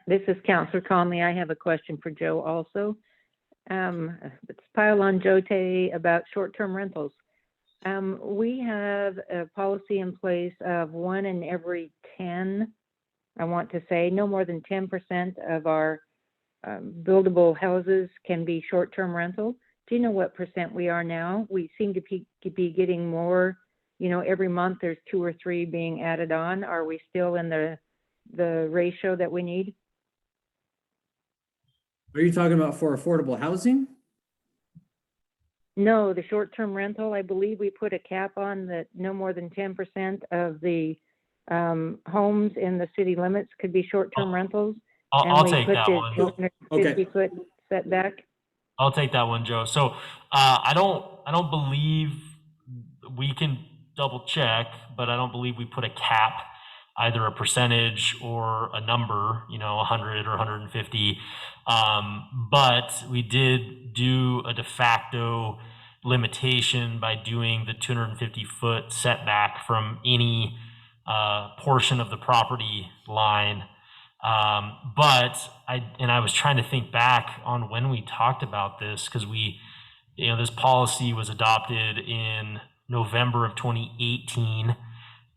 This is Counselor Conley. I have a question for Joe also. Let's pile on Joe today about short-term rentals. We have a policy in place of 1 in every 10, I want to say, no more than 10% of our buildable houses can be short-term rental. Do you know what percent we are now? We seem to be getting more, you know, every month there's 2 or 3 being added on. Are we still in the ratio that we need? Are you talking about for affordable housing? No, the short-term rental, I believe we put a cap on that no more than 10% of the homes in the city limits could be short-term rentals. I'll take that one. 250-foot setback. I'll take that one, Joe. So I don't believe we can double check, but I don't believe we put a cap, either a percentage or a number, you know, 100 or 150. But we did do a de facto limitation by doing the 250-foot setback from any portion of the property line. But I was trying to think back on when we talked about this, because this policy was adopted in November of 2018.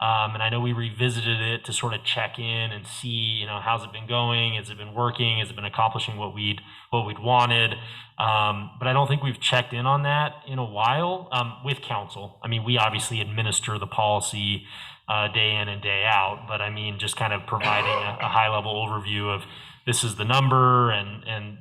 And I know we revisited it to sort of check in and see, how's it been going? Has it been working? Has it been accomplishing what we'd wanted? But I don't think we've checked in on that in a while with council. I mean, we obviously administer the policy day in and day out, but I mean, just kind of providing a high level overview of this is the number and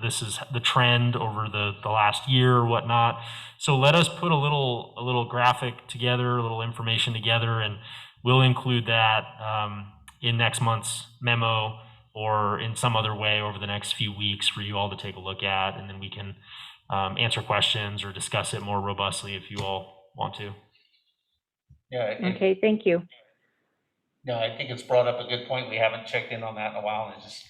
this is the trend over the last year or whatnot. So let us put a little graphic together, a little information together, and we'll include that in next month's memo or in some other way over the next few weeks for you all to take a look at, and then we can answer questions or discuss it more robustly if you all want to. Yeah. Okay, thank you. No, I think it's brought up a good point. We haven't checked in on that in a while, and it's just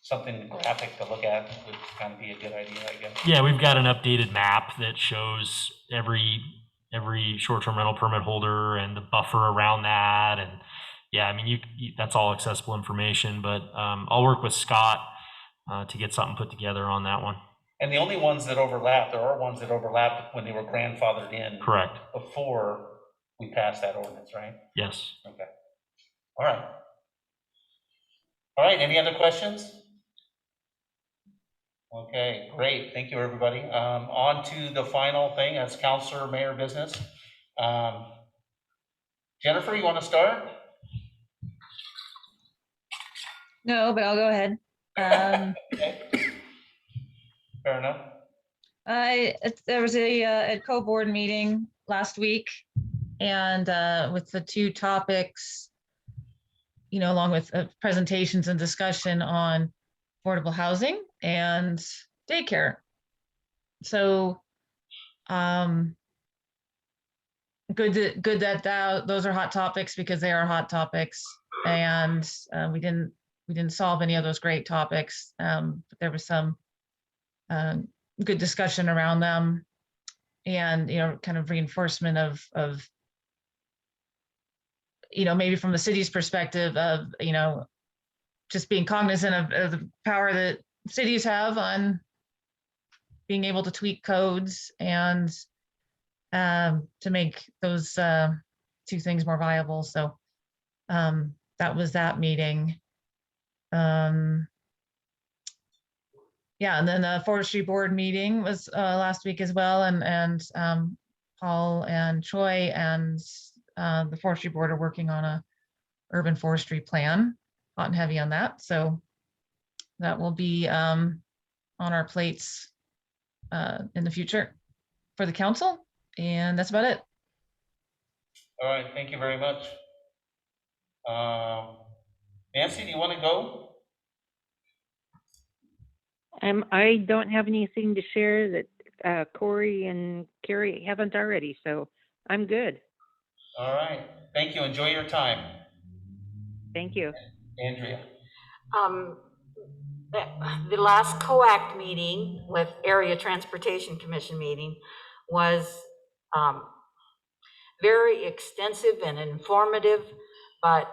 something graphic to look at would kind of be a good idea, I guess. Yeah, we've got an updated map that shows every short-term rental permit holder and the buffer around that, and yeah, I mean, that's all accessible information. But I'll work with Scott to get something put together on that one. And the only ones that overlap, there are ones that overlap when they were grandfathered in. Correct. Before we passed that ordinance, right? Yes. Okay. All right. All right. Any other questions? Okay, great. Thank you, everybody. On to the final thing as councilor mayor business. Jennifer, you want to start? No, but I'll go ahead. Okay. Fair enough. There was a co-board meeting last week, and with the two topics, along with presentations and discussion on affordable housing and daycare. So, good that those are hot topics, because they are hot topics, and we didn't solve any of those great topics, but there was some good discussion around them, and kind of reinforcement of maybe from the city's perspective of just being cognizant of the power that cities have on being able to tweak codes and to make those two things more viable. So that was that meeting. Yeah, and then the forestry board meeting was last week as well, and Paul and Troy and the forestry board are working on a urban forestry plan, hot and heavy on that. So that will be on our plates in the future for the council, and that's about it. All right, thank you very much. Nancy, do you want to go? I don't have anything to share that Corey and Carrie haven't already, so I'm good. All right, thank you. Enjoy your time. Thank you. Andrea. The last COACT meeting with Area Transportation Commission meeting was very extensive and informative, but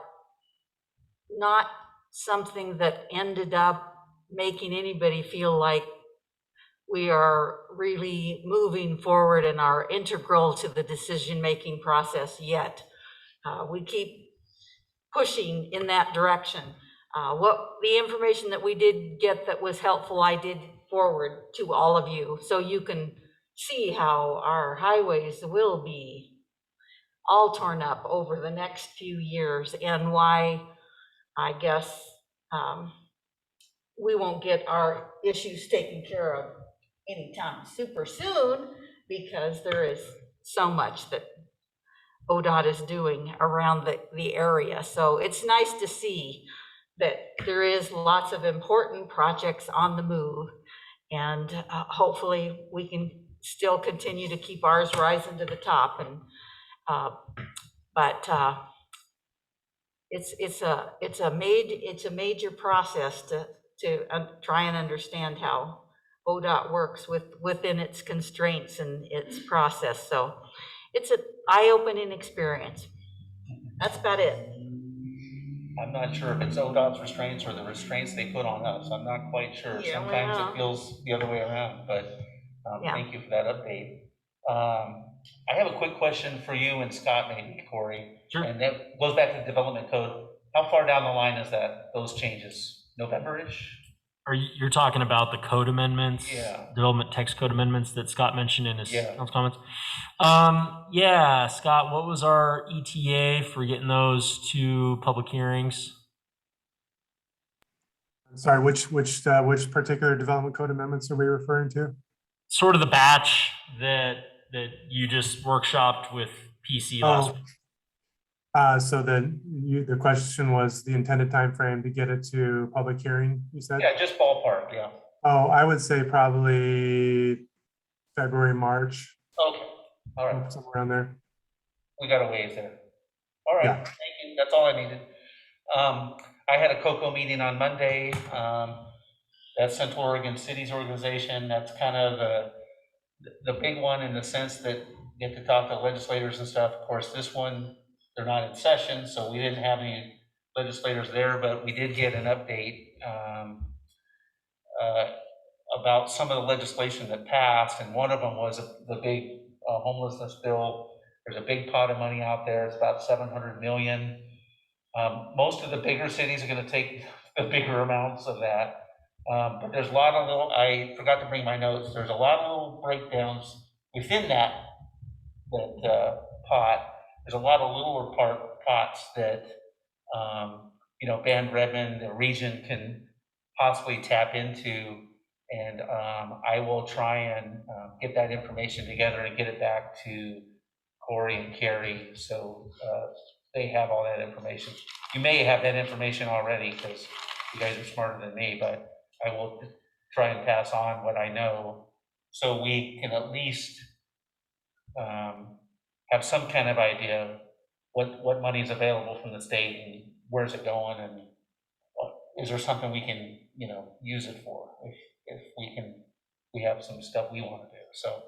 not something that ended up making anybody feel like we are really moving forward and are integral to the decision-making process yet. We keep pushing in that direction. What the information that we did get that was helpful, I did forward to all of you, so you can see how our highways will be all torn up over the next few years, and why I guess we won't get our issues taken care of anytime super soon, because there is so much that ODOT is doing around the area. So it's nice to see that there is lots of important projects on the move, and hopefully we can still continue to keep ours rising to the top. And but it's a major process to try and understand how ODOT works within its constraints and its process. So it's an eye-opening experience. That's about it. I'm not sure if it's ODOT's restraints or the restraints they put on us. I'm not quite sure. Yeah, Sometimes well. it feels the other way around, but Yeah. thank you for that update. I have a quick question for you and Scott, maybe, Corey. Sure. And that goes back to the development code. How far down the line is that, those changes? November-ish? You're talking about the code amendments, Yeah. development text code amendments that Scott mentioned in his Yeah. council comments? Yeah, Scott, what was our ETA for getting those to public hearings? Sorry, which particular development code amendments are we referring to? Sort of the batch that you just workshopped with PC last week. So then the question was the intended time frame to get it to public hearing, you said? Yeah, just ballpark, yeah. Oh, I would say probably February, March, Okay, all right. somewhere around there. We got a ways there. All right, Yeah. thank you. That's all I needed. I had a COCO meeting on Monday. That's Central Oregon Cities Organization. That's kind of the big one in the sense that you get to talk to legislators and stuff. Of course, this one, they're not in session, so we didn't have any legislators there, but we did get an update about some of the legislation that passed, and one of them was the big homelessness bill. There's a big pot of money out there. It's about 700 million. Most of the bigger cities are going to take the bigger amounts of that. But there's a lot of little, I forgot to bring my notes, there's a lot of little breakdowns within that pot. There's a lot of littler pots that, Band Redmond, the region can possibly tap into. And I will try and get that information together and get it back to Corey and Carrie, so they have all that information. You may have that information already because you guys are smarter than me, but I will try and pass on what I know so we can at least have some kind of idea what money is available from the state and where's it going, and is there something we can, use it for if we have some stuff we want to do. So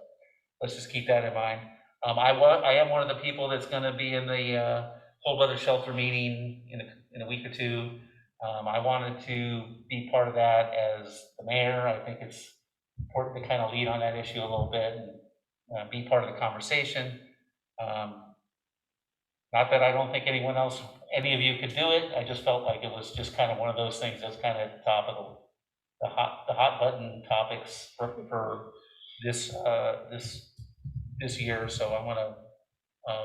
let's just keep that in mind. I am one of the people that's going to be in the whole other shelter meeting in a week or two. I wanted to be part of that as the mayor. I think it's important to kind of lead on that issue a little bit and be part of the conversation. Not that I don't think any of you could do it. I just felt like it was just kind of one of those things that's kind of at the top of the hot button topics for this year. So I want to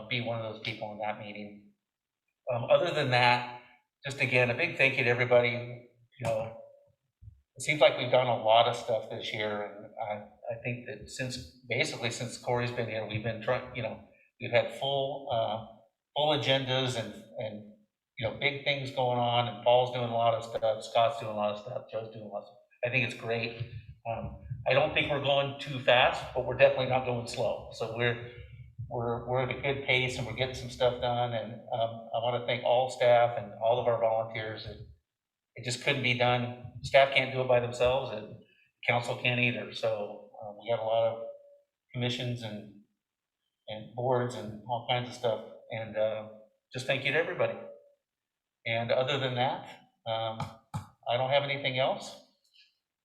be one of those people in that meeting. Other than that, just again, a big thank you to everybody. It seems like we've done a lot of stuff this year, and I think that since Corey's been here, we've been trying. We've had full agendas and big things going on, and Paul's doing a lot of stuff, Scott's doing a lot of stuff, Joe's doing a lot of stuff. I think it's great. I don't think we're going too fast, but we're definitely not going slow. So we're at a good pace, and we're getting some stuff done. And I want to thank all staff and all of our volunteers. It just couldn't be done. Staff can't do it by themselves, and council can't either. So we got a lot of commissions and boards and all kinds of stuff. And just thank you to everybody. And other than that, I don't have anything else.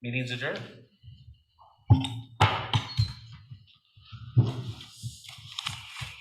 Meeting's adjourned.